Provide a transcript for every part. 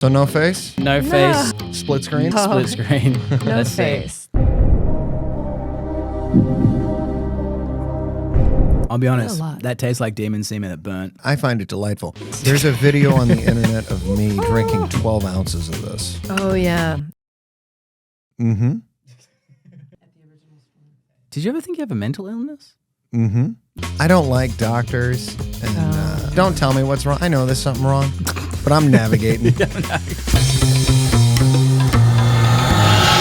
So no face? No face. Split screen? Split screen. No Let's see. face. I'll be honest, a lot. that tastes like demon semen that burnt. I find it delightful. There's a video on the internet of me drinking 12 ounces of this. Oh, yeah. Mm-hmm. Did you ever think you have a mental illness? Mm-hmm. I don't like doctors. And don't tell me what's wrong. I know there's something wrong, but I'm navigating.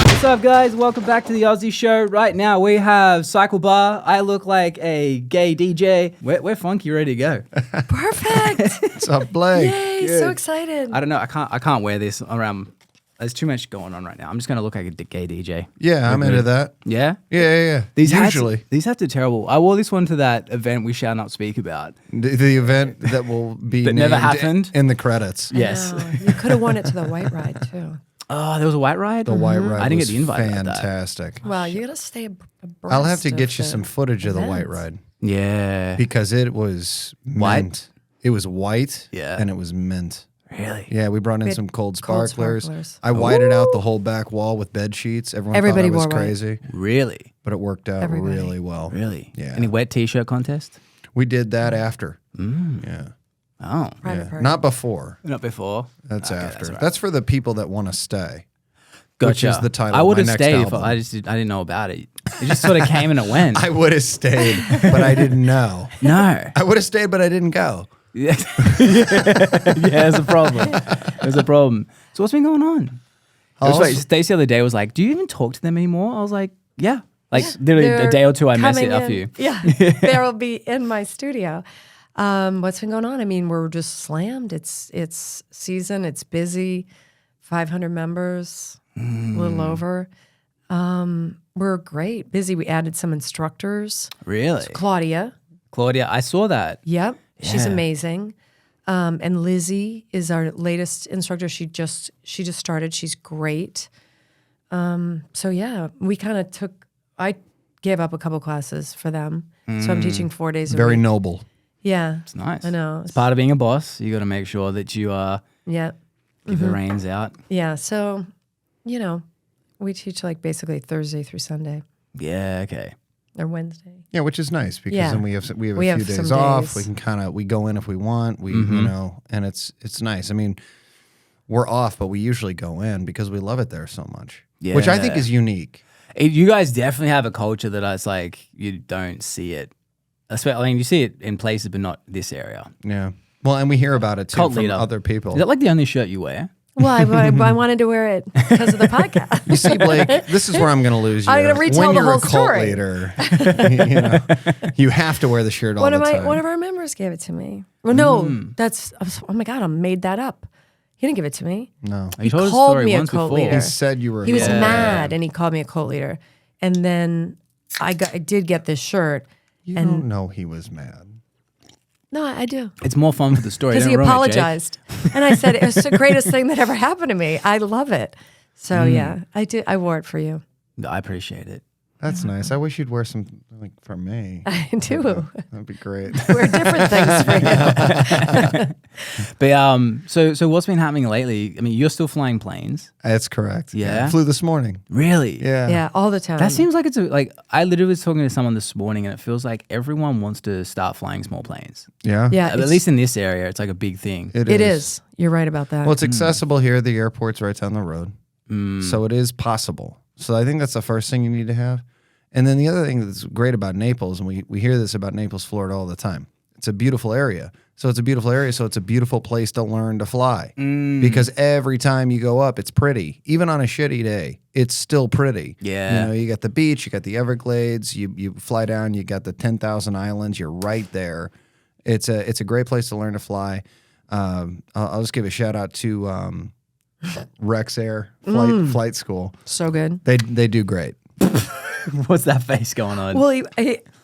What's up, guys? Welcome back to the Aussie Show. Right now, we have CycleBar. I look like a gay DJ. We're funky, ready to go. Perfect. What's up, Blake? Yay, Good. so excited. I don't know. I can't wear this around. There's too much going on right now. I'm just gonna look like a gay DJ. Yeah, I'm into that. Yeah. Yeah. These Usually. these hats are terrible. I wore this one to that event we shall not speak about. The event that will be That never named happened? in the credits. Yes. You could have worn it to the white ride, too. Oh, there was a white ride. The white ride I didn't was get the invite. At that. fantastic. Well, you got to stay abreast. I'll have to of get you the some footage of the white events. ride Yeah. because it was White? mint. It was white, Yeah. and it was mint. Really? Yeah, we brought in We had some cold cold sparklers. sparklers. I whited out the whole back wall with bed sheets. Everybody thought I was wore white. crazy, Really? but it worked out Everybody. really well. Really? Yeah. Any wet t-shirt contest? We did that after. Yeah. Oh. Private Yeah. party. Not before. Not before. That's Okay, after. right. That's for the people that want to stay. Gotcha. Which is the title I of would my have next stayed if album. I didn't know about it. It just sort of came and it went. I would have stayed, but I didn't know. No. I would have stayed, but I didn't go. Yeah. There's a problem. There's a problem. So what's been going on? It was Also- like, Stacey the other day was like, "Do you even talk to them anymore?" I was like, "Yeah." Like literally a They're day or two, I messed it coming up in. you. Yeah, they'll be in my studio. What's been going on? I mean, we're just slammed. It's season. It's busy. 500 members, a little over. We're great. Busy. We added some instructors. Really, Claudia. Claudia? I saw that. Yep, she's Yeah. amazing. And Lizzie is our latest instructor. She just started. She's great. So yeah, we kind of I gave up a couple classes for them. So I'm teaching 4 days a Very week. noble. Yeah. It's nice. I know. It's part of being a boss. You got to make sure that you Yeah. give the reins out. Yeah. So, we teach like basically Thursday through Sunday Yeah. Okay. or Wednesday. Yeah, which is nice because Yeah. then we have a We few have days some off. days. We can we go in if we want. We and it's nice. I mean, we're off, but we usually go in because we love it there so much. Which I think Yeah. is unique. You guys definitely have a culture that it's like you don't see it. I mean, you see it in places, but not this area. Yeah. Well, and we hear about it too Cult from leader. other people. Is that like the only shirt you wear? Well, I wanted to wear it because of the podcast. You see, Blake, this is where I'm going to lose you. I'm gonna retell when the you're whole a cult story. leader, you have to wear the shirt all One the of time. one of our members gave it to me. Well, no, that's oh my god, I made that up. He didn't give it to me. No. You told us the called story me a once cult before. leader. He said you were. He was Yeah. mad, and he called me a cult leader. And then I did get this shirt. You and don't know he was mad. no, I do. It's more fun for the story. Because he Don't ruin it, Jake. apologized. And I said, it's the greatest thing that ever happened to me. I love it. So yeah, I did. I wore it for you. I appreciate it. That's nice. I wish you'd wear some like for me. I do. That'd be great. Wear different things for you. But so what's been happening lately? I mean, you're still flying planes. That's correct. Yeah? I flew this morning. Really? Yeah. Yeah, all the time. That seems like it's like I literally was talking to someone this morning, and it feels like everyone wants to start flying small planes. Yeah. Yeah, At least in this area, it's like a big thing. it is. You're right about that. Well, it's accessible here. The airport's right down the road. So it is possible. So I think that's the first thing you need to have. And then the other thing that's great about Naples, and we hear this about Naples, Florida all the time. It's a beautiful area. So it's a beautiful area. So it's a beautiful place to learn to fly. Because every time you go up, it's pretty. Even on a shitty day, it's still pretty. Yeah. You got the beach, you got the Everglades, you fly down, you got the 10,000 islands, you're right there. It's a great place to learn to fly. I'll just give a shout out to Rex Air Flight School. so good. They do great. What's that face going on? Well,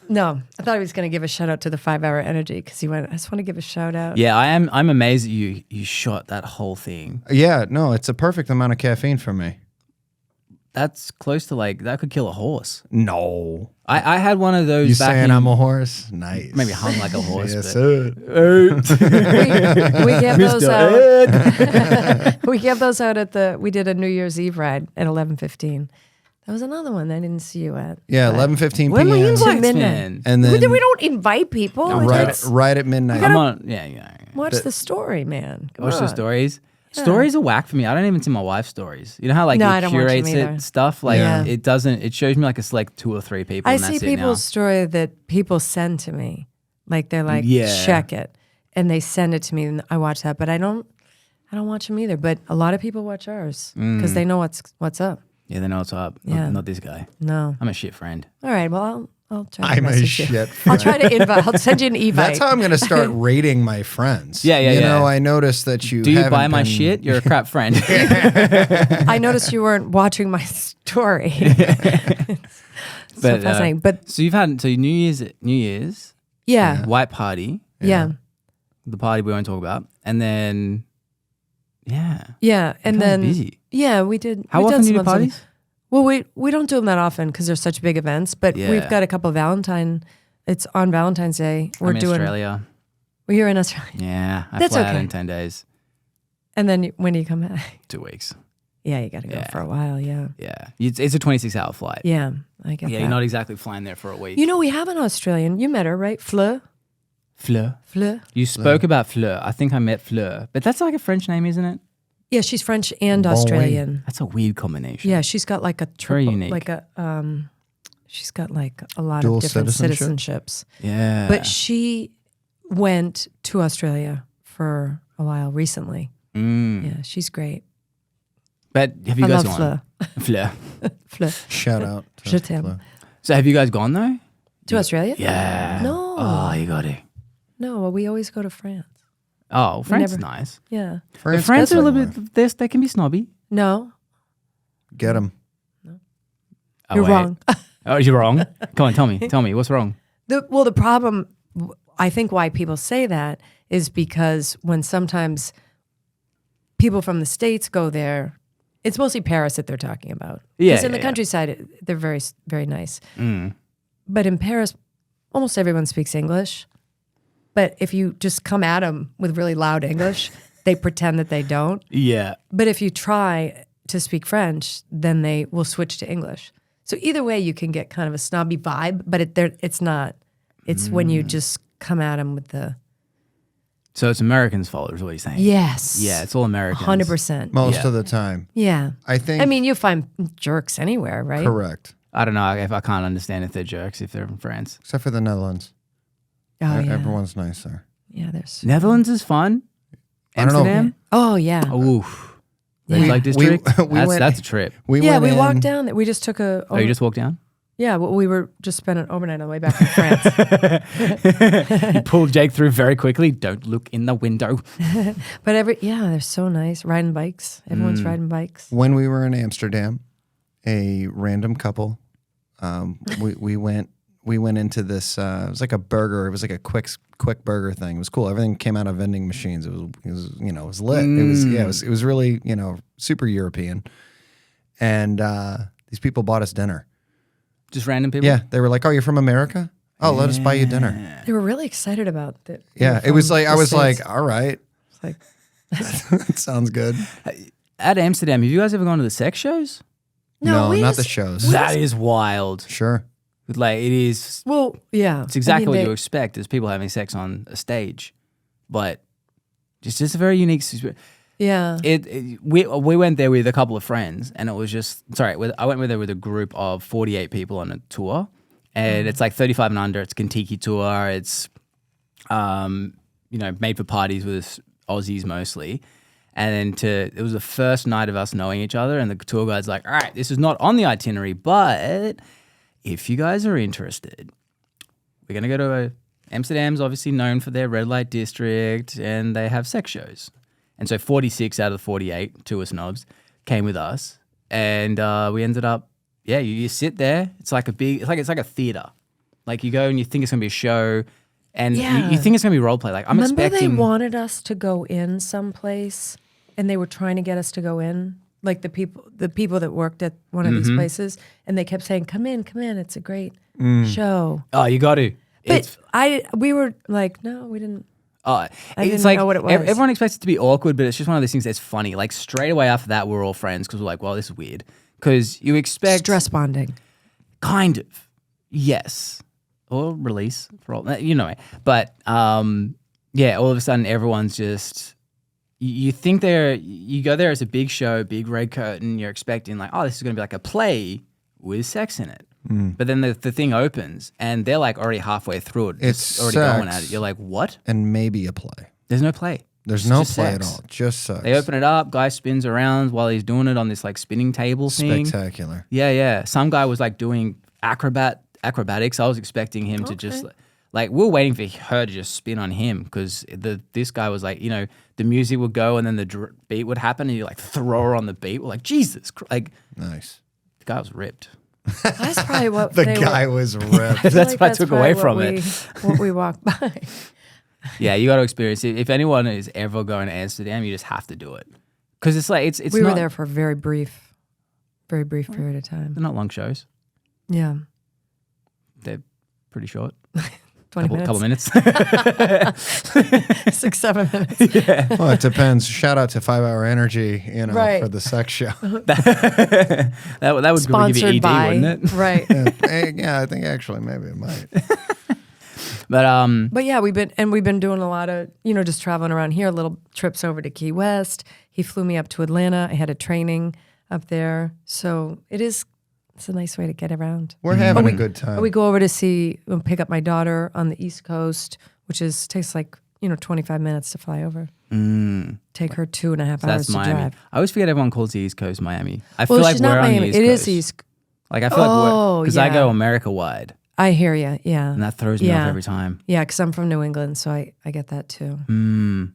no, I thought he was going to give a shout out to the 5 Hour Energy because he went, I just want to give a shout out. Yeah, I'm amazed that you shot that whole thing. Yeah, no, it's a perfect amount of caffeine for me. That's close to like that could kill a horse. No. I had one of those. You back saying in, I'm a horse? Nice. maybe hung like a horse. Yes, but, sir. We gave those Mr. out. We gave those out at the. We did a New Year's Eve ride at 11:15. That was another one that I didn't see you at. Yeah, 11:15 When were you p.m. invited, midnight. man? And then We don't invite people. right at midnight. I'm on. Yeah. Watch the story, man. Come Watch the on. stories. Stories are whack for me. I don't even see my wife's stories. You know how like No, I it don't watch them curates either. it stuff. Like Yeah. it doesn't. It shows me like it's like 2 or 3 people. I and see that's people's it story that people send to me. Like they're like, Yeah. check it. And they send it to me and I watch that. But I don't watch them either. But a lot of people watch ours because they know what's up. now. Yeah, they know what's up. Yeah. Not this guy. No. I'm a shit friend. All right. Well, I'll try to I'm a message you. shit I'll try to invite. I'll send you an invite. That's how I'm going to start rating my friends. Yeah. You know, I noticed that you Do you haven't buy my been- shit? You're a crap friend. I noticed you weren't watching my story. It's so fascinating. But so you've had New Year's yeah. white party, Yeah. the party we won't talk about, and then And kinda then busy. Yeah, we did. How we've often done do you some do other- parties? Well, we don't do them that often because they're such big events. But Yeah. we've got a couple It's on Valentine's Day. We're I'm in doing. Australia. Well, you're in Australia, Yeah, I That's fly out okay. in 10 days, and then when do you come back? 2 weeks. Yeah, you got to go Yeah. for a while. Yeah, Yeah, it's a 26-hour flight. yeah, I get Yeah, that. you're not exactly flying there for a week. You know, we have an Australian. You met her, right? Fleur. Fleur. Fleur. You spoke about Fleur. I think I met Fleur, but that's like a French name, isn't it? Yeah, she's French and Bon Australian. That's a weird combination. Yeah, she's got like a Very triple, unique. like a she's got like a lot Dual of different citizenship? citizenships. Yeah. But she went to Australia for a while recently. Yeah, she's great. But have you I guys love gone? Fleur. Fleur. Fleur. Shout out. to Je t'aime. Flo. So have you guys gone though? To Australia? Yeah. No. Oh, you got to. No, well, we always go to France. Oh, France is never- nice. Yeah. But France gets are a like little more. bit. They can be snobby. No, Get them. Oh, you're wait. wrong. Oh, you're wrong. Come on, tell me what's wrong. The problem, I think why people say that is because when sometimes people from the States go there, it's mostly Paris that they're talking about. Yeah, Because in yeah, the yeah. countryside, they're very, very nice. But in Paris, almost everyone speaks English. But if you just come at them with really loud English, they pretend that they don't. Yeah. But if you try to speak French, then they will switch to English. So either way, you can get kind of a snobby vibe, but it's not. It's when you just come at them with the So it's Americans' fault, is what you're saying? yes, Yeah, it's all Americans. 100%. Most Yeah. of the time. Yeah, I think. I mean, you find jerks anywhere, right? correct. I don't know if I can't understand if they're jerks if they're from France. Except for the Netherlands. Oh yeah, Everyone's nice there. yeah. There's Netherlands is fun. I don't know. Amsterdam. oh yeah, Oof. Yeah. Red Light District. we went- That's a trip. We yeah. went We in- walked down. We just took a. Oh, you just walked down? yeah. Well, we were just spending overnight on the way back from France. You pulled Jake through very quickly. Don't look in the window. But they're so nice. Riding bikes. Everyone's riding bikes. When we were in Amsterdam, a random couple, we went into this. It was like a burger. It was like a quick burger thing. It was cool. Everything came out of vending machines. It was it was lit. It was really super European. And these people bought us dinner. Just random people? Yeah, they were like, "Oh, you're from America? Oh, let us buy you dinner." They were really excited about it. Yeah, it was like I was like, "All right, It's like, that sounds good." At Amsterdam, have you guys ever gone to the sex shows? no, we not the just- shows. That is wild. Sure. Like, it is. Well, yeah. It's exactly what they- you expect is people having sex on a stage. But it's just a very unique situation. Yeah. We went there with a couple of friends, and it was just I went there with a group of 48 people on a tour, and it's like 35 and under. It's a Kentucky tour. It's made for parties with Aussies mostly, and then it was the first night of us knowing each other, and the tour guide's like, all right, this is not on the itinerary, but if you guys are interested, we're gonna go to Amsterdam's obviously known for their red light district, and they have sex shows. And so 46 out of the 48, two were snobs, came with us. And we ended up, you sit there. It's like it's like a theater. Like you go and you think it's going to be a show, and Yeah. you think it's going to be role play. Like I'm Remember expecting. they wanted us to go in someplace and they were trying to get us to go in? like the people that worked at one of these places, and they kept saying, come in, it's a great show. Oh, you got to. But we were like, no, we didn't. I didn't like, know what it was. Everyone expects it to be awkward, but it's just one of those things that's funny. Like straight away after that, we're all friends because we're like, well, this is weird. Because you expect Stress bonding. kind of, yes, or release for all you know. But yeah, all of a sudden everyone's just you think you go there as a big show, big red curtain. You're expecting like, oh, this is going to be like a play with sex in it. But then the thing opens and they're like already halfway through it. It's already sex. going at it. You're like, what? And maybe a play. There's no play. There's It's no just play sex. at all. Just sex. They open it up. Guy spins around while he's doing it on this like spinning table thing. Spectacular. Yeah. Some guy was like doing acrobatics. I was expecting him to just like we were waiting for her to just spin on him because this guy was like, the music would go and then the beat would happen and you like throw her on the beat. We're like, Jesus Christ. Like Nice. the guy was ripped. That's probably what The they guy were. was ripped. That's what I took probably away from it. What we walked by. Yeah, you got to experience it. If anyone is ever going to Amsterdam, you just have to do it because it's like it's. We not, were there for a very brief period of time. They're not long shows. Yeah, They're pretty short. 20 Couple minutes. minutes. 6, 7 minutes. Well, it depends. Shout out to 5 Hour Energy, Right. for the sex show. that would probably give Sponsored you ED, by. wouldn't it? Right. Yeah, I think actually maybe it might. But But yeah, we've been doing a lot of, just traveling around here, little trips over to Key West. He flew me up to Atlanta. I had a training up there. So it's a nice way to get around. We're having a good time. We go over to pick up my daughter on the East Coast, which takes like, 25 minutes to fly over. Take her 2.5 hours that's to Miami. drive. I always forget everyone calls the East Coast Miami. I Well, feel like she's we're not on Miami. the East It Coast. is East. Like I feel like because I yeah. go America wide, I hear you. Yeah. and that throws me off every time. Yeah, because I'm from New England, so I get that too.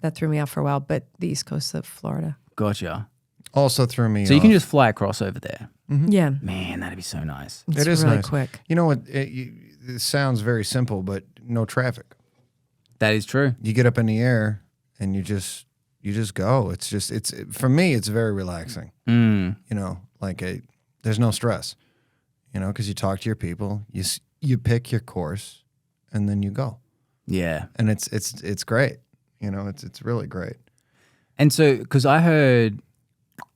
That threw me off for a while, but the East Coast of Florida. Gotcha. Also threw me So you off. can just fly across over there. Yeah. Man, that'd be so nice. It's It is really nice. quick. You know what? It sounds very simple, but no traffic. That is true. You get up in the air and you just go. For me, it's very relaxing. There's no stress. Because you talk to your people, you pick your course, and then you go, Yeah. and it's great. It's really great. And so, because I heard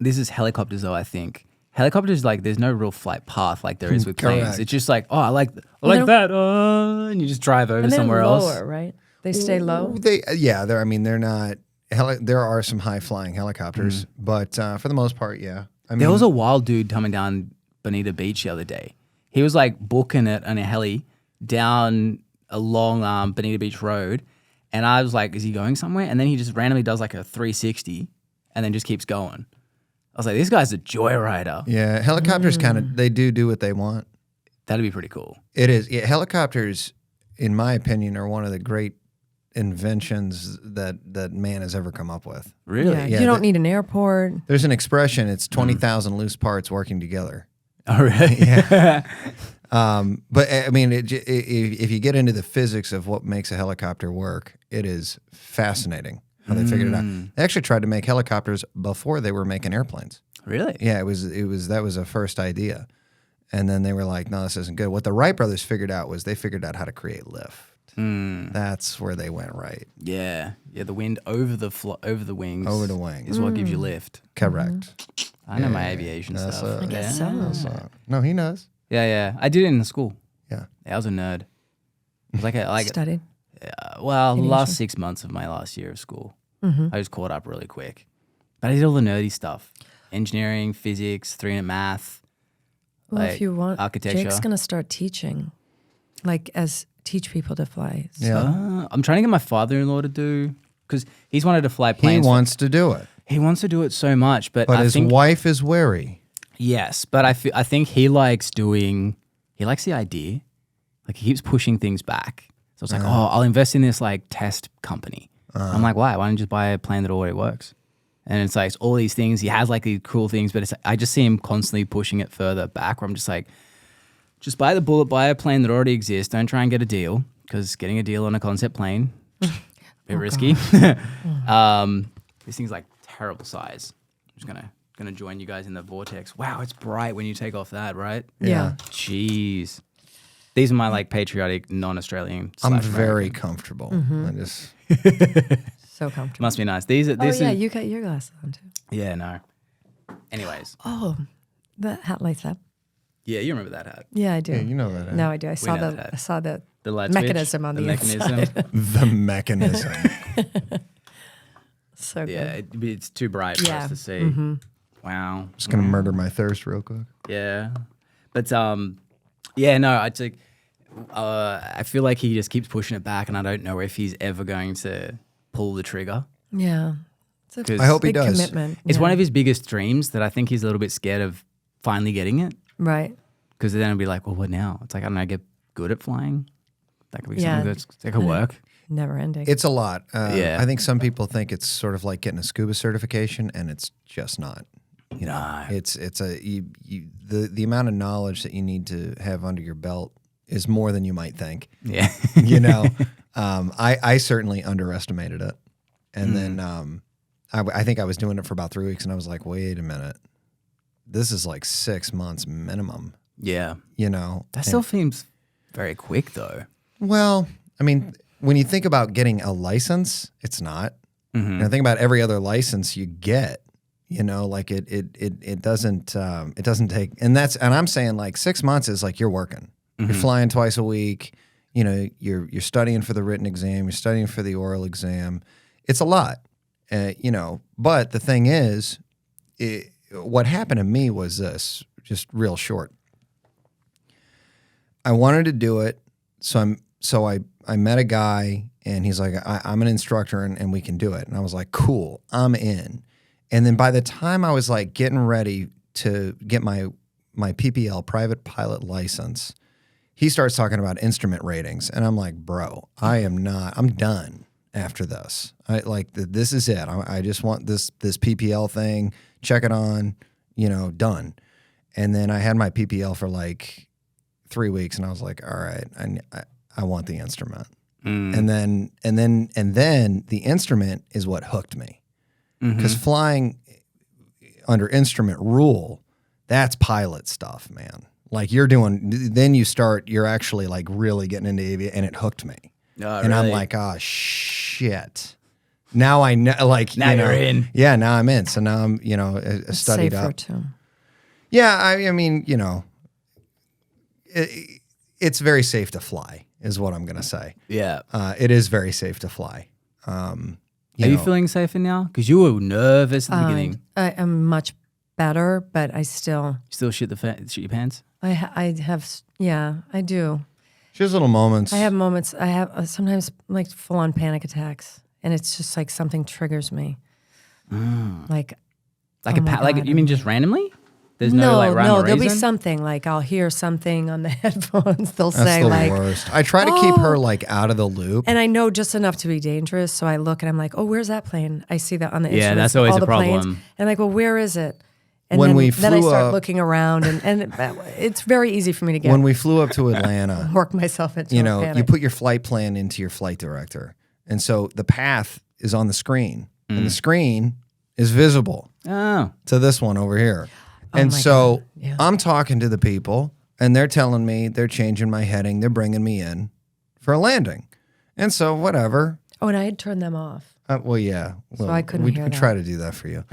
this is helicopters, though. I think helicopters like there's no real flight path like there is with planes. Correct. It's just like I like don't- that, and you just drive over And then somewhere lower, else. right? They stay low. They're not. There are some high flying helicopters, but for the most part, yeah. There was a wild dude coming down Bonita Beach the other day. He was like booking it on a heli down along Bonita Beach Road. And I was like, is he going somewhere? And then he just randomly does like a 360 and then just keeps going. I was like, this guy's a joyrider. Yeah, helicopters they do what they want. That'd be pretty cool. It is. Yeah, helicopters, in my opinion, are one of the great inventions that man has ever come up with. Really? Yeah, you don't need an airport. There's an expression. It's 20,000 loose parts working together. Oh, really? But I mean, if you get into the physics of what makes a helicopter work, it is fascinating how they figured it out. They actually tried to make helicopters before they were making airplanes. Really? Yeah, that was a first idea, and then they were like, no, this isn't good. What the Wright brothers figured out was they figured out how to create lift. That's where they went right. Yeah. Yeah, the wind over the wings. Over the wings. Is what gives you lift. Correct. I know my aviation stuff. I guess so. No, he knows. Yeah. I did it in school. Yeah. I was a nerd. It was like Studied. the last 6 months of my last year of school. I just caught up really quick. But I did all the nerdy stuff. Engineering, physics, 3-unit math. Well, if you want, architecture. Jake's going to start teaching, teach people to fly. So Yeah. I'm trying to get my father-in-law to do, because he's wanted to fly He planes. wants to do it, He wants to do it so much, but but I his think wife is wary. yes, but I think he likes the idea. Like he keeps pushing things back. So it's like, I'll invest in this test company. I'm like, why? Why don't you just buy a plane that already works? And it's like it's all these things. He has these cool things, but I just see him constantly pushing it further back. Where I'm just like, just buy the bullet, buy a plane that already exists. Don't try and get a deal, because getting a deal on a concept plane, bit risky. This thing's terrible size. I'm just gonna gonna join you guys in the vortex. Wow, it's bright when you take off that, right? Yeah. Jeez. These are my like patriotic non-Australian. I'm / very American. comfortable. I just So comfortable. Must be nice. These are. Oh This yeah, is, you got your glasses on too. yeah, no. Anyways, Oh, the hat lights up. yeah, you remember that hat? Yeah, I do. yeah, you know that. No, I do. I saw know the that. I saw the The light mechanism switch, on the the mechanism. inside. The mechanism. So Yeah, good. it's too bright for Yeah. us to see. Wow. Just gonna murder my thirst real quick. Yeah, but yeah, no, I like. I feel like he just keeps pushing it back, and I don't know if he's ever going to pull the trigger. Yeah. It's a 'Cause I hope he big does. commitment. It's yeah. one of his biggest dreams that I think he's a little bit scared of finally getting it. Right. Because then it'll be like, well, what now? It's like, I don't know, get good at flying. That could be Yeah. something that could work. Never ending. It's a lot. Yeah. I think some people think it's sort of like getting a scuba certification, and it's just not. You know, No. it's the amount of knowledge that you need to have under your belt is more than you might think. Yeah. You know, I certainly underestimated it, and then I think I was doing it for about 3 weeks, and I was like, wait a minute, this is like 6 months minimum. Yeah. You know, That still seems very quick, though. well, I mean, when you think about getting a license, it's not. Mm-hmm. And think about every other license you get. You know, like it doesn't take, and I'm saying like 6 months is like you're working, you're flying twice a week. You know, you're studying for the written exam, you're studying for the oral exam. It's a lot, you know. But the thing is, what happened to me was this, just real short. I wanted to do it, so I met a guy, and he's like, I'm an instructor, and we can do it. And I was like, cool, I'm in. And then by the time I was like getting ready to get my PPL, private pilot license, he starts talking about instrument ratings, and I'm like, bro, I'm done after this. This is it. I just want this PPL thing, check it on, you know, done. And then I had my PPL for like 3 weeks, and I was like, all right, I want the instrument. And then the instrument is what hooked me. Because flying under instrument rule, that's pilot stuff, man. Like you're actually like really getting into aviation, and it hooked me. Oh, And I'm really? like, oh shit. Now I know, like, Now you know, you're in. Yeah, now I'm in. So now I'm, you know, studied safer up. too. Yeah, I mean, you know, it's very safe to fly, is what I'm going to say. Yeah. It is very safe to fly. Are you feeling safer now? Because you were nervous at the beginning. I am much better, but I still, You still shit your pants? I have, yeah, I do. Just little moments. I have moments, I have sometimes like full on panic attacks, and it's just like something triggers me. Like, Like oh my like God, you mean just randomly? There's no like rhyme or there'll be reason? something like I'll hear something on the headphones. They'll That's say the like, worst. I try to keep her like out of the loop. and I know just enough to be dangerous. So I look and I'm like, oh, where's that plane? I see that on the Yeah, instruments, that's always all a the planes. problem. And I'm like, well, where is it? And When then, we then I flew start up- looking around, and it's very easy for me to get When we flew up to Atlanta, work myself into you a know, panic. you put your flight plan into your flight director. And so the path is on the screen, and the screen is visible Oh. to this one over here. And my so God. Yeah. I'm talking to the people, and they're telling me they're changing my heading. They're bringing me in for a landing. And so whatever. Oh, and I had turned them off. Well, yeah. Well, I couldn't we hear we that. try to do that for you.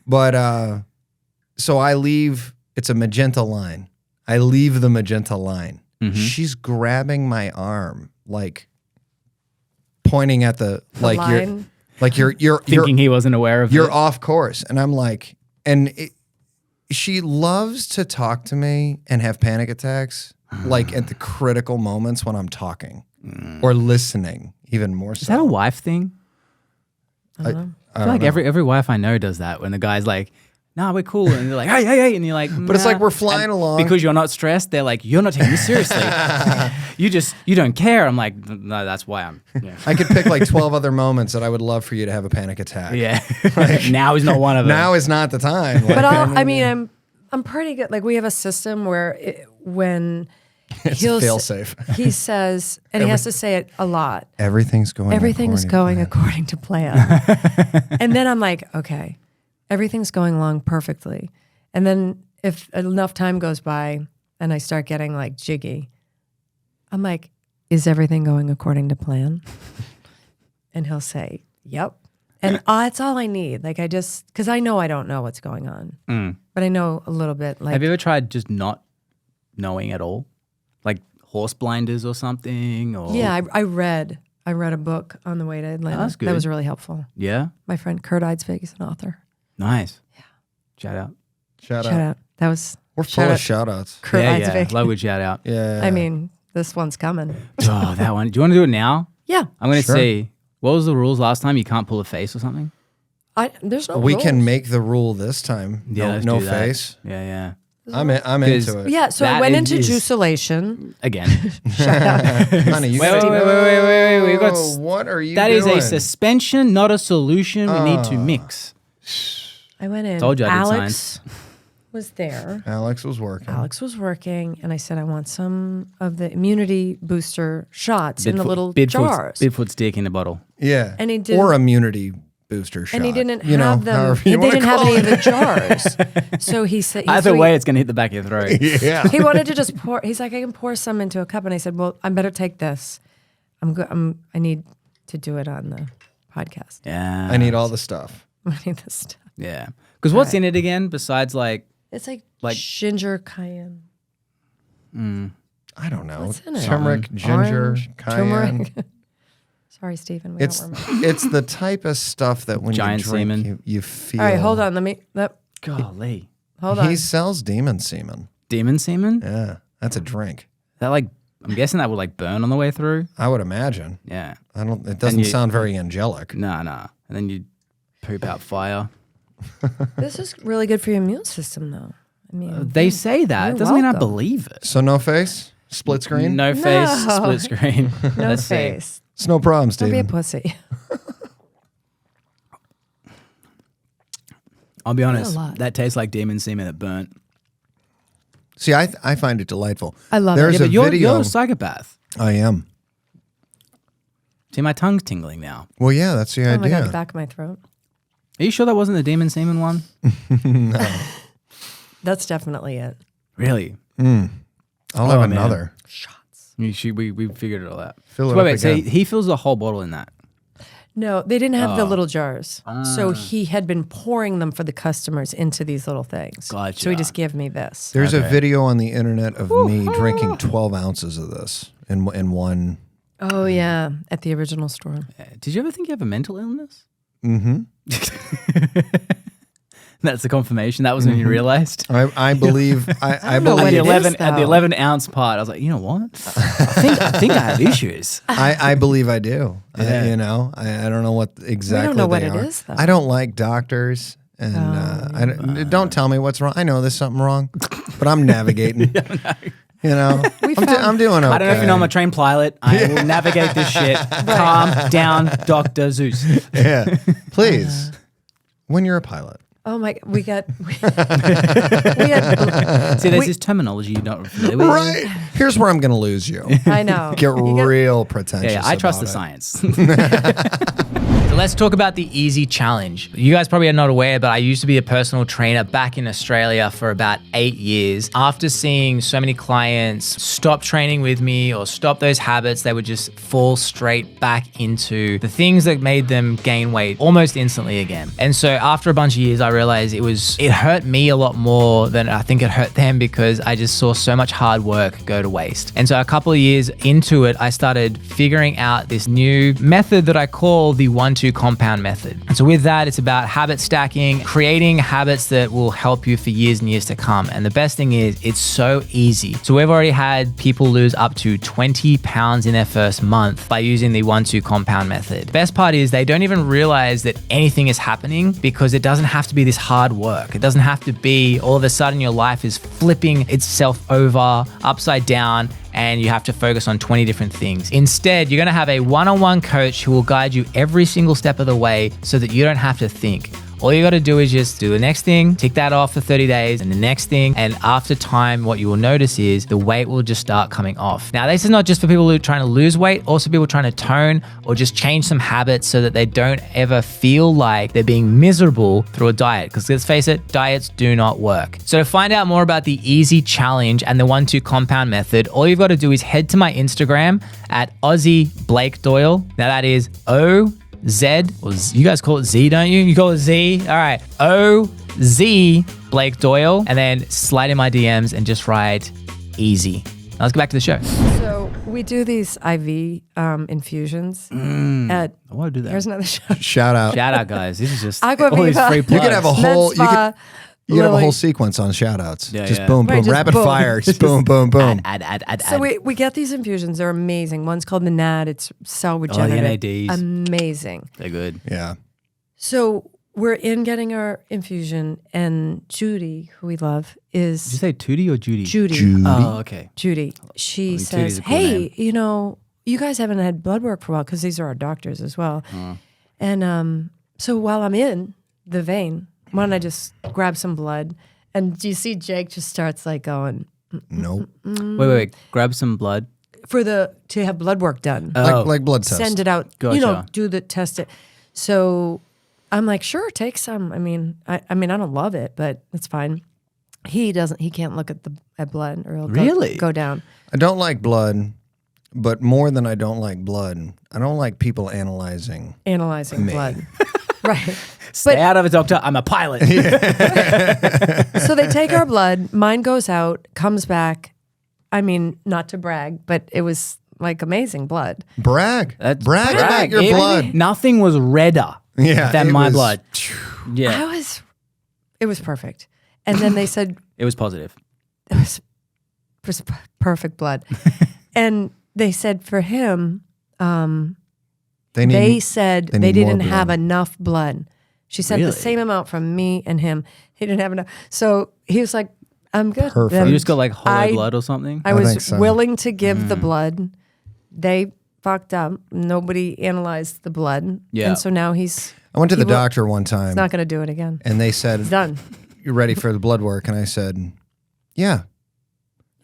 But so I leave. It's a magenta line. I leave the magenta line. She's grabbing my arm, like pointing at the like line? you're Thinking he wasn't aware of you're it. off course. And I'm like, she loves to talk to me and have panic attacks, like at the critical moments when I'm talking or listening, even more so. Is that a wife thing? I don't know. I feel like every wife I know does that when the guy's like, nah, we're cool. And they're like, hey, and you're like, But it's like we're flying And along. Because you're not stressed, they're like, you're not taking this seriously. you don't care. I'm like, no, that's why I'm. Yeah. I could pick like 12 other moments that I would love for you to have a panic attack. Yeah. Now is not one of them. Now is not the time. But I'm pretty good. Like we have a system where when It's he'll fail s- safe. he says, and he has to say it a lot. Everything's going. Everything is going according to plan. And then I'm like, okay, everything's going along perfectly. And then if enough time goes by and I start getting like jiggy, I'm like, is everything going according to plan? And he'll say, yep. And that's all I need. Like because I know I don't know what's going on, but I know a little bit. Like, have you ever tried just not knowing at all? Like horse blinders or something? Or yeah, I read a book on the way to Atlanta. that's good. That was really helpful. Yeah? My friend Kurt Eidsvig is an author. Nice. Yeah. Shout out. Shout Shout out. out. That was We're full of shout outs. Kurt Yeah. Eidsvig. Love a shout out. Yeah. I mean, this one's coming. Oh, that one. Do you want to do it now? Yeah. I'm going to Sure. see. What was the rules last time? You can't pull a face or something? There's no we rules. can make the rule this time. Yeah, no let's no do that. face. Yeah. I'm Because- into it. Yeah, so That I went is- into is- juicelation. Again. Honey, you Wait. We got what are you that doing? is a suspension, not a solution. We need to mix. I went in. Told you I did Alex science. was there. Alex was working. Alex was working, and I said, I want some of the immunity booster shots in the little jars. Bigfoot's dick in a bottle. Yeah. And he did- or immunity booster shot. And he didn't You know, have them. however They you wanna didn't have call any of it. the jars. So he said, Either so he- way, it's going to hit the back of your throat. Yeah. he wanted to just pour. He's like, I can pour some into a cup, and I said, well, I better take this. I'm good. I need to do it on the podcast. Yeah. I need all the stuff. I need this stuff. Yeah. Because what's in it again besides like, It's like Like- ginger cayenne. I don't know. What's in it? Turmeric, ginger, Orange, cayenne. turmeric. Sorry, Stephen. We It's don't remember. it's the type of stuff that when Giant you drink, semen. you feel. All right, hold on. golly. Hold on. He sells demon semen. Demon semen? Yeah, that's a drink. That like, I'm guessing that would like burn on the way through. I would imagine. Yeah. I don't. It doesn't you- sound very angelic. Nah. And then you poop out fire. This is really good for your immune system, though. I mean, They say that. You're It doesn't mean I welcome. believe it. So no face, split screen. No face, No. split screen. no Let's see. face. It's no problem, Don't be a Steven. pussy. I'll be honest. lot. That tastes like demon semen that burnt. See, I find it delightful. I love There's it. Yeah, a but you're video. a psychopath. I am. See, my tongue's tingling now. Well, yeah, that's the Oh my God, the idea. back of my throat. Are you sure that wasn't the demon semen one? That's definitely it. Really? I'll Oh, have man. another. Shots. We figured it all out. Fill it So up wait, so again. he fills the whole bottle in that. No, they didn't have the Oh. little jars. So Ah. he had been pouring them for the customers into these little things. Gotcha. So he just gave me this. There's a Okay. video on the internet of me drinking 12 ounces of this in one. Oh, yeah. At the original store. Did you ever think you have a mental illness? Mm-hmm. That's the confirmation. That was when you realized. I believe. I know what At believe. the it is, 11 at the though. 11 ounce part, I was like, you know what? I think I have issues. I believe I do. Yeah. You know, I don't know what exactly know what they it are. is, though. I don't like doctors, and don't tell me what's wrong. I know there's something wrong, but I'm navigating. You know, I'm doing okay. I don't know if you know I'm a trained pilot. I will navigate this shit. Calm down, Dr. Zeus. Yeah, please. When you're a pilot. Oh, my. We got. See, there's this terminology you're not familiar with. Right. Here's where I'm going to lose you. I know. Get real pretentious. Yeah, I trust the about it. science. So let's talk about the easy challenge. You guys probably are not aware, but I used to be a personal trainer back in Australia for about 8 years. After seeing so many clients stop training with me or stop those habits, they would just fall straight back into the things that made them gain weight almost instantly again. And so after a bunch of years, I realized it hurt me a lot more than I think it hurt them, because I just saw so much hard work go to waste. And so a couple of years into it, I started figuring out this new method that I call the 1-2 compound method. And so with that, it's about habit stacking, creating habits that will help you for years and years to come. And the best thing is it's so easy. So we've already had people lose up to 20 pounds in their first month by using the 1-2 compound method. Best part is they don't even realize that anything is happening, because it doesn't have to be this hard work. It doesn't have to be all of a sudden your life is flipping itself over, upside down, and you have to focus on 20 different things. Instead, you're gonna have a one-on-one coach who will guide you every single step of the way so that you don't have to think. All you got to do is just do the next thing, tick that off for 30 days and the next thing. And after time, what you will notice is the weight will just start coming off. Now, this is not just for people who are trying to lose weight, also people trying to tone or just change some habits so that they don't ever feel like they're being miserable through a diet. Because let's face it, diets do not work. So to find out more about the easy challenge and the 1-2 compound method, all you've got to do is head to my Instagram at Aussie Blake Doyle. Now that is OZ, or you guys call it Z, don't you? You call it Z? All right. OZ Blake Doyle, and then slide in my DMs and just write easy. Now let's get back to the show. So we do these IV infusions at. I want to do that. Here's another show. Shout out. Shout out, guys. This is just Aqua all these Viva. free You plugs. You could have a whole. You could have a Lily. whole sequence on shout outs. Yeah, just yeah. boom, boom, Right, just rapid boom. fire. Just boom, boom, boom. Add. So we get these infusions. They're amazing. One's called the NAD. It's cell regenerative. NADs. Amazing. They're good. Yeah. So we're in getting our infusion, and Judy, who we love, Did you is say Tootie or Judy? Judy. Oh, okay. Judy. She Judy's says, a cool "Hey, name. you know, you guys haven't had blood work for a while because these are our doctors as well." And so while I'm in the vein, why don't I just grab some blood? And do you see Jake just starts like going Nope. Wait. Grab some blood. to have blood work done. Like blood test. Send it out. Gotcha. You know, do the test it. So I'm like, sure, take some. I mean, I don't love it, but it's fine. He doesn't. He can't look at blood, or he'll Really? go down. I don't like blood, but more than I don't like blood, I don't like people analyzing. Analyzing blood. Right. Stay out of it, doctor. I'm a pilot. So they take our blood. Mine goes out, comes back. I mean, not to brag, but it was like amazing blood. Brag. That's Brag about your blood. Nothing was redder than it my was- blood. Yeah, It was perfect. And then they said it was positive. it was perfect blood. And they said for him, they said they they need more didn't have blood. enough blood. She sent the Really? same amount from me and him. He didn't have enough. So he was like, I'm good. Perfect. Then You just got like hollow I- blood or something. I I was think so. willing to give the blood. They fucked up. Nobody analyzed the blood. Yeah. And so now he's I went to the he will- doctor one time, not going to do it again. and they said, It's done. "You ready for the blood work?" And I said, "Yeah."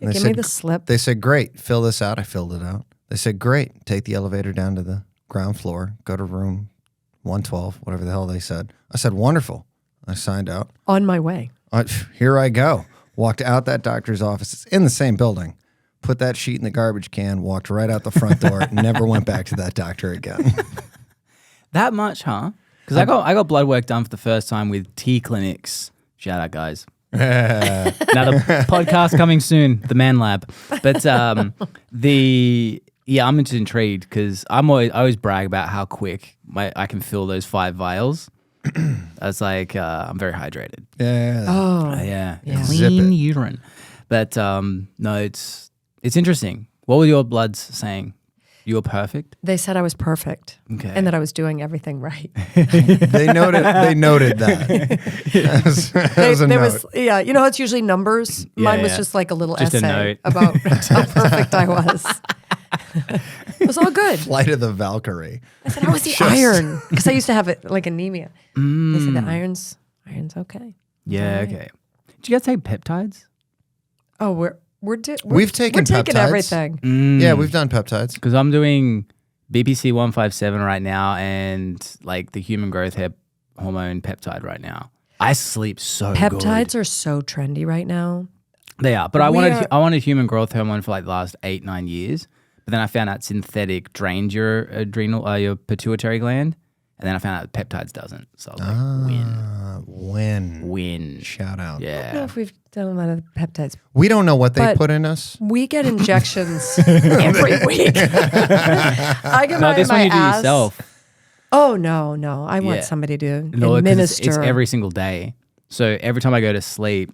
And they Give me said, the slip. They said, "Great, fill this out." I filled it out. They said, "Great, take the elevator down to the ground floor, go to room 112, whatever the hell they said." I said, "Wonderful." I signed out. On my way. Here I go. Walked out that doctor's office. It's in the same building. Put that sheet in the garbage can. Walked right out the front door. Never went back to that doctor again. That much, huh? Because I got blood work done for the first time with T Clinics. Shout out, guys. Another podcast coming soon, the Man Lab. But I'm just intrigued because I always brag about how quick I can fill those 5 vials. I was like, I'm very hydrated. Yeah. Oh. Yeah, Zip clean it. urine. But no, it's interesting. What were your bloods saying? You were perfect. They said I was perfect. Okay. And that I was doing everything right. They noted that. That was a note. Yeah, you know how it's usually numbers? Mine was yeah. just like a little Just a essay note. about how perfect I was. It was all good. Flight of the Valkyrie. I said, how was the iron? Because I used to have it like anemia. They said the iron's okay. Yeah, Alright. okay. Did you guys take peptides? Oh, We've taken we're taking peptides. everything. Yeah, we've done peptides. Because I'm doing BPC 157 right now and like the human growth hormone peptide right now. I sleep so Peptides good. are so trendy right now. They are, but I We wanted are- I wanted human growth hormone for like the last 8-9 years. But then I found out synthetic drains your your pituitary gland, and then I found out peptides doesn't. So I was like, win. Shout out. I don't know Yeah. if we've done a lot of peptides. We don't know what they But- put in us. We get injections every week. I get No, mine this in one my you do ass. yourself. Oh no. I want Yeah. somebody to No, 'cause administer. it's every single day. So every time I go to sleep,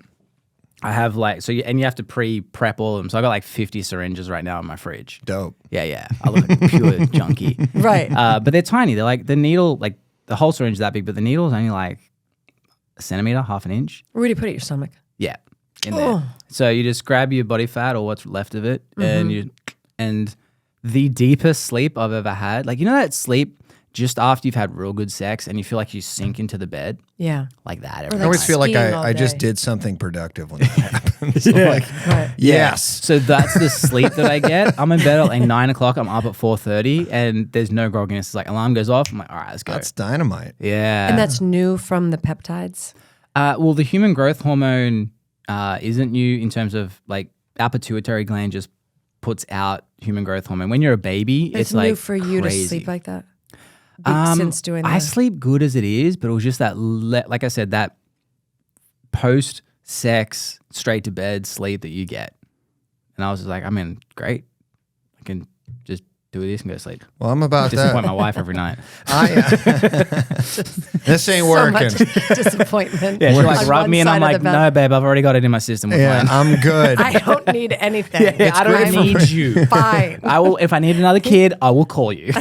I have like you have to prep all of them. So I got like 50 syringes right now in my fridge. Dope. Yeah. I look like a pure junkie. Right. But they're tiny. They're like the needle, like the whole syringe is that big, but the needle is only like a centimeter, half an inch. Where do you put it? Your stomach. Yeah, in Oh. there. So you just grab your body fat or what's left of it, Mm-hmm. and the deepest sleep I've ever had. Like that sleep just after you've had real good sex and you feel like you sink into the bed Yeah. like that. Or Every I like always night. feel like skiing all I just day. did something productive when that happens. Like, Right. yes. So that's the sleep that I get. I'm in bed at like 9 o'clock. I'm up at 4:30, and there's no grogginess. It's like alarm goes off. I'm like, all right, let's go. That's dynamite. Yeah. And that's new from the peptides. Well, the human growth hormone isn't new in terms of like our pituitary gland just puts out human growth hormone. When you're a baby, But it's new like for you to crazy. sleep like that. Since doing I that. sleep good as it is, but it was just that, like I said, that post sex straight to bed sleep that you get, and I was just like, I mean, great, I can just do this and go to sleep. Well, I'm about Disappoint that. my wife every night. This ain't so working. much disappointment. Yeah, she on like rubbed one me, and I'm side of like, the bed. no, babe, I've already got it in my system. We're Yeah, fine. I'm good. I don't need anything. I don't I'm need you. Fine. I will if I need another kid, I will call you.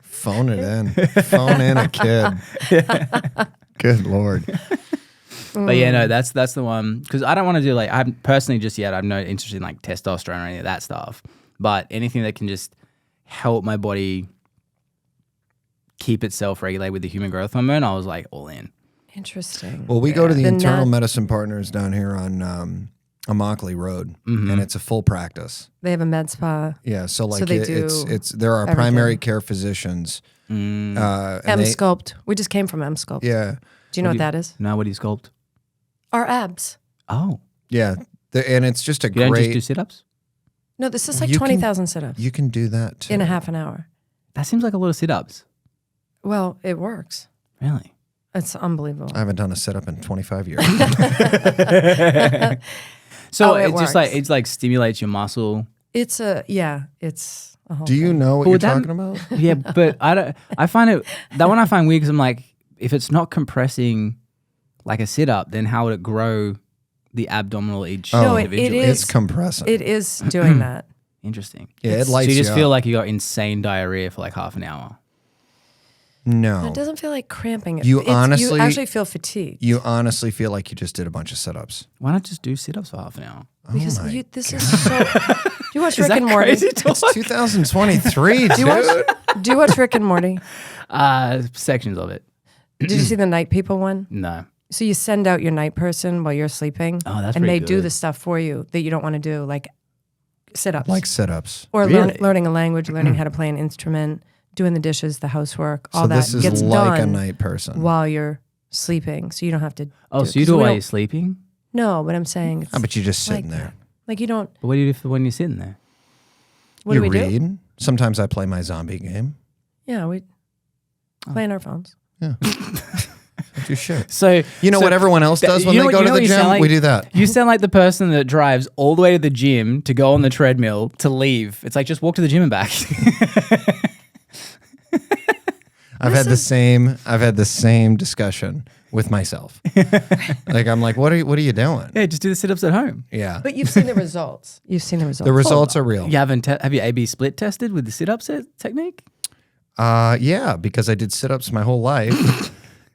Phone it in. Phone in a kid. Good Lord. But yeah, no, that's the one because I don't want to do like I'm personally just yet. I'm not interested in like testosterone or any of that stuff. But anything that can just help my body keep itself regulated with the human growth hormone, I was like all in. Interesting. Well, we go to the Then internal that- medicine partners down here on Immokalee Road, and it's a full practice. They have a med spa. Yeah, so like they it's there are everything. primary care physicians. And M they- Sculpt. We just came from M Sculpt. Yeah, Do you know what that is? Now, what do you sculpt? Our abs. Oh, yeah, and it's just a you don't just great. do sit-ups? No, this is like You can- 20,000 sit-ups You can do that too. in a half an hour. That seems like a lot of sit-ups. Well, it works. Really? It's unbelievable. I haven't done a sit up in 25 years. So Oh, it it's just like works. it's like stimulates your muscle. It's a whole Do you thing. know what Well, you're that- talking about? Yeah, but I don't. I find it that one I find weird because I'm like, if it's not compressing like a sit-up, then how would it grow the abdominal each No, it individually? is- It's compressing. It is doing that. Interesting. Yeah, it So lights you just you feel up. like you got insane diarrhea for like half an hour. No, It doesn't feel like cramping. You you honestly- actually feel fatigued. you honestly feel like you just did a bunch of sit-ups. Why not just do sit-ups for half an hour? Because my this is so. Do you watch Rick that and Morty? crazy It's 2023, dude. Do you watch Rick and Morty? Sections of it. Did you see the night people one? No. So you send out your night person while you're sleeping, Oh, that's and they pretty do good. the stuff for you that you don't want to do, like sit-ups, Like sit-ups. or Really? learning a language, learning how to play an instrument, doing the dishes, the housework, all So that this is gets like a done night person. while you're sleeping, so you don't have to. Oh, do so you 'cause do it we while don't- you're sleeping? No, but I'm saying it's How about you just sitting like there? that. Like you don't. But what do you do when you're sitting there? What you do we read. do? Sometimes I play my zombie game. Yeah, we play on our phones. Do shit. So You know so what everyone else does when you know they what- go you to know the what you sound gym? like? We do that. You sound like the person that drives all the way to the gym to go on the treadmill to leave. It's like just walk to the gym and back. I've had the same discussion with myself. Like I'm like, what are you doing? Yeah, just do the sit-ups at home. Yeah. But you've seen the results. You've seen the results. The results are real. You haven't have you A/B split tested with the sit-up technique? Yeah, because I did sit-ups my whole life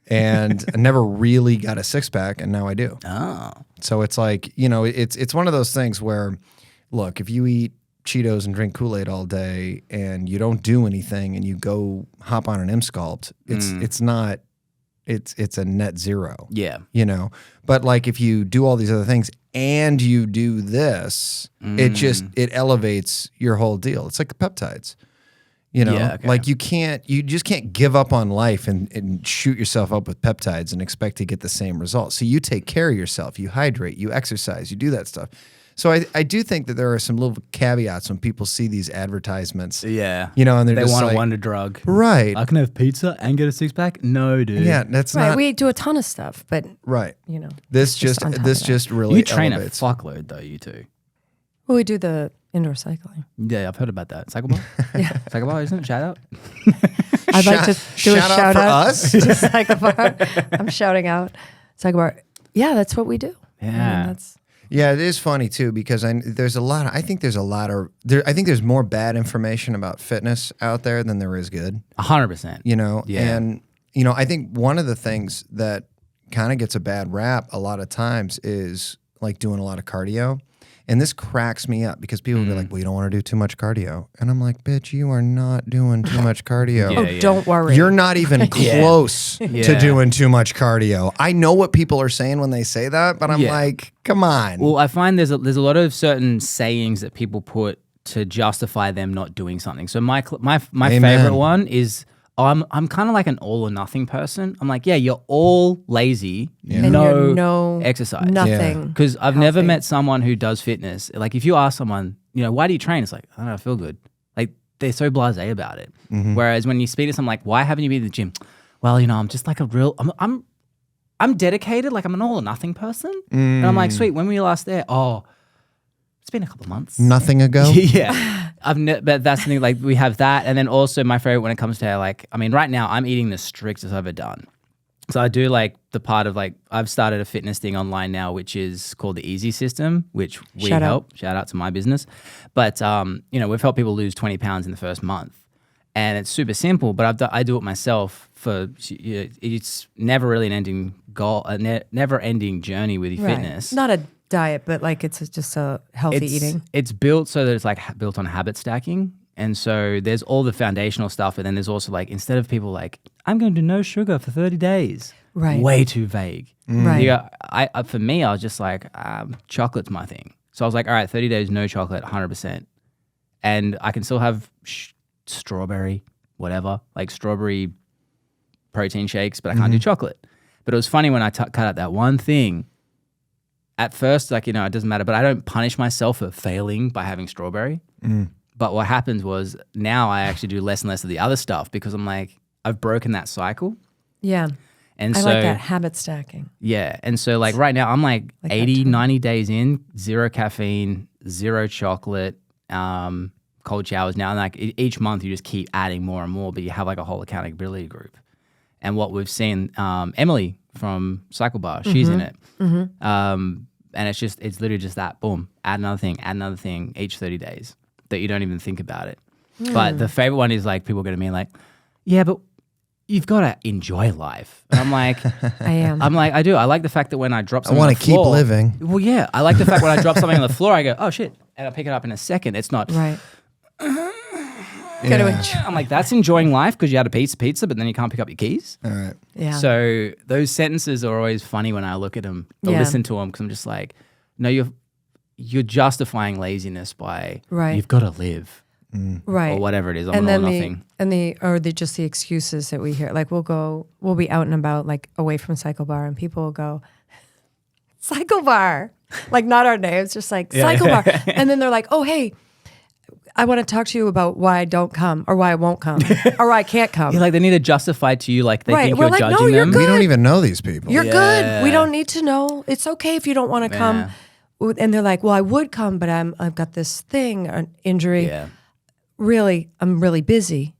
and I never really got a six-pack, and now I do. Oh, So it's like, it's one of those things where, look, if you eat Cheetos and drink Kool-Aid all day and you don't do anything and you go hop on an M-Sculpt, it's a net zero. yeah. But like if you do all these other things and you do this, it elevates your whole deal. It's like the peptides. Yeah, okay. Like you just can't give up on life and shoot yourself up with peptides and expect to get the same results. So you take care of yourself, you hydrate, you exercise, you do that stuff. So I do think that there are some little caveats when people see these advertisements. Yeah. And they're They just want like, a wonder drug. right. I can have pizza and get a six-pack? No, dude. Yeah, that's right. not We do a ton of stuff, but right. it's This just on top of that. just really You train elevates. a fuckload though, you two. well, we do the indoor cycling. Yeah, I've heard about that. CycleBar? Yeah. CycleBar, isn't it? Shout out. I'd like to do a shout out shout for out us? to CycleBar. I'm shouting out CycleBar. Yeah, that's what we do. Yeah. That's Yeah, it is funny too because I think there's more bad information about fitness out there than there is good. 100%. Yeah. And I think one of the things that kind of gets a bad rap a lot of times is like doing a lot of cardio. And this cracks me up because people be like, well, you don't want to do too much cardio. And I'm like, bitch, you are not doing too much cardio. Oh, don't worry. You're not even close to Yeah. doing too much cardio. I know what people are saying when they say that, but I'm like, come on. Well, I find there's a lot of certain sayings that people put to justify them not doing something. So my favorite one is, I'm kind of like an all or nothing person. I'm like, yeah, you're all lazy, And no, you're no exercise. Nothing. Because I've never met someone who does fitness. Like if you ask someone, why do you train? It's like, I don't know, I feel good. Like they're so blasé about it. Whereas when you speak to someone like, why haven't you been to the gym? Well, I'm just like I'm dedicated. Like I'm an all or nothing person. And I'm like, sweet, when were you last there? Oh, it's been a couple of months. Nothing ago? Yeah. But that's the thing, like we have that. And then also my favorite when it comes to right now I'm eating the strictest I've ever done. So I do like the part of like, I've started a fitness thing online now, which is called the Easy System, which we help. Shout out to my business. But, we've helped people lose 20 pounds in the first month. And it's super simple, but I do it myself it's never really an ending goal, a never ending journey with your fitness. Not a diet, but like it's just a healthy eating. It's built so that it's like built on habit stacking. And so there's all the foundational stuff, but then there's also like, instead of people like, I'm going to do no sugar for 30 days. Right. Way too vague. Right. Yeah. For me, I was just like, chocolate's my thing. So I was like, all right, 30 days, no chocolate, 100%. And I can still have strawberry, whatever, like strawberry protein shakes, but I can't do chocolate. But it was funny when I cut out that one thing. At first, it doesn't matter, but I don't punish myself for failing by having strawberry. But what happens was now I actually do less and less of the other stuff because I'm like, I've broken that cycle. Yeah. And I so, like that habit stacking. Yeah. And so like right now I'm like 80, 90 days in, 0 caffeine, 0 chocolate, cold showers now. And like each month you just keep adding more and more, but you have like a whole accountability group. And what we've seen, Emily from CycleBar, she's in it. And it's literally just that, boom, add another thing each 30 days that you don't even think about it. But the favorite one is like people go to me like, yeah, but you've got to enjoy life. And I'm like, I am. I'm like, I do. I like the fact that when I drop something I want on to the keep floor, living. Well, yeah. I like the fact when I drop something on the floor, I go, oh shit. And I pick it up in a second. It's not, Right. Gotta enjoy. I'm like, that's enjoying life because you had a pizza, but then you can't pick up your keys. All right. Yeah. So those sentences are always funny when I look at them or Yeah. listen to them because I'm just like, no, you're justifying laziness by Right. you've got to live Right. or whatever it is. I'm and an all then or nothing. just the excuses that we hear. Like we'll be out and about, like away from CycleBar, and people will go, CycleBar, like not our names, just like CycleBar, and then they're like, oh hey, I want to talk to you about why I don't come or why I won't come or why I can't come. Like they need to justify to you like they Right. think We're you're like, no, judging you're them. good. We don't even know these people. You're Yeah. good. We don't need to know. It's okay if you don't want to come. And they're like, well, I would come, but I've got this thing, an injury. Yeah. Really, I'm really busy.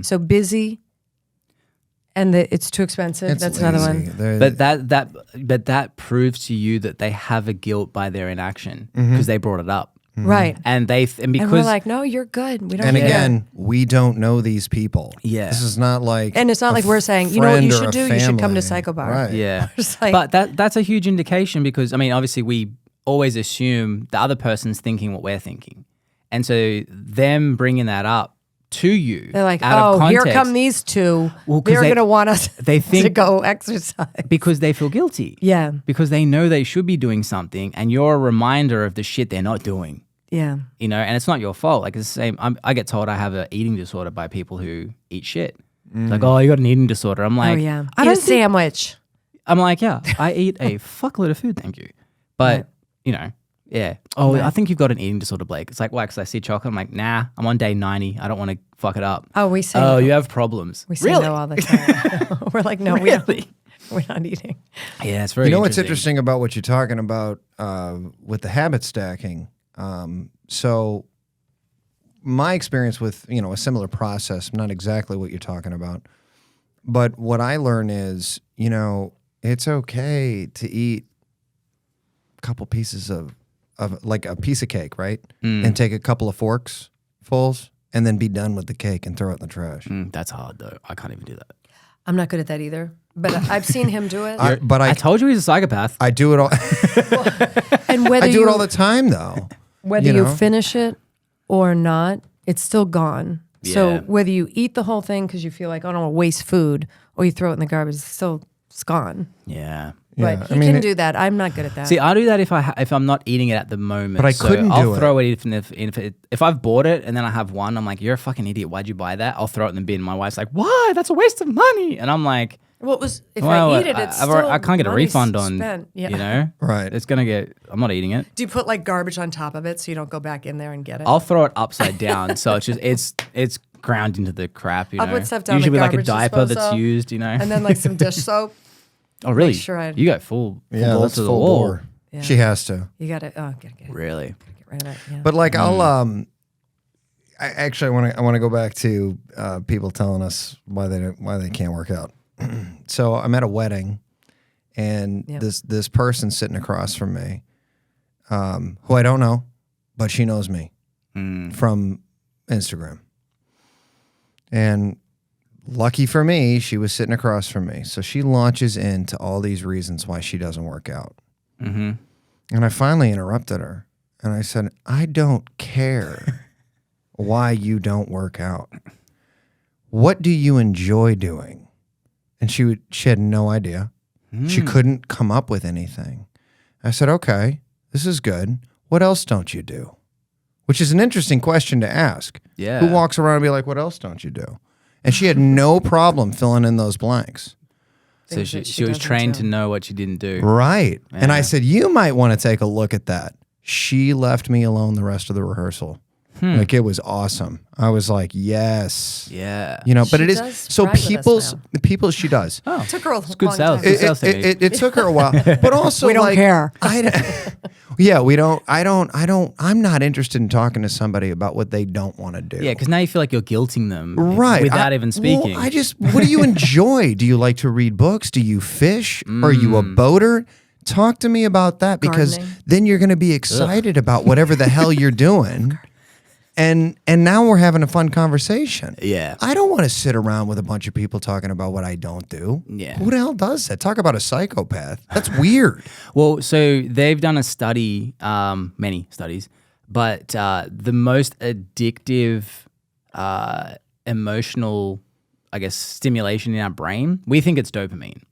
So busy, and it's too expensive. It's That's another lazy. one. They're- But that proves to you that they have a guilt by their inaction because they brought it up. Right. And because And we're like, no, you're good. We don't. And care. again, we don't know these people. Yeah. This is not like. And it's not a like we're saying, you know what you friend or should a do? You should come to family. CycleBar. Right. yeah. Just like- But that's a huge indication because obviously we always assume the other person's thinking what we're thinking. And so them bringing that up to you, They're like, out of oh, here context, come these two. Well, 'cause They're they- going to want us they to think- go exercise. because they feel guilty. Yeah. Because they know they should be doing something and you're a reminder of the shit they're not doing. Yeah. And it's not your fault. Like it's the same. I get told I have an eating disorder by people who eat shit. Like, oh, you got an eating disorder. I'm like, Oh, yeah. I Eat don't a sandwich. I'm like, yeah, I eat a fuckload of food, thank you. But, yeah. Oh, I think you've got an eating disorder, Blake. It's like, why? Because I see chocolate. I'm like, nah, I'm on day 90. I don't want to fuck it up. Oh, we say Oh, no. you have problems. We say really? no all the time. We're like, no, Really? we're not eating. Yeah, it's very You know what's interesting about what you're talking about with the habit stacking? So my experience with, a similar process, not exactly what you're talking about, but what I learn is, it's okay to eat a couple pieces of like a piece of cake, right? And take a couple of forks fulls and then be done with the cake and throw it in the trash. That's hard, though. I can't even do that. I'm not good at that either. but I've seen him do it. I told you he's a psychopath. I do it all. And whether I do you, it all the time, though. whether you you know? finish it or not, it's still gone. So Yeah. whether you eat the whole thing because you feel like, I don't want to waste food, or you throw it in the garbage, it's gone. Yeah. Yeah, But he can do that. I'm not good at that. See, I do that if I'm not eating it at the moment. But I So couldn't I'll do it. throw it if I've bought it and then I have one. I'm like, you're a fucking idiot. Why'd you buy that? I'll throw it in the bin. My wife's like, why? That's a waste of money. And I'm like, well, it was if well, I eat it, it's still I can't get a money refund on. spent. Yeah. You know, Right. It's gonna get. I'm not eating it. Do you put like garbage on top of it so you don't go back in there and get it? I'll throw it upside down, so it's ground into the crap. You I'll know, put stuff down the usually with like a garbage diaper that's disposal, used. You know, and then like some dish soap. oh really? sure you go full Yeah, ball that's to the full wall. bore. Yeah. She has to. You got to gotta get Really? rid of it. Yeah. But like I want to go back to people telling us why they can't work out. So I'm at a wedding, and Yep. this person sitting across from me, who I don't know, but she knows me from Instagram. And lucky for me, she was sitting across from me, so she launches into all these reasons why she doesn't work out. Mm-hmm. And I finally interrupted her, and I said, I don't care why you don't work out. What do you enjoy doing? And she had no idea. She couldn't come up with anything. I said, okay, this is good. What else don't you do? Which is an interesting question to ask. Yeah. Who walks around and be like, what else don't you do? And she had no problem filling in those blanks. So Things she that she was doesn't trained do. to know what she didn't do. Right. And I Yeah. said, you might want to take a look at that. She left me alone the rest of the rehearsal. Like it was awesome. I was like, yes. Yeah. You know, but She it is does so ride with us now. she does. Oh, Took her a it's good long sales. time. Good sales technique. It took her a while, but also We don't like, care. Yeah, we don't. I'm not interested in talking to somebody about what they don't want to do. Yeah, because now you feel like you're guilting them, Right. without even speaking. Well, what do you enjoy? Do you like to read books? Do you fish? Are you a boater? Talk to me about that, because Gardening. then you're going to be excited about whatever the hell you're doing. And now we're having a fun conversation. Yeah. I don't want to sit around with a bunch of people talking about what I don't do. Yeah. Who the hell does that? Talk about a psychopath. That's weird. Well, so they've done a study, many studies, but the most addictive emotional, I guess, stimulation in our brain, we think it's dopamine.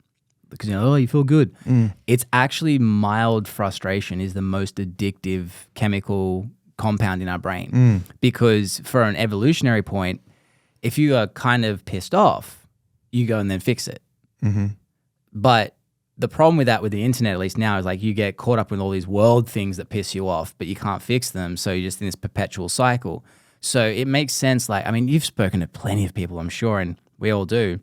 Because, oh, you feel good. It's actually mild frustration is the most addictive chemical compound in our brain. Because for an evolutionary point, if you are kind of pissed off, you go and then fix it. But the problem with that, with the internet at least now, is like you get caught up with all these world things that piss you off, but you can't fix them. So you're just in this perpetual cycle. So it makes sense. Like, I mean, you've spoken to plenty of people, I'm sure, and we all do,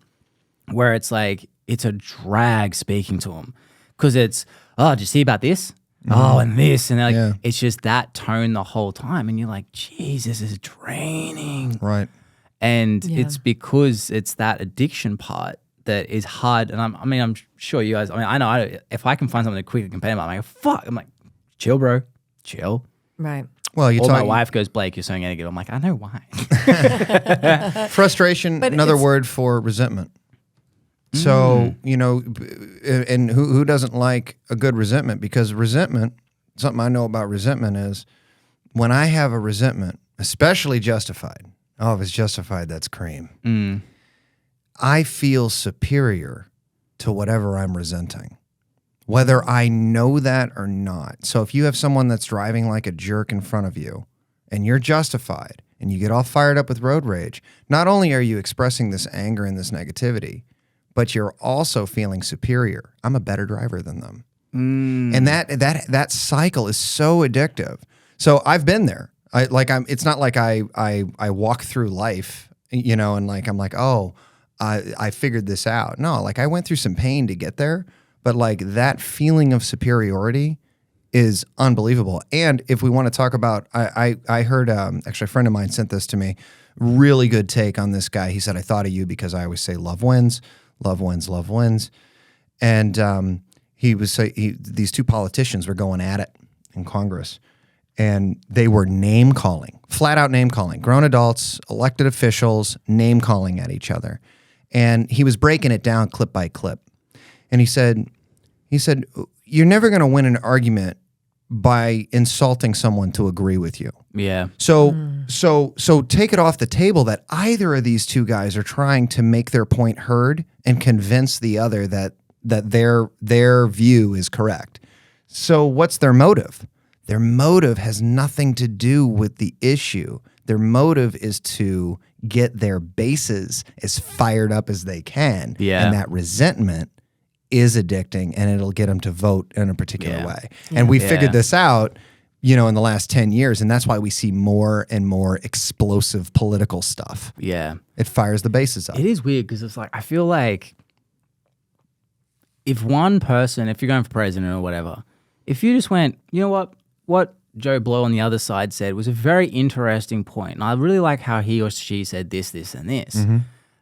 where it's like, it's a drag speaking to them because it's, oh, did you see about this? Oh, and this. And they're like, Yeah. it's just that tone the whole time. And you're like, geez, this is draining. Right. And Yeah. it's because it's that addiction part that is hard. And I'm sure you guys, I know if I can find something to quickly complain about, I'm like, fuck. I'm like, chill, bro. Chill. Right. Well, you Or my talk wife goes, Blake, you're so negative. I'm like, I know why. frustration. But Another it's- word for resentment. So, you know, and who doesn't like a good resentment? Because resentment, something I know about resentment is when I have a resentment, especially justified. Oh, if it's justified, that's cream. I feel superior to whatever I'm resenting, whether I know that or not. So if you have someone that's driving like a jerk in front of you and you're justified and you get all fired up with road rage, not only are you expressing this anger and this negativity, but you're also feeling superior. I'm a better driver than them. And that cycle is so addictive. So I've been there. It's not like I walk through life, you know, and like I'm like, oh, I figured this out. No, like I went through some pain to get there, but like that feeling of superiority is unbelievable. And if we want to talk about, I heard actually a friend of mine sent this to me. Really good take on this guy. He said, I thought of you because I always say love wins. Love wins, love wins. And these two politicians were going at it in Congress, and they were name calling, flat out name calling, grown adults, elected officials, name calling at each other. And he was breaking it down clip by clip. And he said, you're never going to win an argument by insulting someone to agree with you. Yeah. So take it off the table that either of these two guys are trying to make their point heard and convince the other that their view is correct. So what's their motive? Their motive has nothing to do with the issue. Their motive is to get their bases as fired up as they can. Yeah. And that resentment is addicting, and it'll get them to vote in a particular way. And we figured this out, in the last 10 years, and that's why we see more and more explosive political stuff. Yeah. It fires the bases up. It is weird because it's like, I feel like if one person, if you're going for president or whatever, if you just went, you know what Joe Blow on the other side said was a very interesting point, and I really like how he or she said this, and this. Mm-hmm.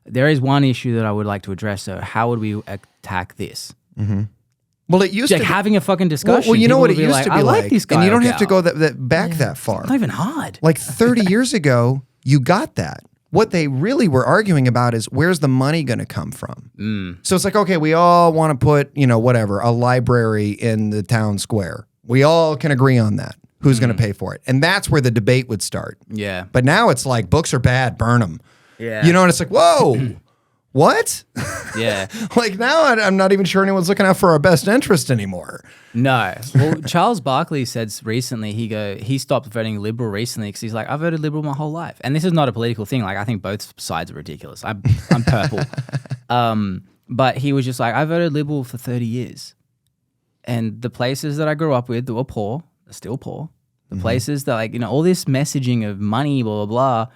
There is one issue that I would like to address. So how would we attack this? Mm-hmm. Well, it used like to having a fucking discussion. Well, you know People what it would be used to be I like, this guy. and you don't have to gal. go back that far. It's not even hard. Like 30 years ago, you got that. What they really were arguing about is where's the money going to come from? So it's like, okay, we all want to put, whatever, a library in the town square. We all can agree on that. Who's going to pay for it? And that's where the debate would start. Yeah. But now it's like, books are bad, burn them. Yeah. And it's like, whoa, what? Yeah. Like now I'm not even sure anyone's looking out for our best interest anymore. No. Well, Charles Barkley said recently, he stopped voting Liberal recently because he's like, I voted Liberal my whole life. And this is not a political thing. Like, I think both sides are ridiculous. I'm purple. But he was just like, I voted Liberal for 30 years. And the places that I grew up with that were poor, are still poor. The places that all this messaging of money, blah, blah, blah,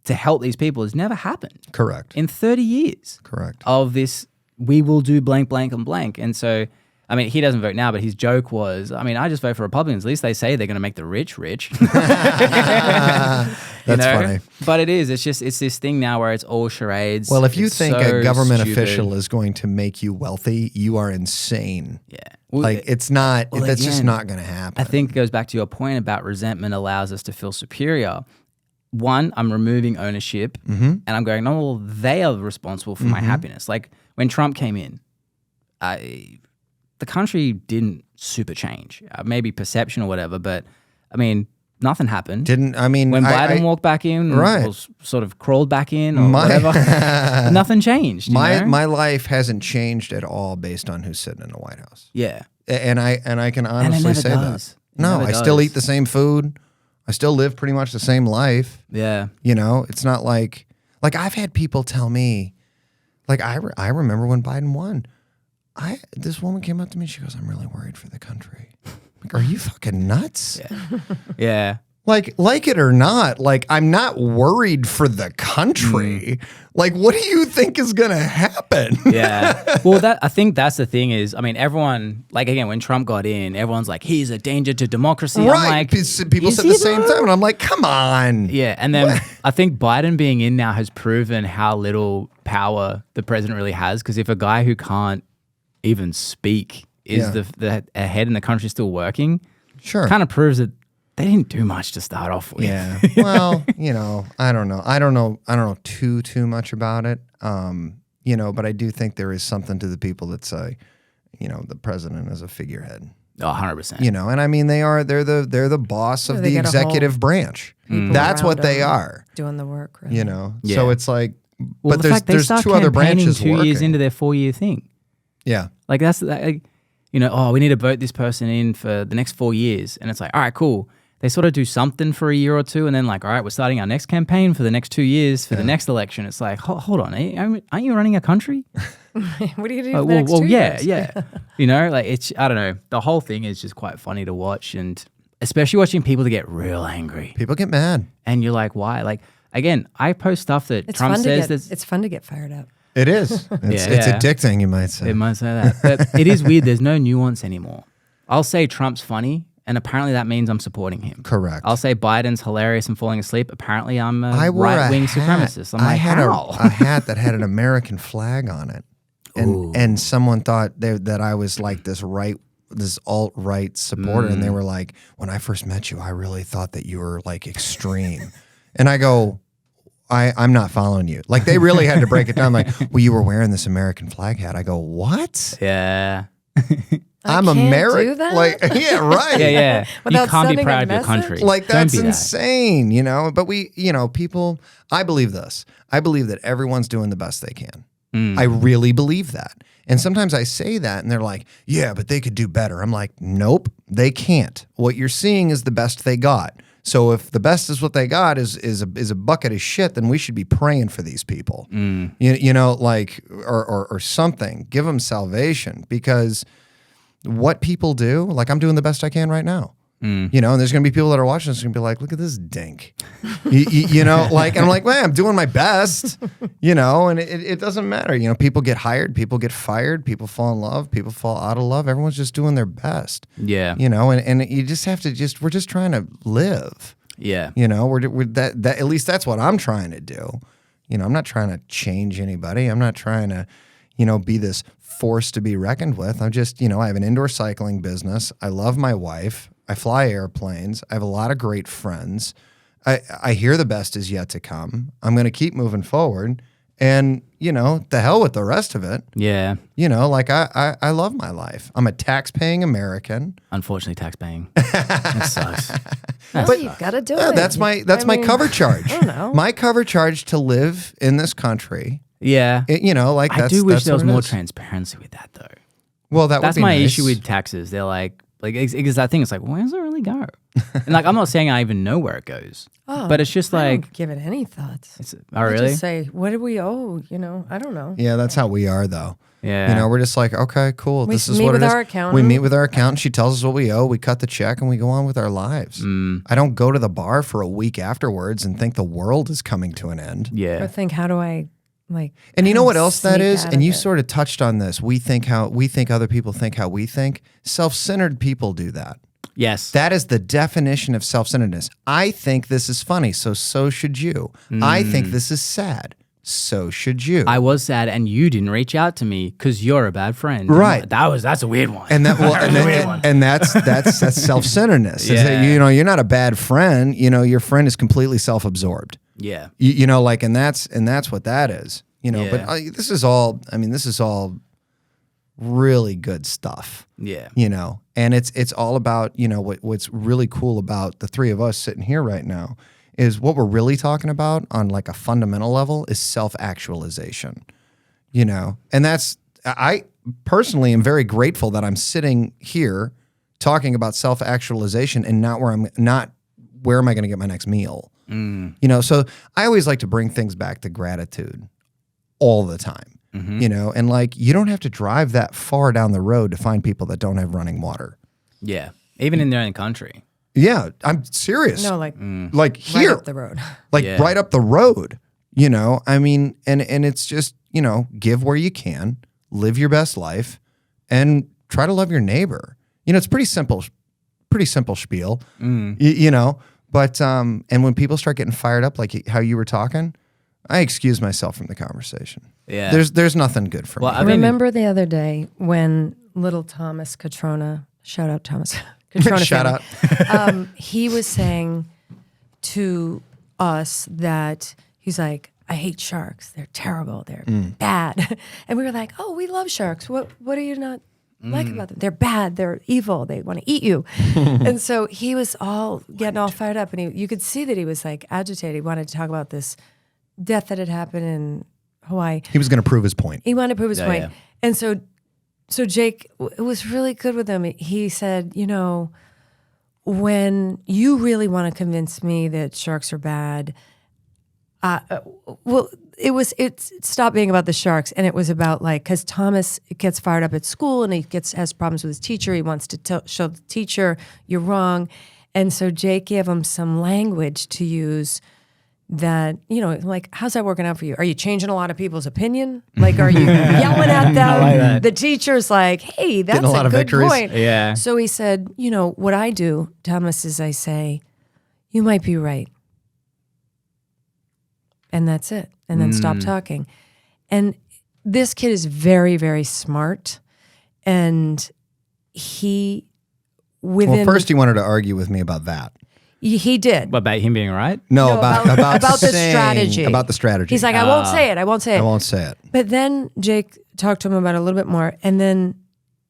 to help these people has never happened. Correct. In 30 years. Correct. Of this, we will do blank, blank, and blank. And so, I mean, he doesn't vote now, but his joke was, I just vote for Republicans. At least they say they're going to make the rich rich. That's funny. But it is. It's this thing now where it's all charades. Well, if you think a government stupid. official is going to make you wealthy, you are insane. Yeah. Well, it's not, well, that's just again, not going to happen. I think it goes back to your point about resentment allows us to feel superior. One, I'm removing ownership and I'm going, no, well, they are responsible for my happiness. Like when Trump came in, the country didn't super change. Maybe perception or whatever, but nothing happened. When Biden walked back in, right. or sort of crawled back in or whatever, nothing changed. My life hasn't changed at all based on who's sitting in the White House. Yeah. And I can honestly say does. that. No, I still eat the same food. I still live pretty much the same life. Yeah. It's not like I've had people tell me, like I remember when Biden won, this woman came up to me, she goes, I'm really worried for the country. Like, are you fucking nuts? Yeah. Yeah. Like it or not, I'm not worried for the country. Like, what do you think is going to happen? Yeah. Well, I think that's the thing is, everyone, again, when Trump got in, everyone's like, he's a danger to democracy. Right. I'm like, people said the same time, and I'm like, come on. Yeah. And then I think Biden being in now has proven how little power the president really has. Because if a guy who can't even speak is the head and the country's still working, sure, kind of proves that they didn't do much to start off with. Yeah. Well, I don't know too much about it. But I do think there is something to the people that say, the president is a figurehead. Oh, 100%. They're the boss of the executive branch. That's what they are. Doing the work, right? Yeah. So it's like, well, but the fact there's two other branches 2 working. years into their 4-year thing. Yeah. That's we need to vote this person in for the next 4 years. And it's like, all right, cool. They sort of do something for a year or two, and then all right, we're starting our next campaign for the next 2 years for the next election. It's like, hold on, aren't you running a country? What are you doing for the next 2 years? Yeah. It's, I don't know. The whole thing is just quite funny to watch, and especially watching people to get real angry. People get mad. And you're like, why? Again, I post stuff that Trump says that's... It's fun to get fired up. It is. It's addicting, you might say. It might say that. But it is weird. There's no nuance anymore. I'll say Trump's funny, and apparently that means I'm supporting him. Correct. I'll say Biden's hilarious and falling asleep. Apparently I'm a right-wing supremacist. I had a hat that had an American flag on it. And someone thought that I was like this alt-right supporter. And they were like, when I first met you, I really thought that you were like extreme. And I go, I'm not following you. Like they really had to break it down. Like, well, you were wearing this American flag hat. I go, what? Yeah. I'm can't American. do that? Like, yeah, right. Yeah. You Without can't be sending a proud of your message? country. Like Don't that's be that. insane, you know. But we, you know, people. I believe this. I believe that everyone's doing the best they can. I really believe that. And sometimes I say that, and they're like, "Yeah, but they could do better." I'm like, "Nope, they can't. What you're seeing is the best they got. So if the best is what they got is a bucket of shit, then we should be praying for these people. You know, like or something. Give them salvation because." What people do, like I'm doing the best I can right now. You know, and there's going to be people that are watching this going to be like, look at this dink. you know, like, and I'm like, man, I'm doing my best, you know, and it doesn't matter. You know, people get hired, people get fired, people fall in love, people fall out of love. Everyone's just doing their best. Yeah. You know, and you just have to we're just trying to live. Yeah. You know, we're that at least that's what I'm trying to do. You know, I'm not trying to change anybody. I'm not trying to, you know, be this force to be reckoned with. I'm just, you know, I have an indoor cycling business. I love my wife. I fly airplanes. I have a lot of great friends. I hear the best is yet to come. I'm going to keep moving forward. And, you know, the hell with the rest of it. Yeah. You know, like I love my life. I'm a tax-paying American. Unfortunately, tax paying. That sucks. Well, you've got to do Yeah, it. that's my cover charge. I don't know. My cover charge to live in this country. Yeah. You know, like I that's, do wish that's there was what it more is. transparency with that, though. Well, That's would be my nice. issue with taxes. They're like because I think it's like, where does it really go? And like, I'm not saying I even know where it goes, but it's just I like, don't give it any thoughts. oh I really? just say, what do we owe? You know, I don't know. Yeah, that's how we are, though. Yeah. You know, we're just like, okay, cool. We This is meet what with it is. our accountant. We meet with our accountant. She tells us what we owe. We cut the check and we go on with our lives. I don't go to the bar for a week afterwards and think the world is coming to an end. Yeah. Or think, how do I like? And you know how what to else that sneak is? out And of you it? sort of touched on this. We think other people think how we think. Self-centered people do that. Yes. That is the definition of self-centeredness. I think this is funny, so should you. I think this is sad, so should you. I was sad, and you didn't reach out to me because you're a bad friend. Right. That's a weird one. And that and that's self-centeredness. Is that, Yeah. you know, you're not a bad friend. You know, your friend is completely self-absorbed. yeah. You know, like, and that's what that is. You know, but Yeah. this is all. I mean, this is all really good stuff. Yeah. You know, and it's all about, you know, what's really cool about the three of us sitting here right now is what we're really talking about on like a fundamental level is self-actualization. You know, and I personally am very grateful that I'm sitting here talking about self-actualization and not where am I going to get my next meal? You know, so I always like to bring things back to gratitude all the time. You know, and like you don't have to drive that far down the road to find people that don't have running water. Yeah. Even in their own country. Yeah, I'm serious. No, like like here, right up the road. like Yeah. right up the road. You know, I mean, and it's just, you know, give where you can, live your best life, and try to love your neighbor. You know, it's pretty simple spiel. You know, but and when people start getting fired up, like how you were talking, I excuse myself from the conversation. Yeah. There's nothing good for Well, me. I mean, Remember the other day when little Thomas Catrona, shout out Thomas Catrona, Shout family, he was saying to us that he's like, I hate sharks. They're terrible. They're bad. And we were like, oh, we love sharks. What do you not like about them? They're bad. They're evil. They want to eat you. And so he was all getting all fired up, and you could see that he was like agitated. He wanted to talk about this death that had happened in Hawaii. He was going to prove his point. He wanted to prove his point. yeah. And so Jake was really good with him. He said, you know, when you really want to convince me that sharks are bad, well, it stopped being about the sharks, and it was about like, because Thomas gets fired up at school and he has problems with his teacher. He wants to show the teacher you're wrong. And so Jake gave him some language to use that, you know, like, how's that working out for you? Are you changing a lot of people's opinion? Like, are you yelling at them? like that. The teacher's like, hey, that's Getting a lot of good victories. point. Yeah. So he said, you know, what I do, Thomas, is I say, you might be right. And that's it. And then stop talking. And this kid is very, very smart. And he, Well, within... first he wanted to argue with me about that. He did. What about him being right? No, about the saying- strategy. About the strategy. He's like, I won't say it. I won't say it. I won't say it. But then Jake talked to him about it a little bit more, and then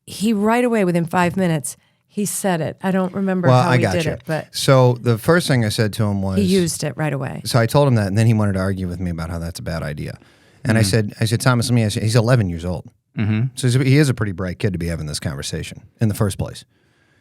he right away, within 5 minutes, he said it. I don't remember Well, how I he got did you. it, but So the first thing I said to him was, he used it right away. So I told him that, and then he wanted to argue with me about how that's a bad idea. And I said, Thomas, let me ask you. He's 11 years old, so he is a pretty bright kid to be having this conversation in the first place.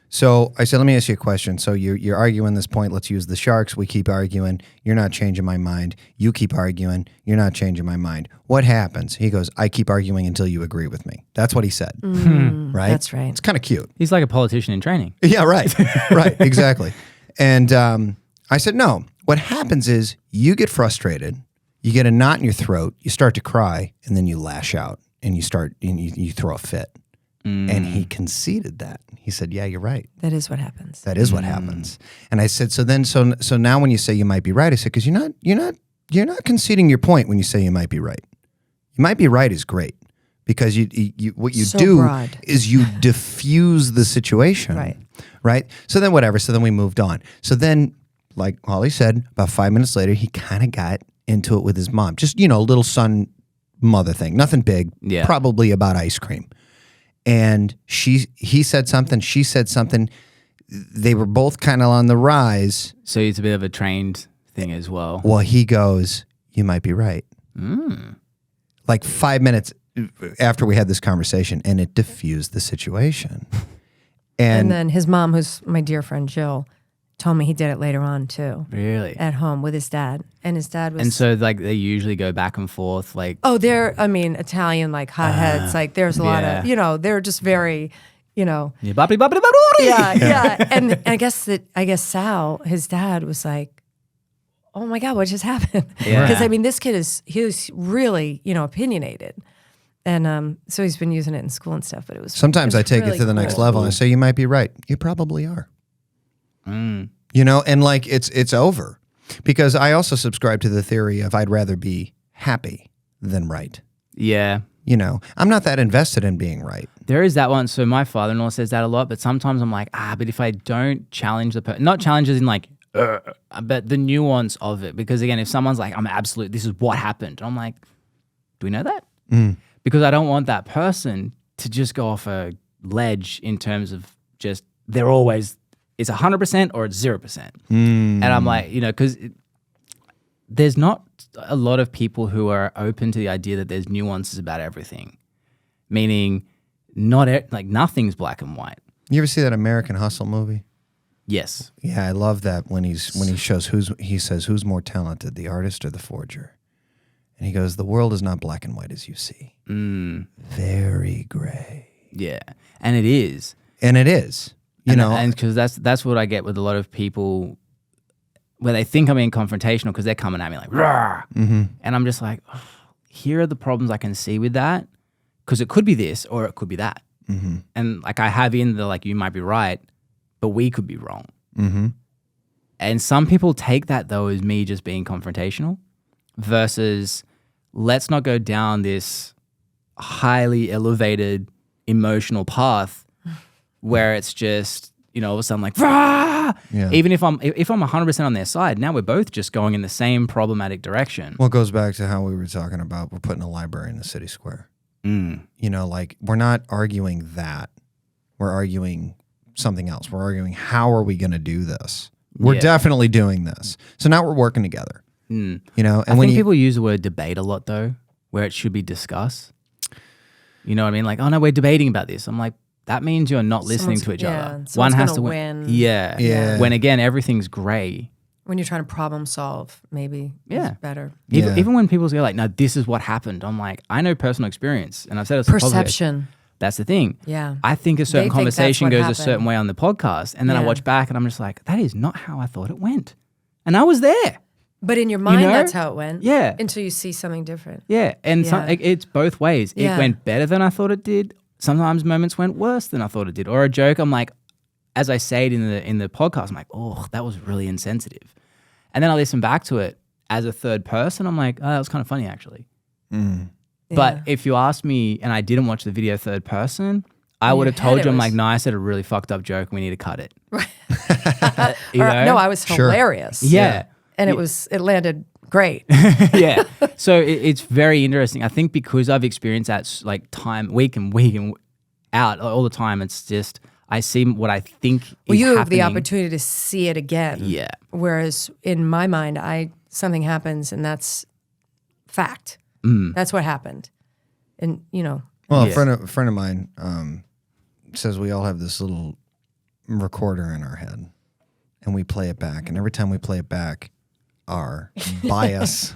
So I said, let me ask you a question. So you're arguing this point. Let's use the Sharks. We keep arguing. You're not changing my mind. You keep arguing. You're not changing my mind. What happens? He goes, I keep arguing until you agree with me. That's what he said. Right? That's right. It's kind of cute. He's like a politician in training. Yeah, right. Right, exactly. And I said, no. What happens is you get frustrated, you get a knot in your throat, you start to cry, and then you lash out and you throw a fit. And he conceded that. He said, yeah, you're right. That is what happens. That is what happens. And I said, so now when you say you might be right, I said, because you're not conceding your point when you say you might be right. You might be right is great. Because what you So do broad. is you diffuse the situation. Right? So then whatever. So then we moved on. So then, like Holly said, about 5 minutes later, he kind of got into it with his mom. Just, a little son mother thing. Nothing big. Yeah. Probably about ice cream. And he said something, she said something. They were both kind of on the rise. So it's a bit of a trained thing as well. Well, he goes, you might be right. Like 5 minutes after we had this conversation, and it diffused the situation. And then his mom, who's my dear friend Jill, told me he did it later on too. Really? At home with his dad. And his dad was... And so like they usually go back and forth like... Oh, Italian, like hotheads. Like there's a lot yeah. of, they're just very, Yeah, boppity, boppity, boppity. yeah. And I guess Sal, his dad, was like, oh my God, what just happened? Yeah. Because this kid he's really, opinionated. And so he's been using it in school and stuff, but it was... Sometimes I take really it to the next cool. level and I say, you might be right. You probably are. And like it's over. Because I also subscribe to the theory of I'd rather be happy than right. Yeah. I'm not that invested in being right. There is that one. So my father-in-law says that a lot, but sometimes I'm like, but if I don't challenge the person, not challenges in like, but the nuance of it. Because again, if someone's like, this is what happened. I'm like, do we know that? Because I don't want that person to just go off a ledge in terms of just, they're always, it's 100% or it's 0%. And I'm like, because there's not a lot of people who are open to the idea that there's nuances about everything. Meaning, nothing's black and white. You ever see that American Hustle movie? Yes. Yeah, I love that when he shows he says who's more talented, the artist or the forger? And he goes, the world is not black and white as you see. Very gray. Yeah. And it is. And it is. And because that's what I get with a lot of people where they think I'm being confrontational because they're coming at me like, rah. And I'm just like, here are the problems I can see with that because it could be this or it could be that. And like I have in the like, you might be right, but we could be wrong. And some people take that though as me just being confrontational versus let's not go down this highly elevated emotional path where it's just, all of a sudden like, rah! Yeah. Even if I'm 100% on their side, now we're both just going in the same problematic direction. Well, it goes back to how we were talking about we're putting a library in the city square. Like we're not arguing that. We're arguing something else. We're arguing how are we going to do this? We're definitely doing this. So now we're working together. And I think people use the word debate a lot though, where it should be discuss. You know what I mean? Like, oh no, we're debating about this. I'm like, that means you're not listening to each other. One has to win. Yeah. When again, everything's gray. When you're trying to problem solve, maybe it's better. Even when people go like, no, this is what happened. I'm like, I know personal experience. And I've said it's perception. That's the thing. Yeah. I think a certain They think conversation that's what goes happened. a certain way on the podcast. And then I watch back and I'm just like, that is not how I thought it went. And I was there. But in your mind, know? that's how it went. Yeah. Until you see something different. Yeah. And it's both ways. It Yeah. went better than I thought it did. Sometimes moments went worse than I thought it did. Or a joke, I'm like, as I say it in the podcast, I'm like, oh, that was really insensitive. And then I listen back to it as a third person. I'm like, oh, that was kind of funny actually. But if you asked me and I didn't watch the video third person, I would have told you, I'm like, no, I said a really fucked up joke and we need to cut it. You know? No, I was Sure. hilarious. Yeah. And it landed great. Yeah. So it's very interesting. I think because I've experienced that like time, week and out all the time, it's just, I see what I think Well, is you have happening. the opportunity to see it again. Yeah. Whereas in my mind, something happens and fact. That's what happened. And, Well, Yeah. a friend of mine says we all have this little recorder in our head, and we play it back. And every time we play it back, our bias,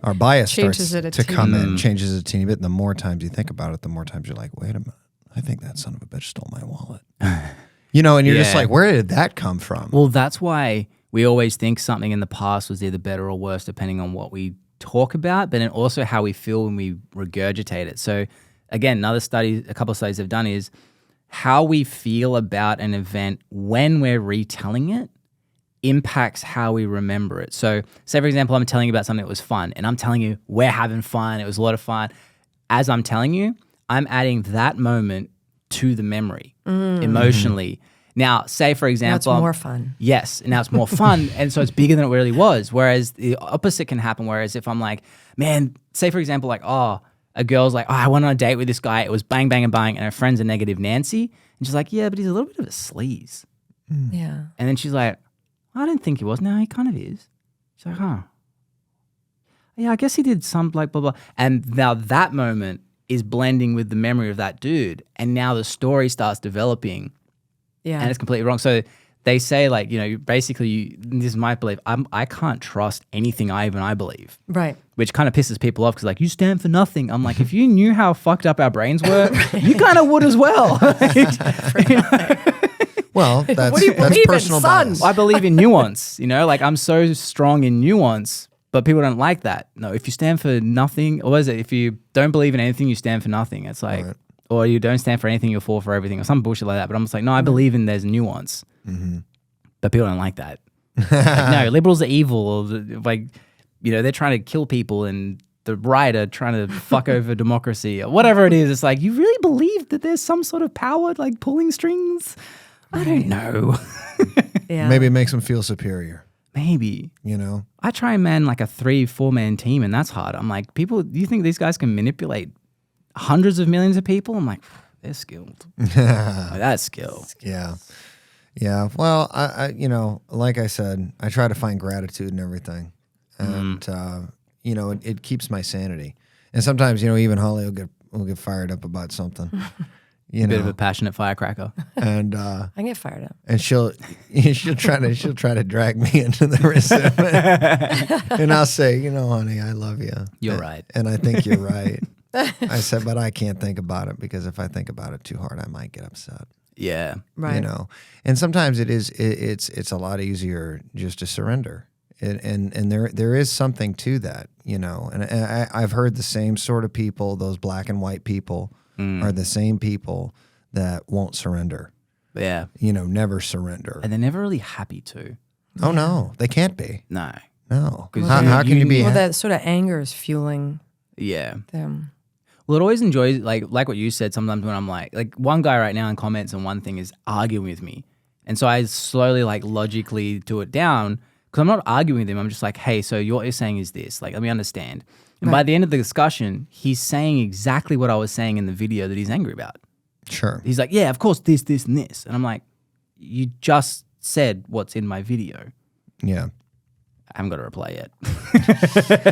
our bias Changes starts it a to come teeny in, changes it a teeny bit. And the more times you think about it, the more times you're like, wait a minute, I think that son of a bitch stole my wallet. And you're just Yeah. like, where did that come from? Well, that's why we always think something in the past was either better or worse, depending on what we talk about, but then also how we feel when we regurgitate it. So again, a couple of studies have done is how we feel about an event when we're retelling it impacts how we remember it. So say, for example, I'm telling you about something that was fun, and I'm telling you we're having fun, it was a lot of fun. As I'm telling you, I'm adding that moment to the memory emotionally. Now, say, for Now example, it's more fun. yes, now it's more fun, and so it's bigger than it really was. Whereas the opposite can happen. Whereas if I'm like, man, say for example, like, a girl's like, I went on a date with this guy. It was bang, bang, and bang, and her friend's a negative Nancy, and she's like, yeah, but he's a little bit of a sleaze. Yeah. And then she's like, I didn't think he was. No, he kind of is. She's like, huh. Yeah, I guess he did some like blah, blah. And now that moment is blending with the memory of that dude, and now the story starts developing. Yeah. And it's completely wrong. So they say, like, basically, this is my belief. I can't trust anything I believe, Right. which kind of pisses people off because, like, you stand for nothing. I'm like, if you knew how fucked up our brains were, you kind of would as well. Well, that's, What do you that's believe in, personal son? bias. I believe in nuance, like, I'm so strong in nuance, but people don't like that. No, if you stand for nothing, or what is it? If you don't believe in anything, you stand for nothing. It's like, Right. or you don't stand for anything, you'll fall for everything, or some bullshit like that. But I'm just like, no, I believe in there's nuance. But people don't like that. Like, no, liberals are evil, or they're trying to kill people, and the right are trying to fuck over democracy, or whatever it is. It's like, you really believe that there's some sort of power, like pulling strings? I don't know. Yeah. Maybe it makes them feel superior, Maybe. I try and man like a 3-4 man team, and that's hard. I'm like, do you think these guys can manipulate hundreds of millions of people? I'm like, they're skilled. Like, that's skill. Yeah. Yeah. Well, I like I said, I try to find gratitude in everything. And, it keeps my sanity. And sometimes, even Holly will get fired up about something, Bit of a passionate firecracker. and, I get fired up. and she'll try to drag me into the resentment. And I'll say, honey, I love you. You're right. And I think you're right. I said, but I can't think about it, because if I think about it too hard, I might get upset. Yeah. Right. And sometimes it's a lot easier just to surrender. And there is something to that, and I've heard the same sort of people, those black and white people are the same people that won't surrender, Yeah. never surrender. And they're never really happy to. Oh no, they can't be. No. No. 'Cause How can you be? Well, that sort of anger is fueling Yeah. them. Well, it always enjoys, like what you said, sometimes when I'm like one guy right now in comments and one thing is arguing with me. And so I slowly, logically do it down, because I'm not arguing with him. I'm just like, hey, so what you're saying is this. Like, let me understand. And by the end of the discussion, he's saying exactly what I was saying in the video that he's angry about. Sure. He's like, yeah, of course, this, and this. And I'm like, you just said what's in my video. Yeah. I haven't got a reply yet.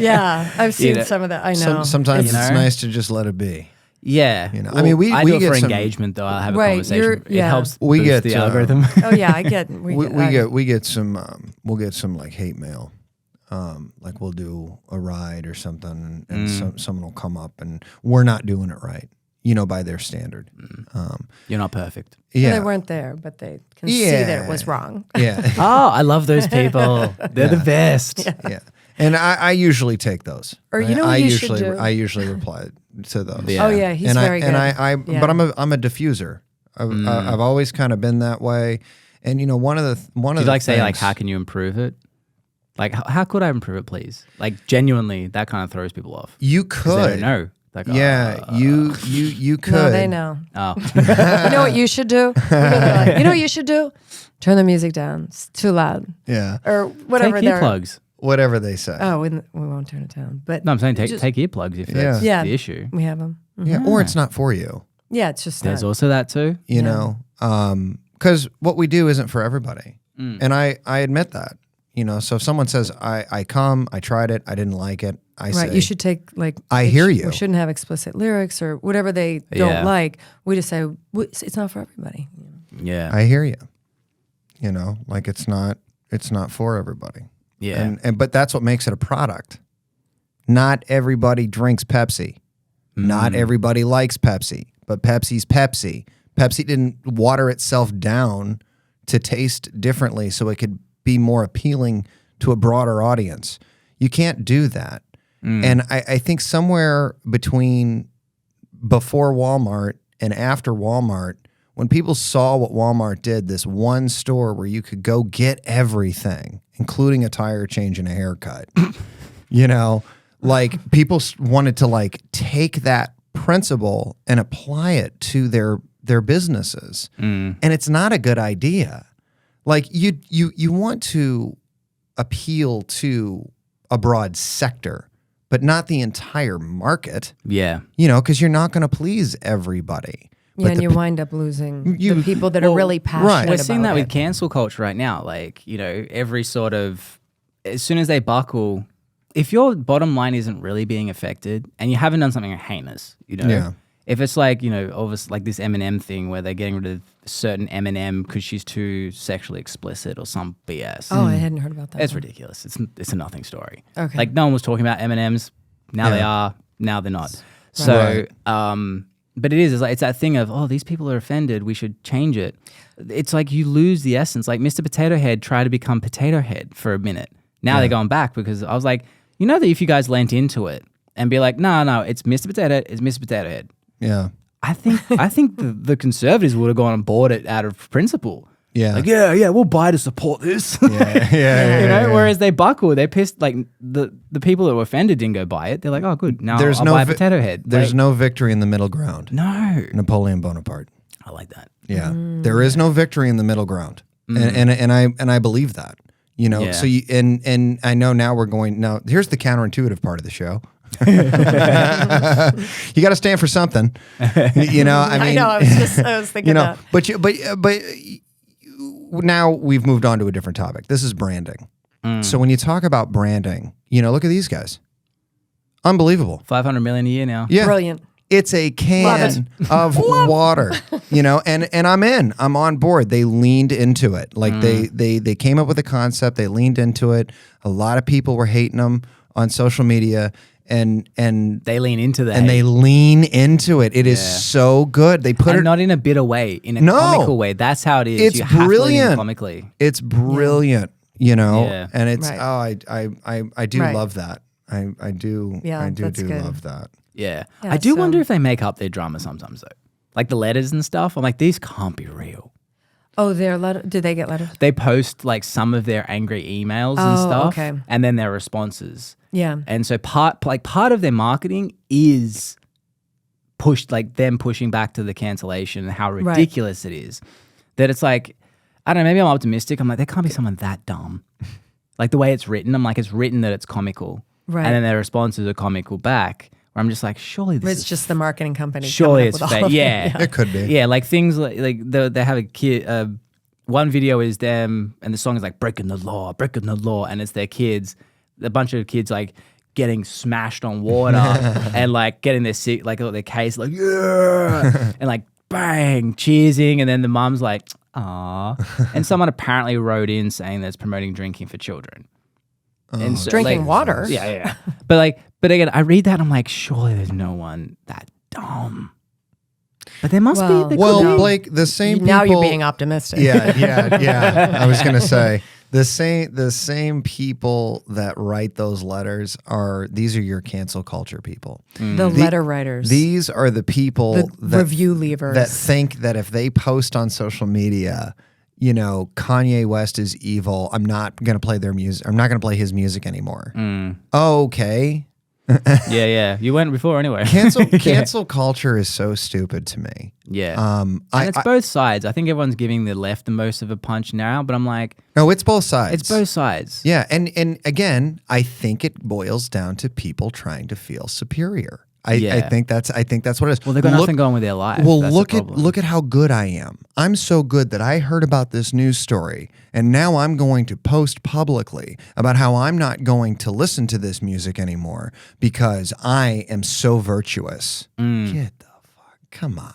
Yeah, I've seen know, some of that. I know. Sometimes You it's know? nice to just let it be. Yeah. I mean, we I do it get for some- engagement, though. I'll have a Right, conversation. It yeah. helps We boost get, the algorithm. Oh yeah, I get. We get some we'll get some like hate mail. Like we'll do a ride or something, and someone will come up, and we're not doing it right, by their standard. You're not perfect. Yeah. They weren't there, but they can see that it was wrong. Yeah. Oh, I love those people. They're the best. Yeah. And I usually take those. Or you know I what you should usually do? I usually reply to those. Yeah. Oh yeah, he's and very good. Yeah. But I'm a diffuser. I've always kind of been that way. And one of the Do you say like, how can you improve it? Like, how could I improve it, please? Like, genuinely, that kind of throws people off. you 'Cause they don't could. know. Like, you could. No, they know. Oh, You know what you should do? You know what you should do? Turn the music down. It's too loud. Yeah. Or whatever take they're. earplugs. Whatever they say. Oh, we won't turn it down. But No, I'm saying take earplugs if that's Yeah. the issue. we have them. Yeah. Or it's not for you. Yeah, it's just There's not. also that too. You know, because what we do isn't for everybody, and I admit that. You know, so if someone says I tried it, I didn't like it, I say You should take like. I hear you. We shouldn't have explicit lyrics or whatever they don't Yeah. like. We just say it's not for everybody. Yeah. I hear you. You know, like it's not for everybody. Yeah. And but that's what makes it a product. Not everybody drinks Pepsi. Not everybody likes Pepsi, but Pepsi's Pepsi. Pepsi didn't water itself down to taste differently so it could be more appealing to a broader audience. You can't do that. And I think somewhere between before Walmart and after Walmart, when people saw what Walmart did, this one store where you could go get everything, including a tire change and a haircut, you know, like people wanted to like take that principle and apply it to their businesses. And it's not a good idea. Like you want to appeal to a broad sector, but not the entire market, Yeah. you know, because you're not going to please everybody. Yeah, But and the you wind up losing the people that are really passionate right. about We're seeing that it. with cancel culture right now. Like, you know, every sort of, as soon as they buckle, if your bottom line isn't really being affected and you haven't done something heinous, you know, Yeah. if it's like, you know, obviously like this Eminem thing where they're getting rid of certain Eminem because she's too sexually explicit or some BS. Oh, I hadn't heard about that. It's one. ridiculous. It's a nothing story. Okay. Like no one was talking about M&Ms. Now they Yeah. are. Now they're not. So, but it's like it's that thing of, oh, these people are offended. We should change it. It's like you lose the essence. Like Mr. Potato Head tried to become Potato Head for a minute. Now they're going back because I was like, you know that if you guys lent into it and be like, no, it's Mr. Potato Head. It's Mr. Potato Head. Yeah. I think the conservatives would have gone on board it out of principle. Yeah. Like, yeah, we'll buy to support this. Yeah. You know, whereas they buckle, they pissed. Like the people that were offended didn't go buy it. They're like, oh, good. Now I'll buy a Potato Head. There's Like, no victory in the middle ground. no. Napoleon Bonaparte. I like that. Yeah. There is no victory in the middle ground. And I believe that. You know, Yeah. so you and I know now here's the counterintuitive part of the show. You got to stand for something. You know, I mean, I was thinking you know, that. but now we've moved on to a different topic. This is branding. So when you talk about branding, you know, look at these guys. Unbelievable. 500 million a year now. Yeah. Brilliant. It's a can of water, you know, and I'm on board. They leaned into it. Like they came up with a concept. They leaned into it. A lot of people were hating them on social media and They lean into that. they lean into it. It is so good. They put and it not in a bitter way, in a No. comical way. That's how it is. It's you have to lean brilliant. in comically. It's brilliant, you know, Yeah. and it's Right. I do Right. love that. I do Yeah, I do that's good. love that. Yeah. Yeah, I do so- wonder if they make up their drama sometimes though. Like the letters and stuff. I'm like, these can't be real. Oh, did they get letters? They post like some of their angry emails and Oh, stuff, okay. and then their responses. Yeah. And so part of their marketing is them pushing back to the cancellation and how ridiculous it is. That it's like, I don't know, maybe I'm optimistic. I'm like, there can't be someone that dumb. Like the way it's written, I'm like, it's written that it's comical. Right. And then their responses are comical back. Where I'm just like, surely this It's is just the marketing company. surely coming it's up with all fake. of it. Yeah. It could be. Yeah, like things like they have a kid. One video is them, and the song is like breaking the law, and it's their kids, a bunch of kids like getting smashed on water and like getting their their case like yeah, and like bang cheersing, and then the mum's like ah, and someone apparently wrote in saying that it's promoting drinking for children. And so, Drinking like, water. Yeah. But again, I read that and I'm like, surely there's no one that dumb. But there must Well- be. Well, No. Blake, the same Now people, you're being optimistic. Yeah. I was gonna say the same people that write those letters these are your cancel culture people. The letter writers. These are the people the that review leavers. that think that if they post on social media, you know, Kanye West is evil, I'm not gonna play their music. I'm not gonna play his music anymore. Oh, okay. Yeah. You went before anyway. Cancel culture is so stupid to me. Yeah. And it's both sides. I think everyone's giving the left the most of a punch now, but I'm like, no, it's both sides. it's both sides. Yeah, and again, I think it boils down to people trying to feel superior. I think that's what it is. Well, they've got nothing going with their life. Well, That's look the at problem. how good I am. I'm so good that I heard about this news story, and now I'm going to post publicly about how I'm not going to listen to this music anymore because I am so virtuous. Get the fuck, come on.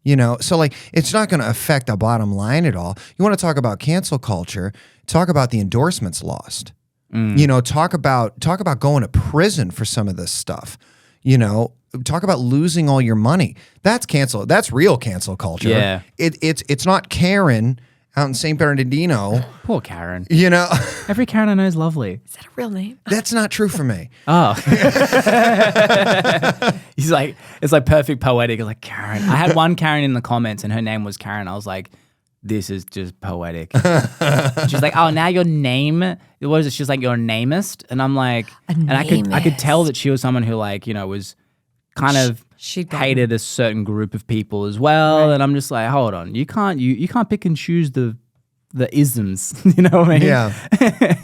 You know, so like it's not going to affect the bottom line at all. You want to talk about cancel culture? Talk about the endorsements lost. You know, talk about going to prison for some of this stuff. You know, talk about losing all your money. That's cancel. That's real cancel culture. Yeah. It's not Karen out in St. Bernardino. Poor Karen. You know, Every Karen I know is lovely. Is that a real name? that's not true for me. Oh. He's like, it's like perfect poetic. It's like Karen. I had one Karen in the comments and her name was Karen. I was like, this is just poetic. She's like, oh, now your name, what is it? She's like, your namist. And I'm like, and I could tell that she was someone who like, you know, was kind of She'd hated a certain group of people as well. Right. And I'm just like, hold on, you can't pick and choose the isms. You know what I mean? Yeah.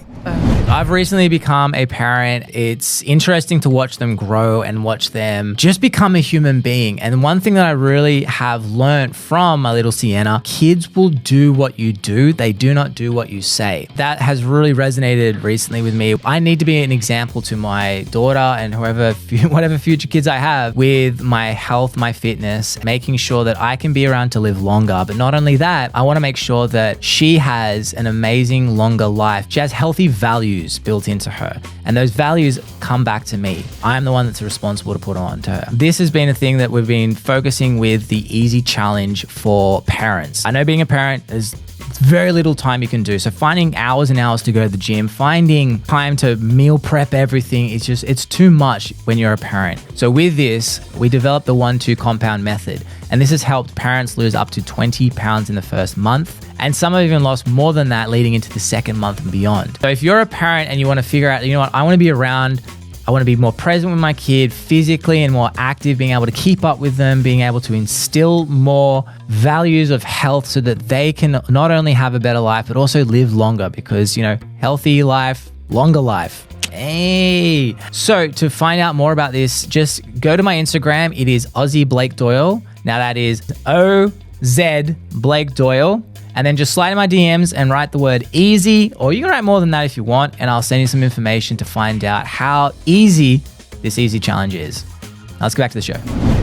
I've recently become a parent. It's interesting to watch them grow and watch them just become a human being. And one thing that I really have learned from my little Sienna, kids will do what you do. They do not do what you say. That has really resonated recently with me. I need to be an example to my daughter and whatever future kids I have with my health, my fitness, making sure that I can be around to live longer. But not only that, I want to make sure that she has an amazing longer life. She has healthy values built into her, and those values come back to me. I'm the one that's responsible to put on to her. This has been a thing that we've been focusing with the easy challenge for parents. I know being a parent is very little time you can do. So finding hours and hours to go to the gym, finding time to meal prep everything, it's too much when you're a parent. So with this, we developed the 1-2 compound method. And this has helped parents lose up to 20 pounds in the first month. And some have even lost more than that leading into the second month and beyond. So if you're a parent and you want to figure out, you know what, I want to be around, I want to be more present with my kid physically and more active, being able to keep up with them, being able to instill more values of health so that they can not only have a better life, but also live longer because, you know, healthy life, longer life. Hey. So to find out more about this, just go to my Instagram. It is Aussie Blake Doyle. Now that is OZ Blake Doyle. And then just slide in my DMs and write the word easy, or you can write more than that if you want, and I'll send you some information to find out how easy this easy challenge is. Now let's go back to the show.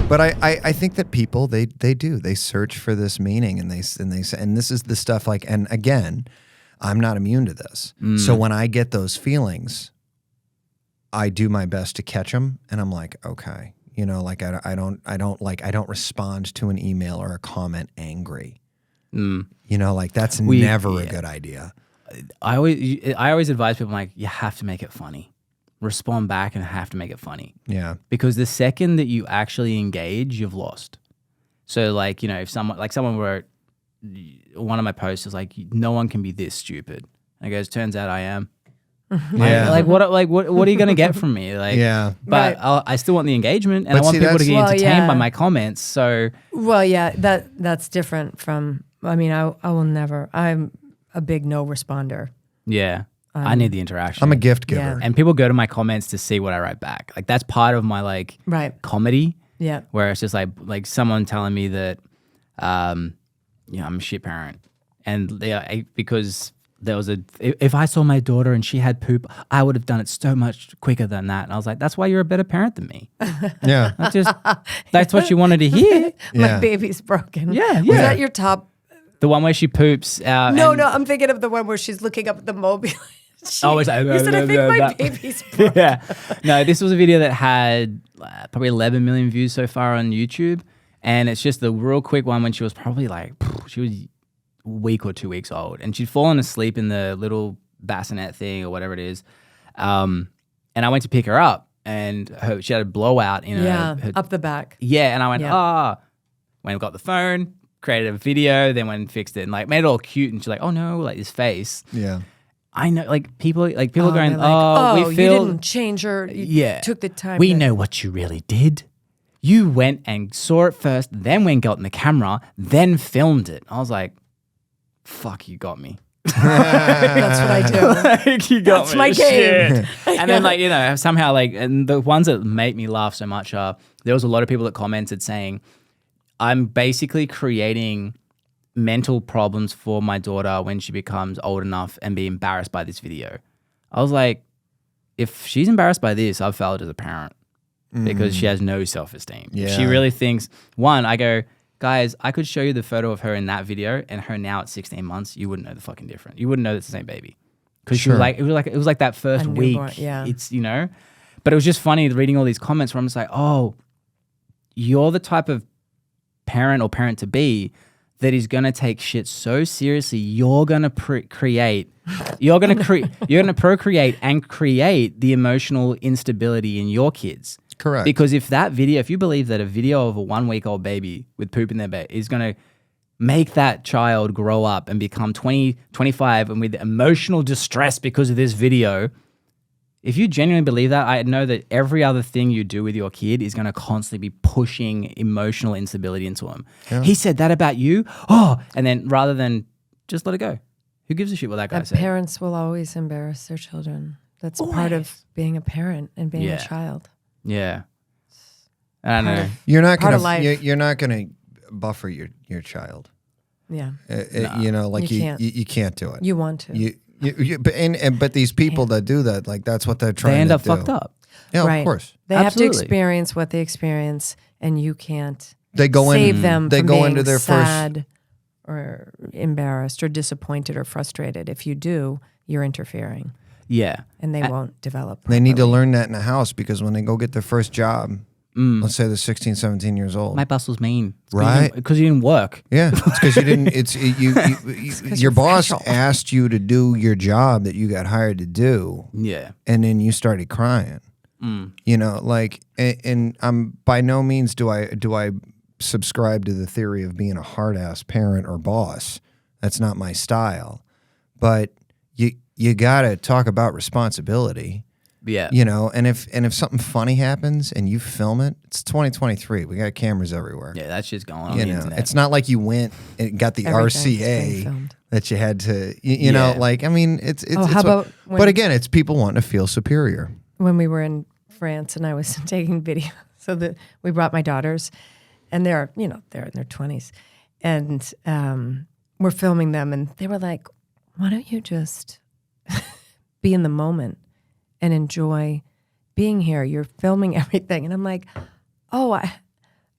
But I think that people they search for this meaning and they say, and this is the stuff like, and again, I'm not immune to this. So when I get those feelings, I do my best to catch them, and I'm like, okay, you know, like I don't respond to an email or a comment angry. You know, like that's never a good idea. I always advise people, like, you have to make it funny. Respond back and have to make it funny. Yeah. Because the second that you actually engage, you've lost. So like, you know, if someone wrote, one of my posts is like, no one can be this stupid. And it goes, turns out I am. Yeah. What are you gonna get from me? Like, yeah. But Right. I still want the engagement, and But I want see, people to that's- get entertained by yeah. my comments. So Well, yeah, that's different from. I mean, I will never. I'm a big no responder. yeah, I need the interaction. I'm a gift giver. Yeah. and people go to my comments to see what I write back. Like that's part of my like Right. comedy, Yeah. where it's just like someone telling me that, I'm a shit parent, and because there was if I saw my daughter and she had poop, I would have done it so much quicker than that. And I was like, that's why you're a better parent than me. Yeah. That's what you wanted to hear. My Yeah. baby's broken. Yeah, Was yeah. that your top? The one where she poops. No, I'm thinking of the one where she's looking up at the mobile. Oh, it's like, you said, I think my baby's broken. Yeah. No, this was a video that had probably 11 million views so far on YouTube. And it's just the real quick one when she was probably like, she was a week or 2 weeks old. And she'd fallen asleep in the little bassinet thing or whatever it is. And I went to pick her up and she had a blowout in her. Up the back. Yeah. And I went, Yeah. Went and got the phone, created a video, then went and fixed it and like made it all cute. And she's like, oh no, like this face. Yeah. I know, like people going, they're like, oh, we feel you didn't change her. You took the time. We know what you really did. You went and saw it first, then went and got in the camera, then filmed it. I was like, fuck, you got me. That's what I do. Like, you got That's me. my game. Shit. And then, like, you know, somehow, like, and the ones that make me laugh so much are, there was a lot of people that commented saying, I'm basically creating mental problems for my daughter when she becomes old enough and be embarrassed by this video. I was like, if she's embarrassed by this, I've failed as a parent because she has no self-esteem. Yeah. She really thinks, one, I go, guys, I could show you the photo of her in that video and her now at 16 months. You wouldn't know the fucking difference. You wouldn't know it's the same baby. Because she was like, it was like that first week. Yeah. It's, you know, but it was just funny reading all these comments where I'm just like, oh, you're the type of parent or parent to be that is going to take shit so seriously. You're going to procreate and create the emotional instability in your kids. Correct. Because if you believe that a video of a 1-week-old baby with poop in their bed is going to make that child grow up and become 20, 25 and with emotional distress because of this video, if you genuinely believe that, I know that every other thing you do with your kid is going to constantly be pushing emotional instability into them. Yeah. He said that about you? Oh, and then rather than just let it go. Who gives a shit what that guy said? Parents will always embarrass their children. That's part of being a parent and being a child. Yeah. I don't know. You're not gonna buffer your child. Yeah. You know, like you can't do it. You want to. But these people that do that, like that's what they're trying to do. They end up fucked up. Yeah, right. Of course. They have to experience what they experience, and you can't save them they from go being into their sad or embarrassed or disappointed or frustrated. If you do, you're interfering. Yeah. And they won't develop properly. They need to learn that in the house because when they go get their first job, let's say they're 16, 17 years old. My boss was mean. Right. Because you didn't work. Yeah. It's because you didn't, your boss asked you to do your job that you got hired to do. Yeah. And then you started crying. You know, like, and I'm by no means do I subscribe to the theory of being a hard ass parent or boss. That's not my style. But you gotta talk about responsibility. Yeah. You know, and if something funny happens and you film it, it's 2023. We got cameras everywhere. Yeah, that shit's going on you the know, internet. it's not like you went and got the RCA that you had to, you know, like, I mean, it's but again, it's people wanting to feel superior. When we were in France and I was taking video, so we brought my daughters and they're in their 20s and we're filming them and they were like, why don't you just be in the moment and enjoy being here? You're filming everything. And I'm like, oh,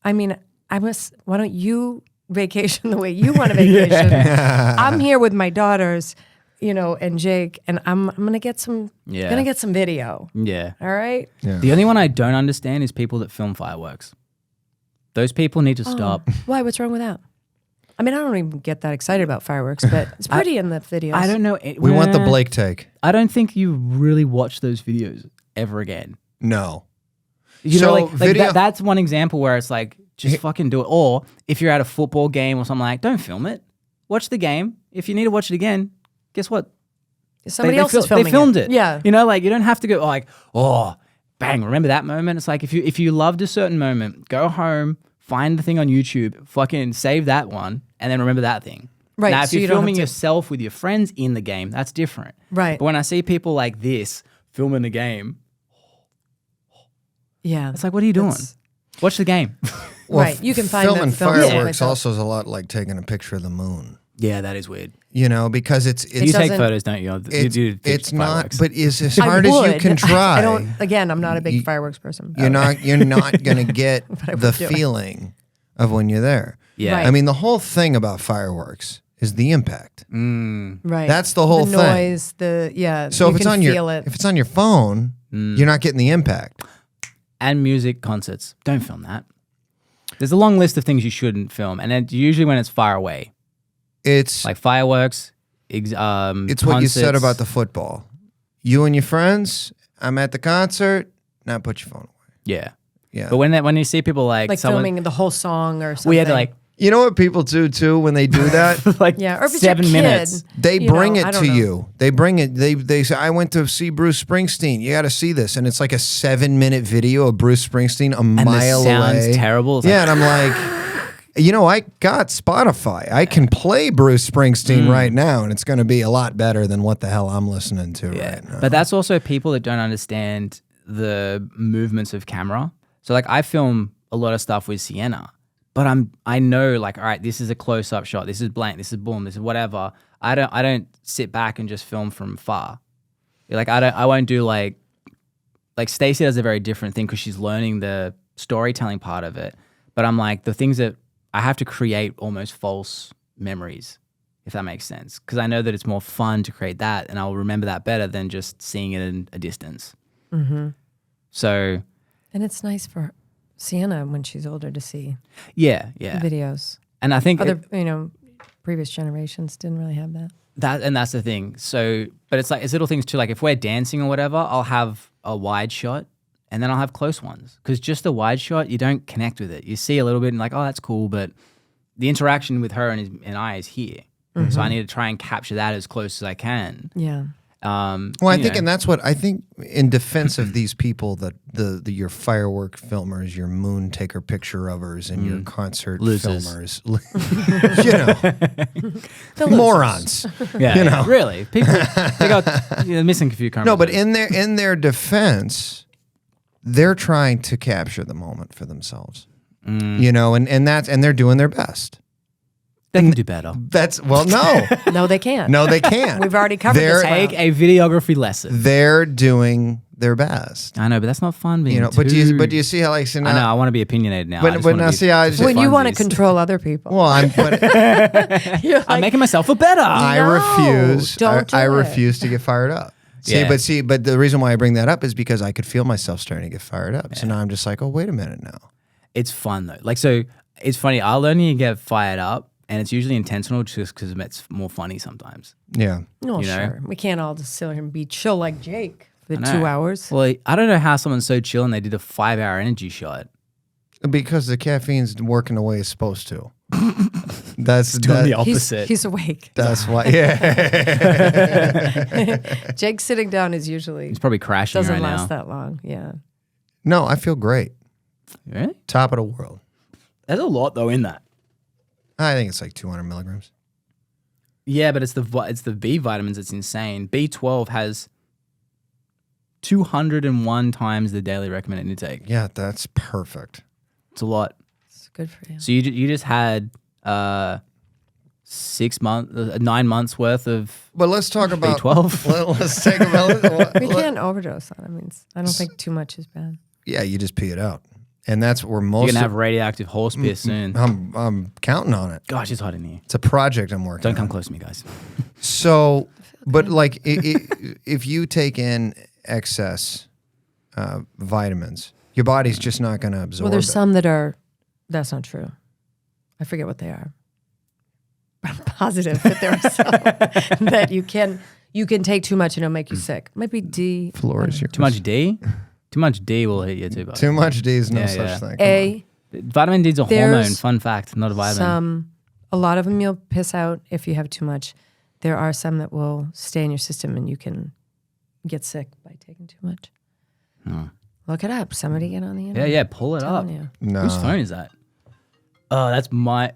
I mean, why don't you vacation the way you want to vacation? I'm here with my daughters, and Jake, and I'm gonna get some video. Yeah. All right? Yeah. The only one I don't understand is people that film fireworks. Those people need to stop. Why? What's wrong with that? I mean, I don't even get that excited about fireworks, but it's pretty in the videos. I don't know. We want the Blake take. I don't think you really watch those videos ever again. No. You know, like that's one example where it's like, just fucking do it. Or if you're at a football game or something like, don't film it. Watch the game. If you need to watch it again, guess what? Somebody else is filming it. They filmed it. Yeah. You know, like you don't have to go like, oh, bang, remember that moment? It's like if you loved a certain moment, go home, find the thing on YouTube, fucking save that one, and then remember that thing. Right. Now, if so you're filming yourself with your friends in the game, that's different. Right. But when I see people like this filming the game, yeah, it's like, what are you doing? Watch the game. Well, right. You can find filming them fireworks also is a lot like taking a picture of the moon. Yeah, that is weird. You know, because it's you take photos, don't you? It's not, fireworks. but it's as hard as you can try. I don't. Again, I'm not a big fireworks person. You're not going to get the feeling of when you're there. Yeah. Right. I mean, the whole thing about fireworks is the impact. Right. That's the whole the thing. Noise. So if it's on feel it. if it's on your phone, you're not getting the impact. And music concerts, don't film that. There's a long list of things you shouldn't film, and it's usually when it's far away. It's like fireworks. It's what you said about the football. You and your friends. I'm at the concert. Now put your phone away. Yeah. Yeah. But when you see people like someone, filming the whole song or something. we had to like, You know what people do too when they do that? Like Yeah, or if it's 7 your kid, minutes. They you know, bring I it don't to know. you. They bring it. They say, I went to see Bruce Springsteen. You got to see this, and it's like a 7-minute video of Bruce Springsteen a mile the sound's away. terrible. It's Yeah, like, and I'm like, I got Spotify. I can play Bruce Springsteen right now, and it's going to be a lot better than what the hell I'm listening to right now. But that's also people that don't understand the movements of camera. So like I film a lot of stuff with Sienna, but I know like, all right, this is a close up shot. This is blank. This is boom. This is whatever. I don't sit back and just film from far. Like I won't do like Stacey does a very different thing because she's learning the storytelling part of it. But I'm like the things that I have to create almost false memories, if that makes sense. Because I know that it's more fun to create that, and I'll remember that better than just seeing it in a distance. Mm-hmm. So, And it's nice for Sienna when she's older to see yeah. videos. And I think Other, previous generations didn't really have that. that's the thing. So, but it's little things too. Like if we're dancing or whatever, I'll have a wide shot, and then I'll have close ones. Because just a wide shot, you don't connect with it. You see a little bit and like, oh, that's cool, but the interaction with her and I is here. So I need to try and capture that as close as I can. Yeah. Well, I think, and that's what I think. In defense of these people, that your firework filmers, your moon taker picture overs, and your concert Losers. filmers, morons. Yeah, really. People they got missing a few cameras. No, but in their defense, they're trying to capture the moment for themselves. And they're doing their best. they can do better. No, they can't. No, they can't. We've already covered They're- this. Take a videography lesson. They're doing their best. I know, but that's not fun being But do you see how like I know, I want to be opinionated now. I just but wanna now be see how I just when you want to funsies. control other people. well You're I'm like, making myself feel better. I No, refuse. don't do I it. refuse to get fired up. Yeah. But the reason why I bring that up is because I could feel myself starting to get fired up. So now I'm just like, oh, wait a minute now. It's fun though. Like, so it's funny. I'll only get fired up, and it's usually intentional just because it's more funny sometimes. Yeah. no, you know? sure. We can't all just sit here and be chill like Jake for I know. 2 hours. Well, I don't know how someone's so chill and they did a 5-hour energy shot. Because the caffeine's working the way it's supposed to. That's Doing the that, opposite. He's awake. that's why. Yeah. Jake sitting down is usually He's probably crashing doesn't right last now. that long. Yeah. No, I feel great. Really? Top of the world. There's a lot though in that. I think it's like 200 milligrams. Yeah, but it's the B vitamins. It's insane. B12 has 201 times the daily recommended intake. Yeah, that's perfect. It's a lot. It's good for you. So you just had 9 months worth of But let's talk about B12. Let's take about. We can't overdose on it. I mean, I don't think too much is bad. Yeah, you just pee it out, and that's where You're most. gonna have radioactive horse piss soon. I'm counting on it. Gosh, it's hot in here. It's a project I'm working. Don't come on. close to me, guys. So, but like, if you take in excess vitamins, your body's just not going to absorb. Well, there's it. some that are. That's not true. I forget what they are. But I'm positive that there are some that you can take too much and it'll make you sick. Might be D. Floor is yours. Too much D? Too much D will hit you too, buddy. Too much D is no Yeah, such yeah. thing. Come A. Vitamin D is a There's hormone. Fun fact, not a vitamin. A lot of them you'll piss out if you have too much. There are some that will stay in your system and you can get sick by taking too much. Oh. Look it up. Somebody get on the Yeah, internet. yeah, pull it up. Telling you. No. Whose phone is that? Oh, that's my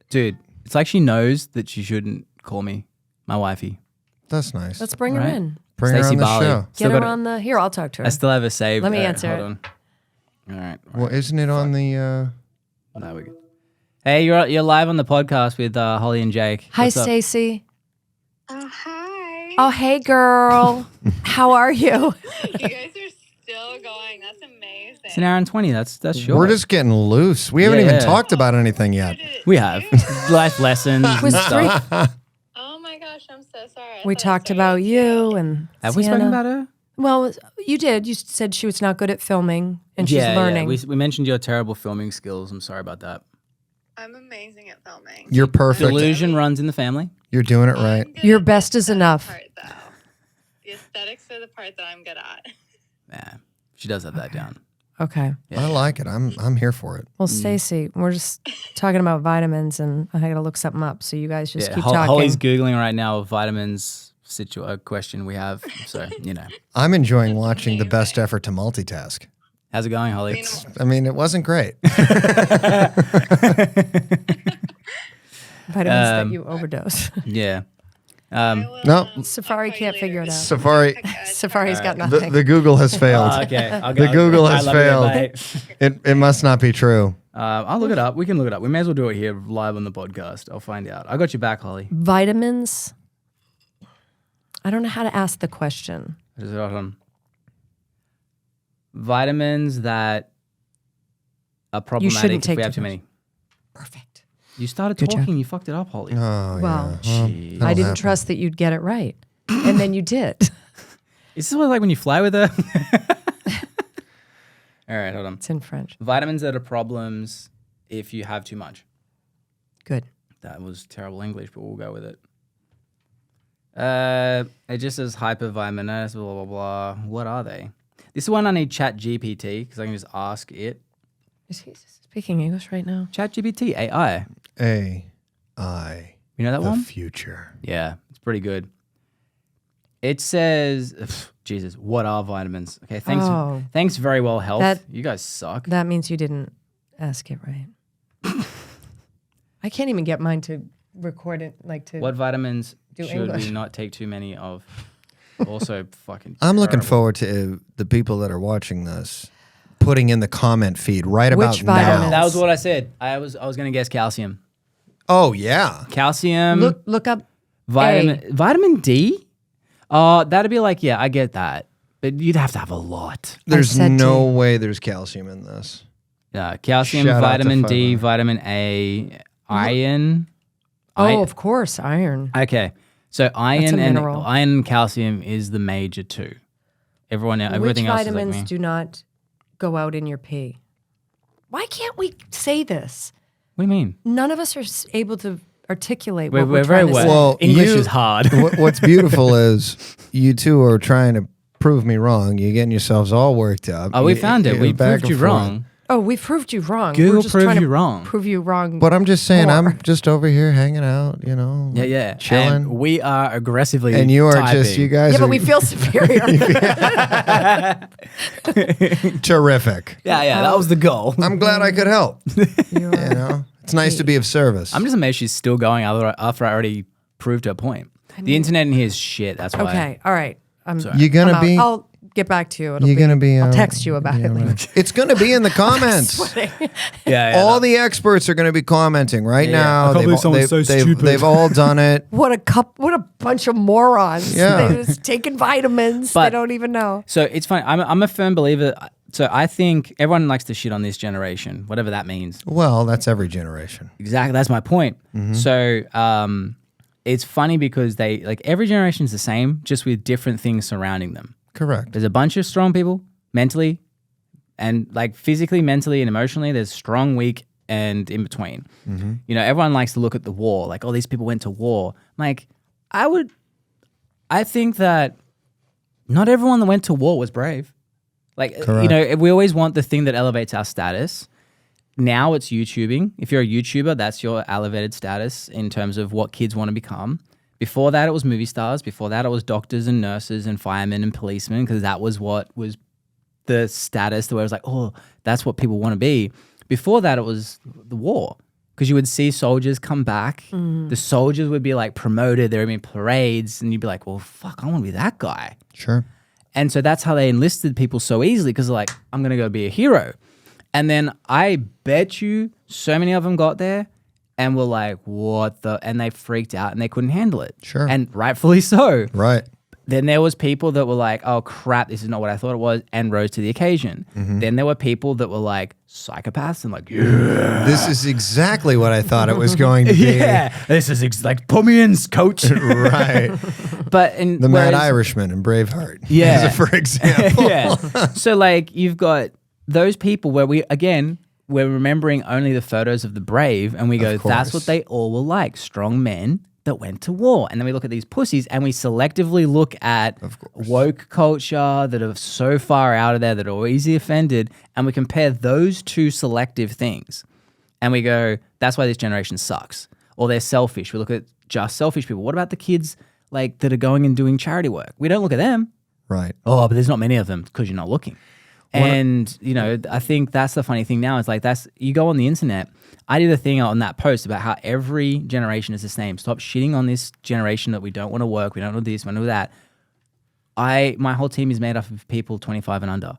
dude. It's like she knows that she shouldn't call me my wifey. That's nice. Let's bring her Right. in. Bring her Stacey on the Barley. show. Still Get her got it- on the. Here, I'll talk to her. I still have a save. Let me answer hold it. on. All right. Well, isn't it on the? No, we're good. Hey, you're live on the podcast with Holly and Jake. Hi, What's up? Stacey. Oh, hi. Oh, hey, girl. How are you? You guys are still going. That's amazing. It's an hour and 20. That's short. We're just getting loose. We haven't Yeah, even yeah. talked about anything yet. We have life lessons. and was stuff. Oh my gosh, I'm so sorry. I We thought I talked about started you and Have we spoken Sienna. about her? Well, you did. You said she was not good at filming and she's learning. Yeah. We mentioned your terrible filming skills. I'm sorry about that. I'm amazing at filming. You're perfect. Delusion runs in the family. You're doing it right. I'm good Your at best is the enough. Part, though. The aesthetics are the part that I'm good at. Yeah, she does have that down. Okay. I like it. I'm here for it. Well, Stacey, we're just talking about vitamins, and I got to look something up. So you guys just keep talking. Holly's Googling right now vitamins question we have. So, I'm enjoying watching the best effort to multitask. How's it going, Holly? I mean, it wasn't great. Vitamins that you overdose. Yeah. No, Safari can't figure it out. Safari. Safari's got nothing. The Google has failed. Okay. The Google has I love you, failed. mate. It must not be true. I'll look it up. We can look it up. We may as well do it here live on the podcast. I'll find out. I got you back, Holly. Vitamins. I don't know how to ask the question. Just hold on. Vitamins that are problematic shouldn't if we take have too too many. Perfect. You started Good job. talking. You fucked it up, Holly. Oh, Well, yeah. Jeez. I didn't happen. trust that you'd get it right, and then you did. Is this what like when you fly with her? All right, hold on. It's in French. Vitamins that are problems if you have too much. Good. That was terrible English, but we'll go with it. It just says hypervitamin, blah, blah, blah. What are they? This is one I need Chat GPT because I can just ask it. Is he speaking English right now? Chat GPT, AI. AI. You know that The one? future. Yeah, it's pretty good. It says, Jesus, what are vitamins? Okay, thanks. Oh. Thanks, very well, health. That- You guys suck. That means you didn't ask it right. I can't even get mine to record it, like to. What vitamins Do should English. we not take too many of? Also, fucking. I'm looking terrible. forward to the people that are watching this putting in the comment feed right about Which vitamins? now. That was what I said. I was going to guess calcium. Oh, yeah. Calcium. Look up Vitamin D? Oh, that'd be like, yeah, I get that. But you'd have to have a lot. There's said no to- way there's calcium in this. Yeah, calcium, Shout out to vitamin D, Fiber. vitamin A, iron. Oh, of course, iron. Okay. So a iron mineral. and calcium is the major two. Which Everything else is vitamins like me. do not go out in your pee? Why can't we say this? What do you mean? None of us are able to articulate We're what we're very trying to well. say. Well, English you- is hard. What's beautiful is you two are trying to prove me wrong. You're getting yourselves all worked up. Oh, we found it. We back proved and you forth. wrong. Oh, we proved you wrong. Google We're just proved trying to you wrong. Prove you wrong. But I'm just saying, More. I'm just over here hanging out, you know. Yeah. Chilling. And we are aggressively And you are typing. just, you guys yeah, are but we feel superior. terrific. Yeah, that was the goal. I'm glad I could help. You You are- know, it's nice to be of service. I'm just amazed she's still going after I already proved her point. The internet in here is shit. That's why. Okay, all right. You're gonna I'm out. be. I'll get back to you. It'll You're gonna be. I'll text you about it later. It's gonna be in the comments. Yeah. All the experts are going to be commenting right Yeah. now. I can't believe someone's so stupid. They've all done it. What a bunch of morons. Yeah. They're just taking vitamins. But- they don't even know. So it's funny. I'm a firm believer. So I think everyone likes to shit on this generation, whatever that means. Well, that's every generation. Exactly. That's my point. So it's funny because they like every generation is the same, just with different things surrounding them. Correct. There's a bunch of strong people mentally and like physically, mentally, and emotionally. There's strong, weak, and in between. You know, everyone likes to look at the war, like, oh, these people went to war. Like, I think that not everyone that went to war was brave. Like, you Correct. know, we always want the thing that elevates our status. Now it's YouTubing. If you're a YouTuber, that's your elevated status in terms of what kids want to become. Before that, it was movie stars. Before that, it was doctors and nurses and firemen and policemen, because that was what was the status where it was like, oh, that's what people want to be. Before that, it was the war, because you would see soldiers come back. The soldiers would be like promoted. There would be parades, and you'd be like, well, fuck, I want to be that guy. Sure. And so that's how they enlisted people so easily, because they're like, I'm going to go be a hero. And then I bet you so many of them got there and were like, what the? And they freaked out and they couldn't handle it. Sure. And rightfully so. Right. Then there was people that were like, oh crap, this is not what I thought it was, and rose to the occasion. Then there were people that were like psychopaths and like, yeah. This is exactly what I thought it was going to be. Yeah, this is like, put me in, coach. Right. But and The Mad whereas- Irishman and Braveheart. Yeah. For example. yeah. So like you've got those people where we're remembering only the photos of the brave, and we go, that's what course. they all were like. Strong men, that went to war. And then we look at these pussies and we selectively look at woke culture that are so far out of there, that are easily offended, and we compare those two selective things. And we go, that's why this generation sucks. Or they're selfish. We look at just selfish people. What about the kids like that are going and doing charity work? We don't look at them. Right. Oh, but there's not many of them because you're not looking. And, you know, I think that's the funny thing now is like you go on the internet. I did a thing on that post about how every generation is the same. Stop shitting on this generation that we don't want to work. We don't want to do this, we don't want to do that. My whole team is made up of people 25 and under,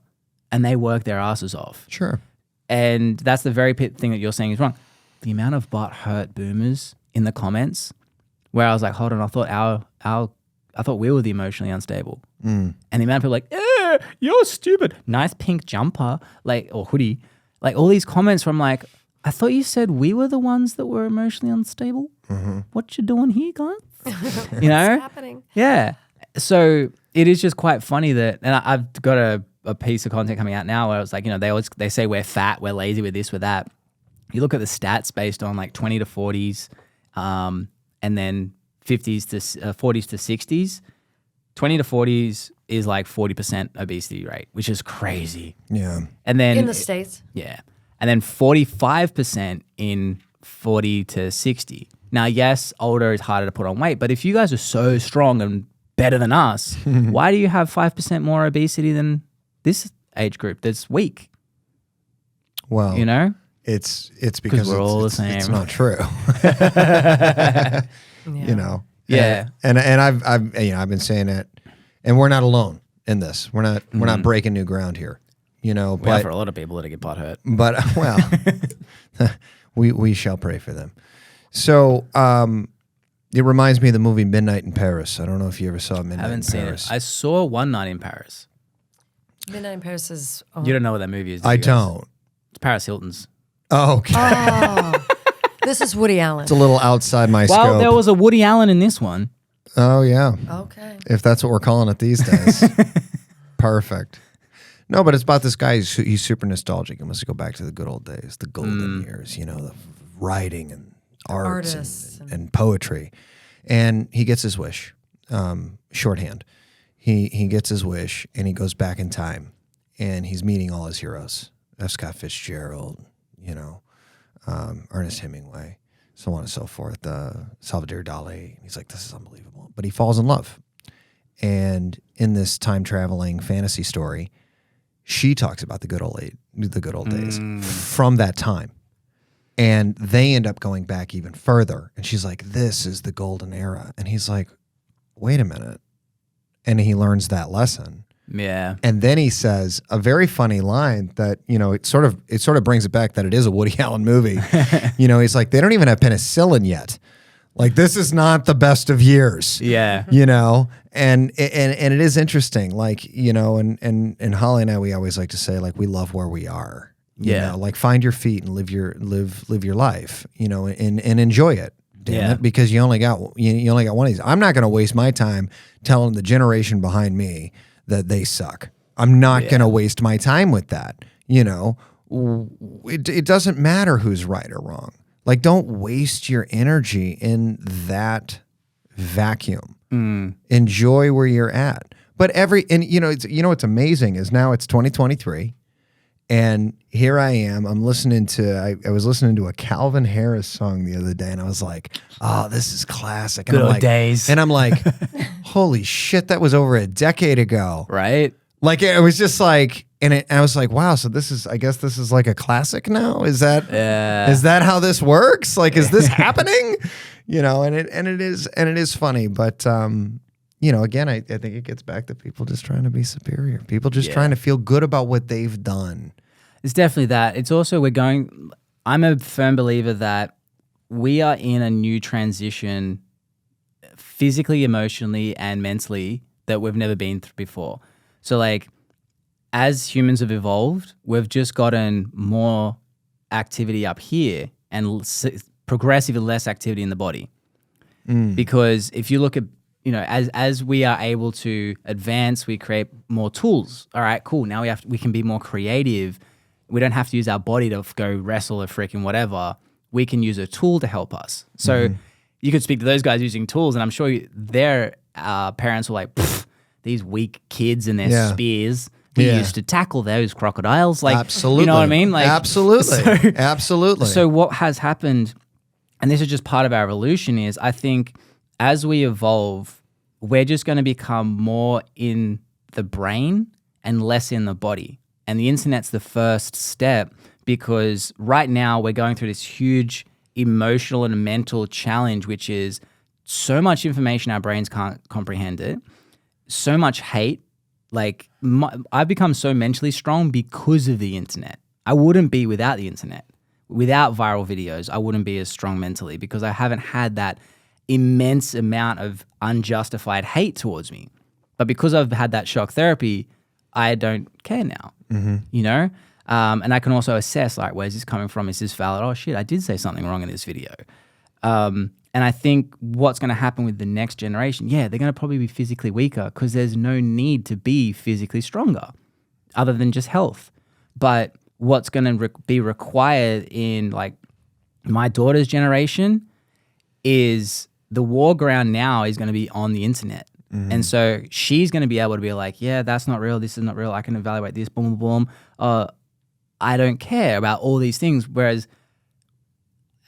and they work their asses off. Sure. And that's the very thing that you're saying is wrong. The amount of butt hurt boomers in the comments where I was like, hold on, I thought we were the emotionally unstable. And the amount of people like, you're stupid. Nice pink jumper, like, or hoodie. Like all these comments from like, I thought you said we were the ones that were emotionally unstable. What you doing here, guys? You know? What's happening? Yeah. So it is just quite funny that, and I've got a piece of content coming out now where it's like, you know, they say we're fat, we're lazy, we're this, we're that. You look at the stats based on like 20 to 40s, and then 50s to 40s to 60s. 20 to 40s is like 40% obesity rate, which is crazy. Yeah. And then In the States. yeah. And then 45% in 40 to 60. Now, yes, older is harder to put on weight, but if you guys are so strong and better than us, why do you have 5% more obesity than this age group that's weak? Well, You know? it's because we're all the it's same. not true. You know. Yeah. And I've been saying it, and we're not alone in this. We're not breaking new ground here. You know, We have but for a lot of people that get butt hurt. But well, we shall pray for them. So it reminds me of the movie Midnight in Paris. I don't know if you ever saw Midnight Haven't in seen Paris. it. I saw One Night in Paris. Midnight in Paris is. Oh. You don't know what that movie is, do I you guys? don't. It's Paris Hilton's. Oh, okay. Oh. This is Woody Allen. It's a little outside my Well, scope. there was a Woody Allen in this one. Oh yeah. Okay. If that's what we're calling it these days. Perfect. No, but it's about this guy. He's super nostalgic. He wants to go back to the good old days, the golden years, you know, the writing and arts Artists and poetry. And he gets his wish, shorthand. He gets his wish, and he goes back in time, and he's meeting all his heroes. F. Scott Fitzgerald, you know, Ernest Hemingway, so on and so forth, Salvador Dali. He's like, this is unbelievable. But he falls in love. And in this time-traveling fantasy story, she talks about the good old days from that time. And they end up going back even further. And she's like, this is the golden era. And he's like, wait a minute. And he learns that lesson. Yeah. And then he says a very funny line that, you know, it sort of brings it back that it is a Woody Allen movie. You know, he's like, they don't even have penicillin yet. Like, this is not the best of years. Yeah. You know, and it is interesting. Like, you know, and Holly and I, we always like to say, like, we love where we are. You know, like, find your feet and live your life, you know, and enjoy it. Damn it, because you only got one of these. I'm not going to waste my time telling the generation behind me that they suck. I'm not going to waste my time with that. You know, it doesn't matter who's right or wrong. Like, don't waste your energy in that vacuum. Enjoy where you're at. But you know what's amazing is now it's 2023. And here I am. I was listening to a Calvin Harris song the other day, and I was like, "Oh, this is classic." And Good I'm old like, days. And I'm like, "Holy shit, that was over a decade ago." Right? Like, it was just like, and I was like, "Wow, so I guess this is like a classic now. Is that how this works? Like, is this happening?" You know, and it is funny, but you know, again, I think it gets back to people just trying to be superior. People just trying to feel good about what they've done. It's definitely that. It's also I'm a firm believer that we are in a new transition physically, emotionally, and mentally that we've never been through before. So like, as humans have evolved, we've just gotten more activity up here and progressively less activity in the body. Because if you look at, you know, as we are able to advance, we create more tools. All right, cool. Now we can be more creative. We don't have to use our body to go wrestle or freaking whatever. We can use a tool to help us. So you could speak to those guys using tools, and I'm sure their parents were like, these weak kids and their spears. We used to tackle those crocodiles. Like, absolutely. You know what I mean? Like, absolutely. Absolutely. So what has happened, and this is just part of our evolution, is I think as we evolve, we're just going to become more in the brain and less in the body. And the internet's the first step, because right now we're going through this huge emotional and mental challenge, which is so much information our brains can't comprehend it, so much hate. Like, I've become so mentally strong because of the internet. I wouldn't be without the internet. Without viral videos, I wouldn't be as strong mentally, because I haven't had that immense amount of unjustified hate towards me. But because I've had that shock therapy, I don't care now, you know? And I can also assess, like, where's this coming from? Is this valid? Oh, shit, I did say something wrong in this video. And I think what's going to happen with the next generation, they're going to probably be physically weaker, because there's no need to be physically stronger other than just health. But what's going to be required in, like, my daughter's generation is the war ground now is going to be on the internet. And so she's going to be able to be like, that's not real. This is not real. I can evaluate this, boom, boom, boom. I don't care about all these things. Whereas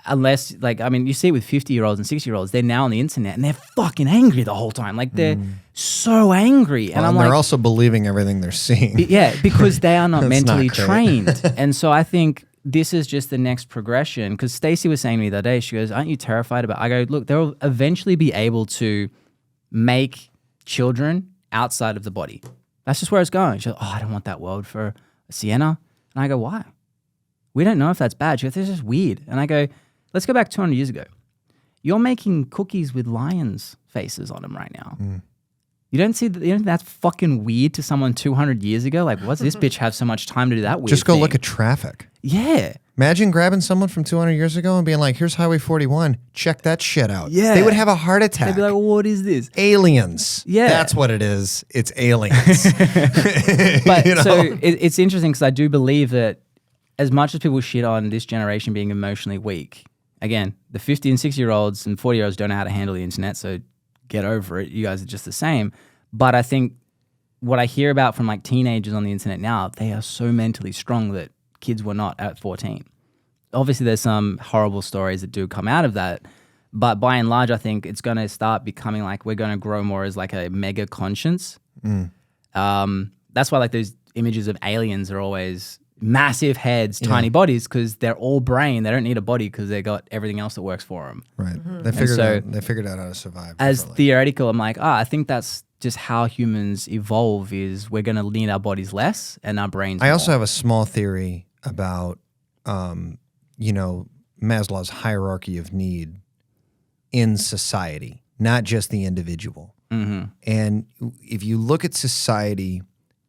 unless, like, I mean, you see it with 50-year-olds and 60-year-olds, they're now on the internet and they're fucking angry the whole time. Like, they're so angry. And they're also believing everything they're seeing. Because they are not mentally not great. trained. And so I think this is just the next progression. Because Stacey was saying to me the other day, she goes, aren't you terrified about it? I go, look, they'll eventually be able to make children outside of the body. That's just where it's going. She goes, I don't want that world for Sienna. And I go, why? We don't know if that's bad. She goes, it's just weird. And I go, let's go back 200 years ago. You're making cookies with lions' faces on them right now. You don't see that? You don't think that's fucking weird to someone 200 years ago? Like, what's this bitch have so much time to do that weird Just go thing? look at traffic. Yeah. Imagine grabbing someone from 200 years ago and being like, here's Highway 41. Check that shit out. Yeah. They would have a heart attack. They'd be like, what is this? Aliens. Yeah. That's what it is. It's aliens. But You know? so it's interesting, because I do believe that as much as people shit on this generation being emotionally weak, again, the 50 and 60-year-olds and 40-year-olds don't know how to handle the internet, so get over it. You guys are just the same. But I think what I hear about from, like, teenagers on the internet now, they are so mentally strong that kids were not at 14. Obviously, there's some horrible stories that do come out of that. But by and large, I think it's going to start becoming like we're going to grow more as like a mega conscience. That's why, like, those images of aliens are always massive heads, tiny bodies, because they're all brain. They don't need a body because they got everything else that works for them. Right. Mm-hmm. They figured out how to survive. As differently. theoretical, I'm like, I think that's just how humans evolve, is we're going to need our bodies less and our brains I also more. have a small theory about, Maslow's hierarchy of need in society, not just the individual. And if you look at society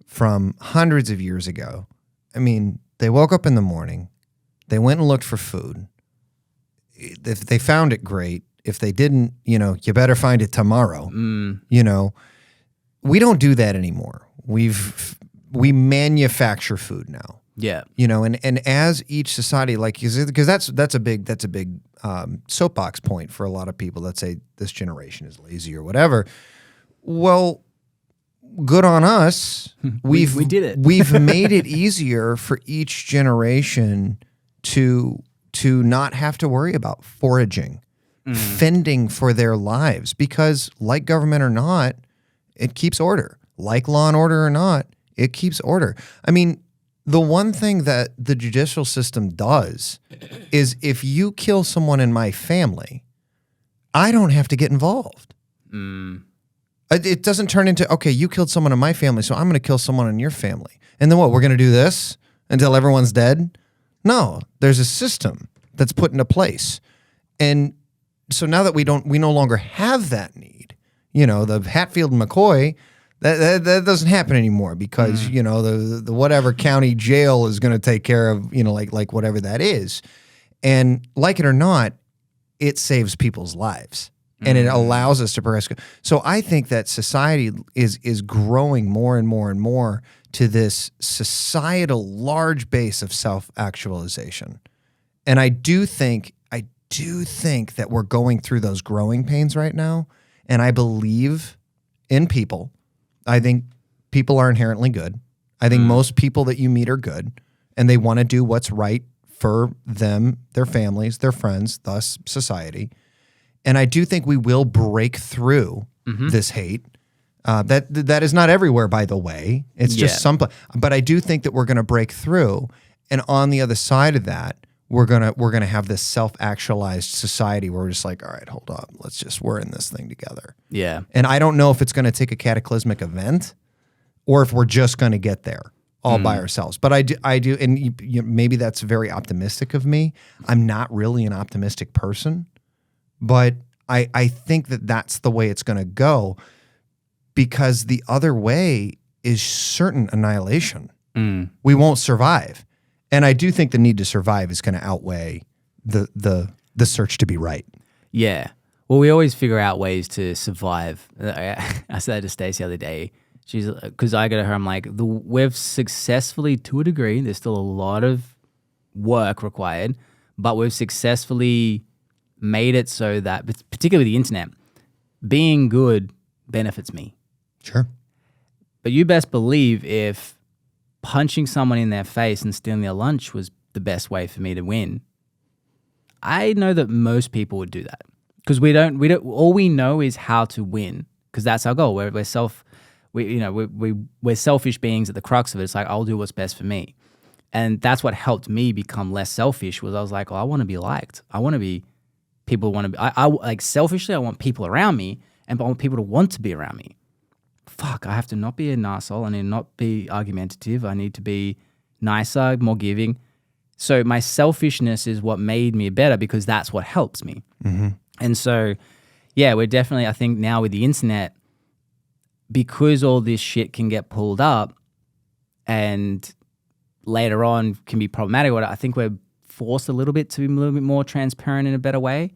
from hundreds of years ago, I mean, they woke up in the morning, they went and looked for food. If they found it, great. If they didn't, you better find it tomorrow. We don't do that anymore. We manufacture food now. Yeah. And as each society, like, because that's a big soapbox point for a lot of people that say this generation is lazy or whatever. Well, good on us. We did it. We've made it easier for each generation to not have to worry about foraging, fending for their lives, because, like government or not, it keeps order. Like law and order or not, it keeps order. I mean, the one thing that the judicial system does is, if you kill someone in my family, I don't have to get involved. It doesn't turn into, okay, you killed someone in my family, so I'm going to kill someone in your family. And then what, we're going to do this until everyone's dead? No, there's a system that's put into place. And so now that we no longer have that need, the Hatfield and McCoy, that doesn't happen anymore, because, the whatever county jail is going to take care of, like whatever that is. And like it or not, it saves people's lives. And it allows us to progress. So I think that society is growing more and more and more to this societal large base of self-actualization. And I do think do think that we're going through those growing pains right now. And I believe in people. I think people are inherently good. I think most people that you meet are good, and they want to do what's right for them, their families, their friends, thus society. And I do think we will break through this hate. That is not everywhere, by the way. It's just some, but I do think that we're going to break through. And on the other side of that, we're gonna have this self-actualized society where we're just like, all right, hold up, we're in this thing together. Yeah. And I don't know if it's going to take a cataclysmic event, or if we're just going to get there all by ourselves. But I do, and maybe that's very optimistic of me. I'm not really an optimistic person, but I think that that's the way it's going to go, because the other way is certain annihilation. We won't survive. And I do think the need to survive is going to outweigh the search to be right. Yeah. Well, we always figure out ways to survive. I said that to Stacey the other day. She's, because I go to her, I'm like, we've successfully, to a degree, there's still a lot of work required, but we've successfully made it so that, particularly the internet, being good benefits me. Sure. But you best believe if punching someone in their face and stealing their lunch was the best way for me to win, I know that most people would do that, because we don't. All we know is how to win, because that's our goal. We're selfish beings at the crux of it. It's like, I'll do what's best for me. And that's what helped me become less selfish, was I was like, well, I want to be liked. I want to be, people want to be, I like, selfishly, I want people around me, and I want people to want to be around me. Fuck, I have to not be an arsehole. I need to not be argumentative. I need to be nicer, more giving. So my selfishness is what made me better, because that's what helps me. And so, yeah, we're definitely, I think now with the internet, because all this shit can get pulled up and later on can be problematic, I think we're forced a little bit to be a little bit more transparent in a better way.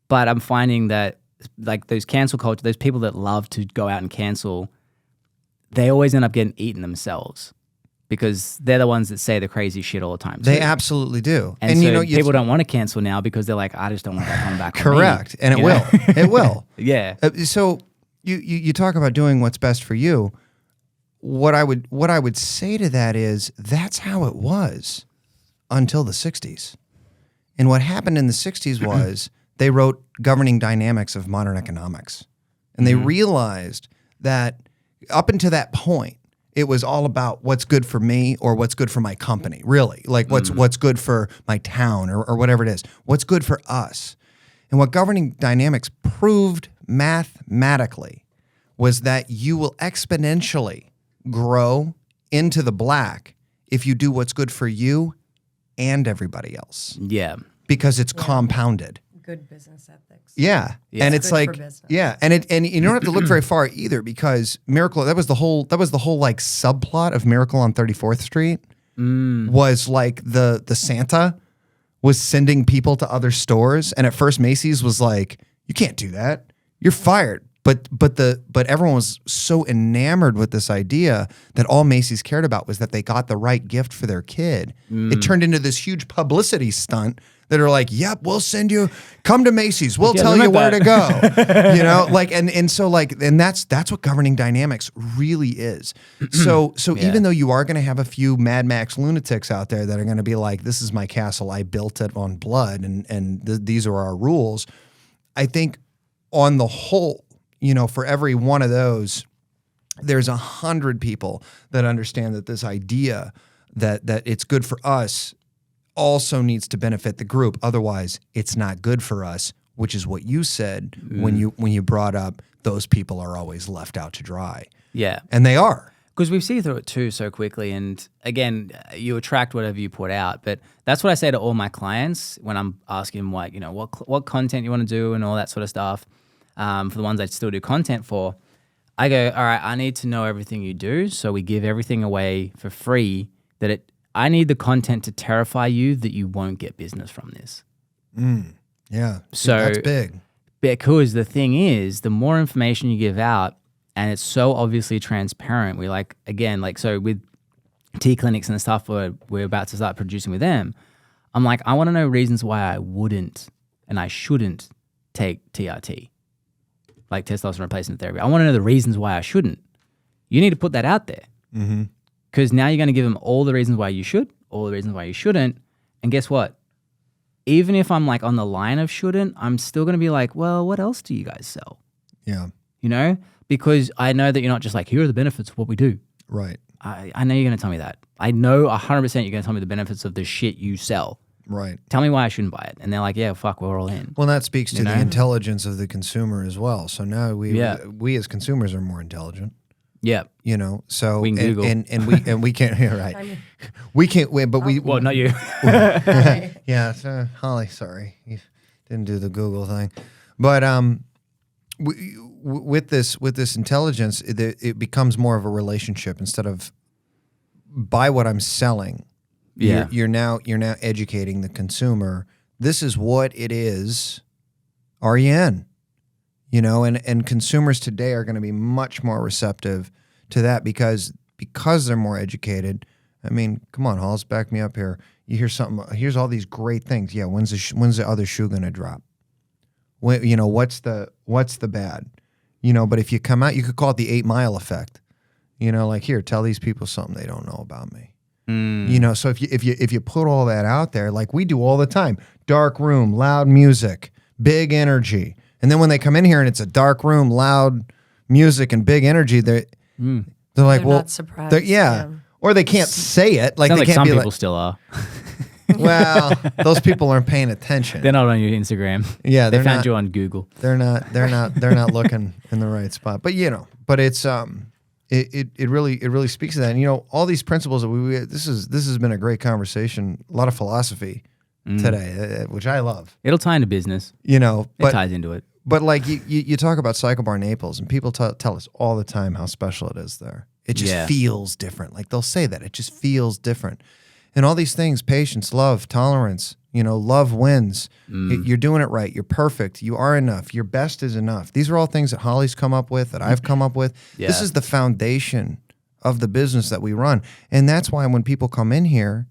But I'm finding that, like, those cancel culture, those people that love to go out and cancel, they always end up getting eaten themselves, because they're the ones that say the crazy shit all the time. They absolutely do. And so people don't want to cancel now because they're like, I just don't want that coming back. Correct. On me. And it will. It will. Yeah. So you talk about doing what's best for you. What I would say to that is, that's how it was until the 60s. And what happened in the 60s was they wrote Governing Dynamics of Modern Economics. And they realized that up until that point, it was all about what's good for me or what's good for my company, really. Like what's good for my town or whatever it is. What's good for us. And what Governing Dynamics proved mathematically was that you will exponentially grow into the black if you do what's good for you and everybody else. Yeah. Because it's compounded. Good business ethics. Yeah. And it's Good like, for business. yeah. And you don't have to look very far either, because Miracle, that was the whole like subplot of Miracle on 34th Street was like the Santa was sending people to other stores. And at first Macy's was like, you can't do that. You're fired. But everyone was so enamored with this idea that all Macy's cared about was that they got the right gift for their kid. It turned into this huge publicity stunt that are like, yep, we'll send you, come to Macy's, we'll tell you where to go. You know, like, and so like, and that's what Governing Dynamics really is. So even though you are going to have a few Mad Max lunatics out there that are going to be like, this is my castle, I built it on blood, and these are our rules. I think on the whole, you know, for every one of those, there's 100 people that understand that this idea that it's good for us also needs to benefit the group. Otherwise, it's not good for us, which is what you said when you brought up those people are always left out to dry. Yeah. And they are. Because we see through it too so quickly. And again, you attract whatever you put out. But that's what I say to all my clients when I'm asking them, like, you know, what content you want to do and all that sort of stuff. For the ones I still do content for, I go, all right, I need to know everything you do. So we give everything away for free I need the content to terrify you that you won't get business from this. Yeah. So that's big. Because the thing is, the more information you give out, and it's so obviously transparent, we like, again, like, so with tea clinics and the stuff we're about to start producing with them, I'm like, I want to know reasons why I wouldn't and I shouldn't take TRT, like testosterone replacement therapy. I want to know the reasons why I shouldn't. You need to put that out there. Because now you're going to give them all the reasons why you should, all the reasons why you shouldn't. And guess what? Even if I'm like on the line of shouldn't, I'm still going to be like, well, what else do you guys sell? Yeah. You know? Because I know that you're not just like, here are the benefits of what we do. Right. I know you're going to tell me that. I know 100% you're going to tell me the benefits of the shit you sell. Right. Tell me why I shouldn't buy it. And they're like, yeah, fuck, we're all in. Well, that speaks to You know? the intelligence of the consumer as well. So now we as consumers are more intelligent. Yeah. You know, so We can Google. and we can't. Yeah, right. We can't win, but we. Well, not you. Yeah, Holly. Sorry, you didn't do the Google thing, but with this intelligence, it becomes more of a relationship instead of buy what I'm selling. Yeah. You're now educating the consumer. This is what it is. Are you in? You know, and consumers today are going to be much more receptive to that because they're more educated. I mean, come on, Halls, back me up here. You hear something. Here's all these great things. Yeah, when's the other shoe going to drop? When, you know, what's the bad? You know, but if you come out, you could call it the 8 Mile effect. You know, like here, tell these people something they don't know about me. You know, so if you put all that out there, like we do all the time, dark room, loud music, big energy. And then when they come in here and it's a dark room, loud music and big energy, they're like, They're well, not surprised. yeah. Or they can't say it. Like Sounds they like can't some be people like, still are. well, those people aren't paying attention. They're not on your Instagram. Yeah, they they're found not. you on Google. They're not looking in the right spot. But you know, but it's it really speaks to that. And you know, all these principles that this has been a great conversation. A lot of philosophy today, which I love. It'll tie into business. You know, It ties into it. But like you talk about CycleBar Naples, and people tell us all the time how special it is there. It just feels different. Like they'll say that it just feels different, and all these things: patience, love, tolerance. You know, love wins. You're doing it right. You're perfect. You are enough. Your best is enough. These are all things that Holly's come up with, that I've come up with. Yeah. This is the foundation of the business that we run, and that's why when people come in here.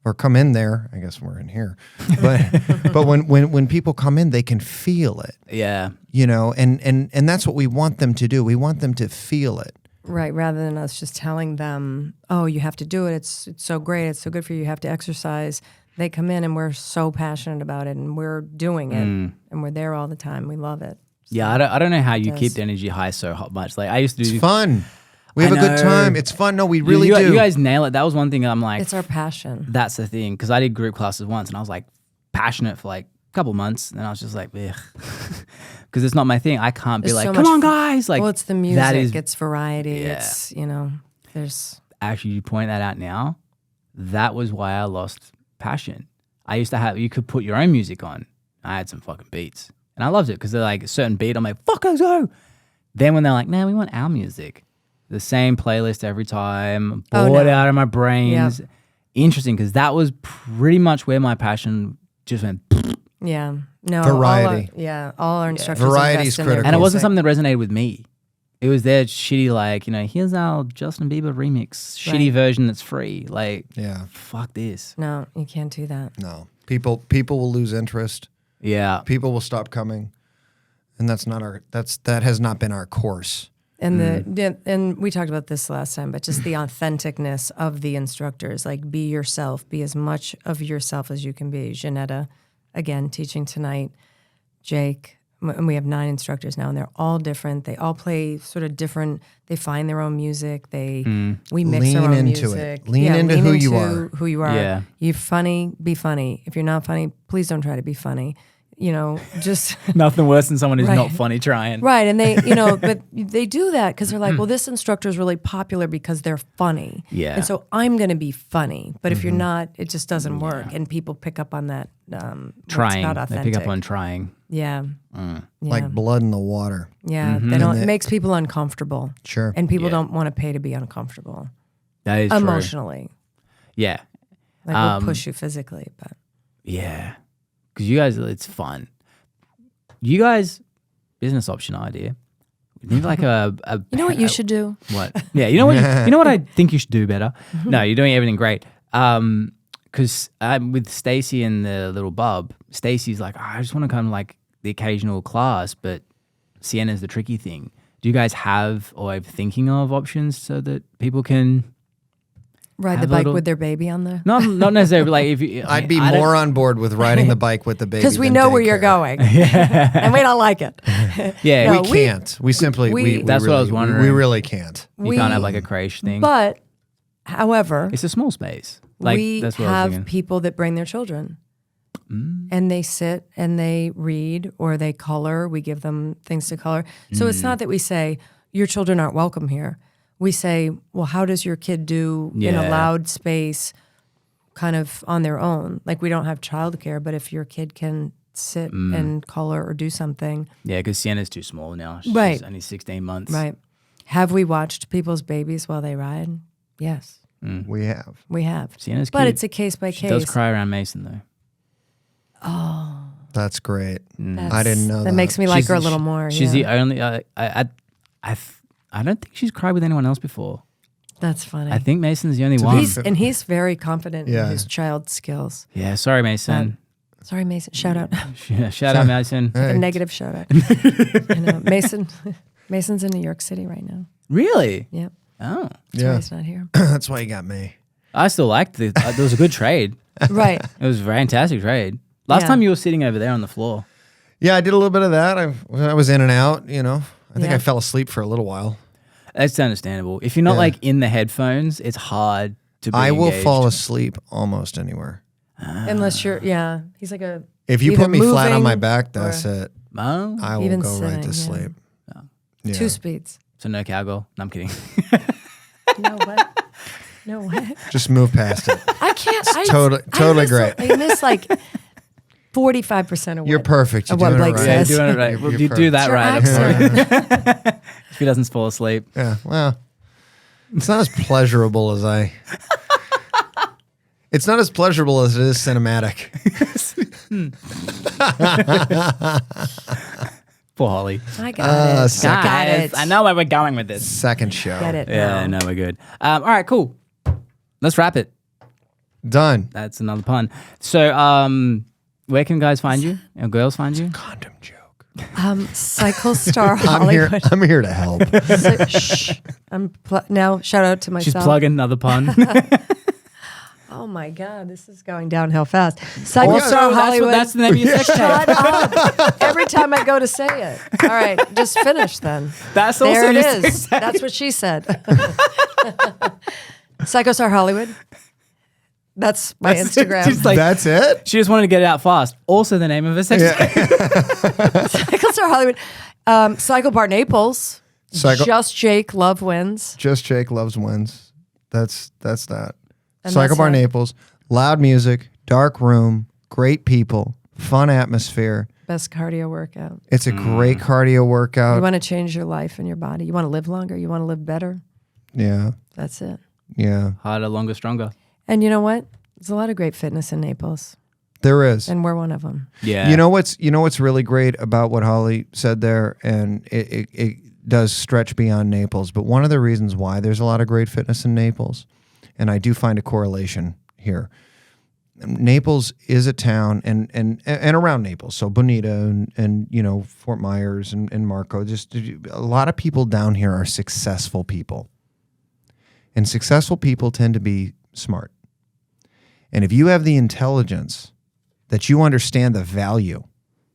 Or come in there, I guess we're in here, but when people come in, they can feel it. Yeah. You know, and that's what we want them to do. We want them to feel it. Right, rather than us just telling them, oh, you have to do it. It's so great. It's so good for you. You have to exercise. They come in and we're so passionate about it and we're doing it and we're there all the time. We love it. So Yeah, I don't know how you keep the energy high so much. Like I used to do. It's fun. We have I a good know. time. It's fun. No, we really do. You guys nail it. That was one thing I'm like. it's our passion. That's the thing. Because I did group classes once and I was like passionate for like a couple months. And I was just like, ugh. Because it's not my thing. I can't be There's like, so come much on, guys. Like, Well, it's the music. That is, It's variety. Yeah. It's, you know, there's... actually, you point that out now. That was why I lost passion. I used to have, you could put your own music on. I had some fucking beats. And I loved it because they're like a certain beat. I'm like, fuck, let's go. Then when they're like, no, we want our music. The same playlist every time. Bored out of my brains. Yep. Interesting because that was pretty much where my passion just went. Yeah. No. Variety. All our instructors Variety is invest in their critical. And it wasn't music. something that resonated with me. It was their shitty, like, you know, here's our Justin Bieber remix, shitty version that's free. Like, Yeah. fuck this. No, you can't do that. No. People will lose interest. Yeah. People will stop coming. And that has not been our course. And and we talked about this last time, but just the authenticness of the instructors, like be yourself, be as much of yourself as you can be. Janetta, again, teaching tonight. Jake, and we have 9 instructors now, and they're all different. They all play sort of different. They find their own music. We mix Lean our own into music. it. Lean into who you are. Who you are. Yeah. You're funny. Be funny. If you're not funny, please don't try to be funny. You know, just Nothing worse than someone who's Right. not funny trying. right. And they, you know, but they do that because they're like, well, this instructor is really popular because they're funny. Yeah. And so I'm going to be funny. But if you're not, it just doesn't work. And people pick up on that. Trying. Not They authentic. pick up on trying. Yeah. Like blood in the water. Yeah. They don't. It makes people uncomfortable. Sure. And people don't want to pay to be uncomfortable That is true. emotionally. Yeah. Like we'll push you physically, but Yeah. Because you guys, it's fun. You guys, business option idea. We need like a you know what you should do? What? Yeah, you know what? You know what I think you should do better. No, you're doing everything great. Because with Stacy and the little bub, Stacy's like, I just want to come to like the occasional class, but Sienna's the tricky thing. Do you guys have or are thinking of options so that people can Ride the have a bike little- with their baby on the. not necessarily like if you, I'd be I don't- more on board with riding the bike with the baby Because we than know where you're daycare. going, and we don't like it. Yeah, No, We can't. We simply. We That's what I really- was wondering. We really can't. you can't have like a creche thing. But, however, It's a small space. Like we that's what I was have thinking. people that bring their children, and they sit and they read or they color. We give them things to color. So it's not that we say your children aren't welcome here. We say, well, how does your kid do in a Yeah. loud space, kind of on their own? Like we don't have childcare, but if your kid can sit and color or do something, Yeah, because Sienna's too small now. She's Right. only 16 months. right? Have we watched people's babies while they ride? Yes, We have. we have. Sienna's But cute. it's a case by She does case. cry around Mason though. That's great. That's- I didn't know that. That makes me like She's her a the- little more. She's yeah. the only. I don't think she's cried with anyone else before. That's funny. I think Mason's the only one. He's very confident Yeah. in his child skills. Yeah, sorry, Mason. Sorry, Mason. Shout out. Shout out, Mason. A Hey. negative shout out. I know. Mason's in New York City right now. Really? Yep. Oh, That's why Yeah. he's not here. That's why you got me. I still liked it. There was a good trade. Right. It was a fantastic trade. Last Yeah. time you were sitting over there on the floor. Yeah, I did a little bit of that. I was in and out. You know, I think Yeah. I fell asleep for a little while. That's understandable. If you're not Yeah. like in the headphones, it's hard to be I will engaged. fall asleep almost anywhere. Unless you're, yeah. He's like a. If you either put me flat on my moving back, or that's it. Oh, I will Even go right to sitting, yeah. sleep. Yeah. 2 speeds. so no cowgirl. No, I'm kidding. No what? No what? Just move past it. I can't. totally miss, great. I miss like 45% of what. You're perfect. You're Of what doing Blake it right. Yeah, says. you're doing it right. You're Well, you do perfect. that Your right. accent. If he doesn't fall asleep. Yeah. Well, it's not as pleasurable as I. It's not as pleasurable as it is cinematic. Poor Holly. I got it. second- Got Guys, it. I know where we're going with this. Second show. Get it. Yeah, now. no, we're good. All right, cool. Let's wrap it. Done. That's another pun. So, where can guys find you? Or girls find you? Condom joke. CycleStar Hollywood. I'm here to help. So, shh. Now, shout out to She's myself. plugging another pun. Oh my God, this is going downhill fast. Also, CycleStar Hollywood. that's the name of your sex tape. Shut up. Every time I go to say it. All right, just finish then. That's also There it your is. sex tape. That's what she said. CycleStar Hollywood. That's my Instagram. She's like, That's it? she just wanted to get it out fast. Also the name of her sex tape. CycleStar Hollywood. CycleBar Naples. Cycle- Just Jake Love wins. Just Jake loves wins. That's that. And that's CycleBar it. Naples. Loud music, dark room, great people, fun atmosphere. Best cardio workout. It's a great cardio You workout. want to change your life and your body. You want to live longer. You want to live better. Yeah. That's it. Yeah. Harder, longer, stronger. And you know what? There's a lot of great fitness in Naples, There is. and we're one of them. Yeah. You know what's really great about what Holly said there, and it does stretch beyond Naples. But one of the reasons why there's a lot of great fitness in Naples, and I do find a correlation here. Naples is a town, and around Naples, so Bonita and you know Fort Myers and Marco. Just a lot of people down here are successful people, and successful people tend to be smart. And if you have the intelligence that you understand the value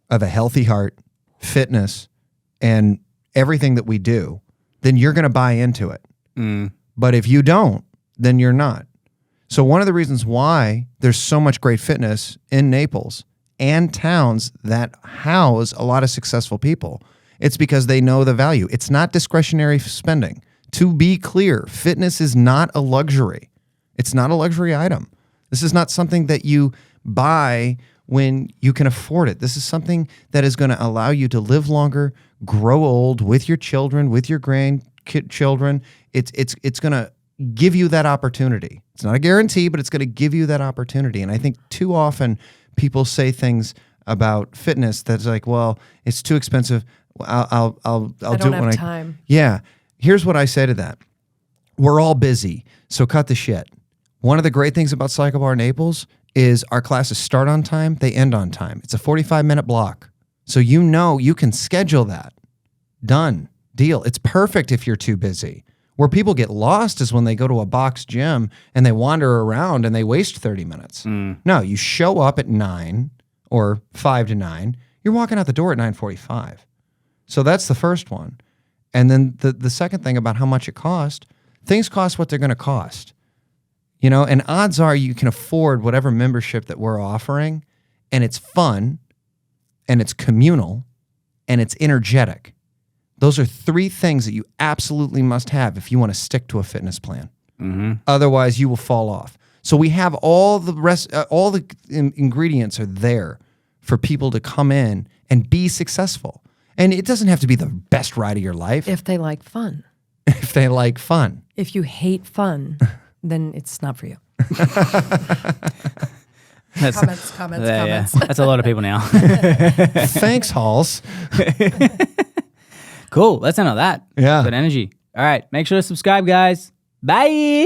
of a healthy heart, fitness, and everything that we do, then you're going to buy into it. But if you don't, then you're not. So one of the reasons why there's so much great fitness in Naples and towns that house a lot of successful people, it's because they know the value. It's not discretionary spending. To be clear, fitness is not a luxury. It's not a luxury item. This is not something that you buy when you can afford it. This is something that is going to allow you to live longer, grow old with your children, with your grandchildren. It's going to give you that opportunity. It's not a guarantee, but it's going to give you that opportunity. And I think too often people say things about fitness that's like, well, it's too expensive. I'll I do don't it when have I time. Yeah. Here's what I say to that. We're all busy, so cut the shit. One of the great things about CycleBar Naples is our classes start on time, they end on time. It's a 45-minute block. So you know you can schedule that. Done. Deal. It's perfect if you're too busy. Where people get lost is when they go to a box gym and they wander around and they waste 30 minutes. No, you show up at 9 or 5 to 9. You're walking out the door at 9:45. So that's the first one. And then the second thing about how much it costs, things cost what they're going to cost. You know, and odds are you can afford whatever membership that we're offering, and it's fun, and it's communal, and it's energetic. Those are 3 things that you absolutely must have if you want to stick to a fitness plan. Otherwise, you will fall off. So we have all the rest, all the ingredients are there for people to come in and be successful. And it doesn't have to be the best ride of your life. If they like fun. If they like fun. If you hate fun, then it's not for you. Comments. Yeah. That's a lot of people now. Thanks, Halls. Cool. Let's end on that. Yeah. Good energy. All right. Make sure to subscribe, guys. Bye.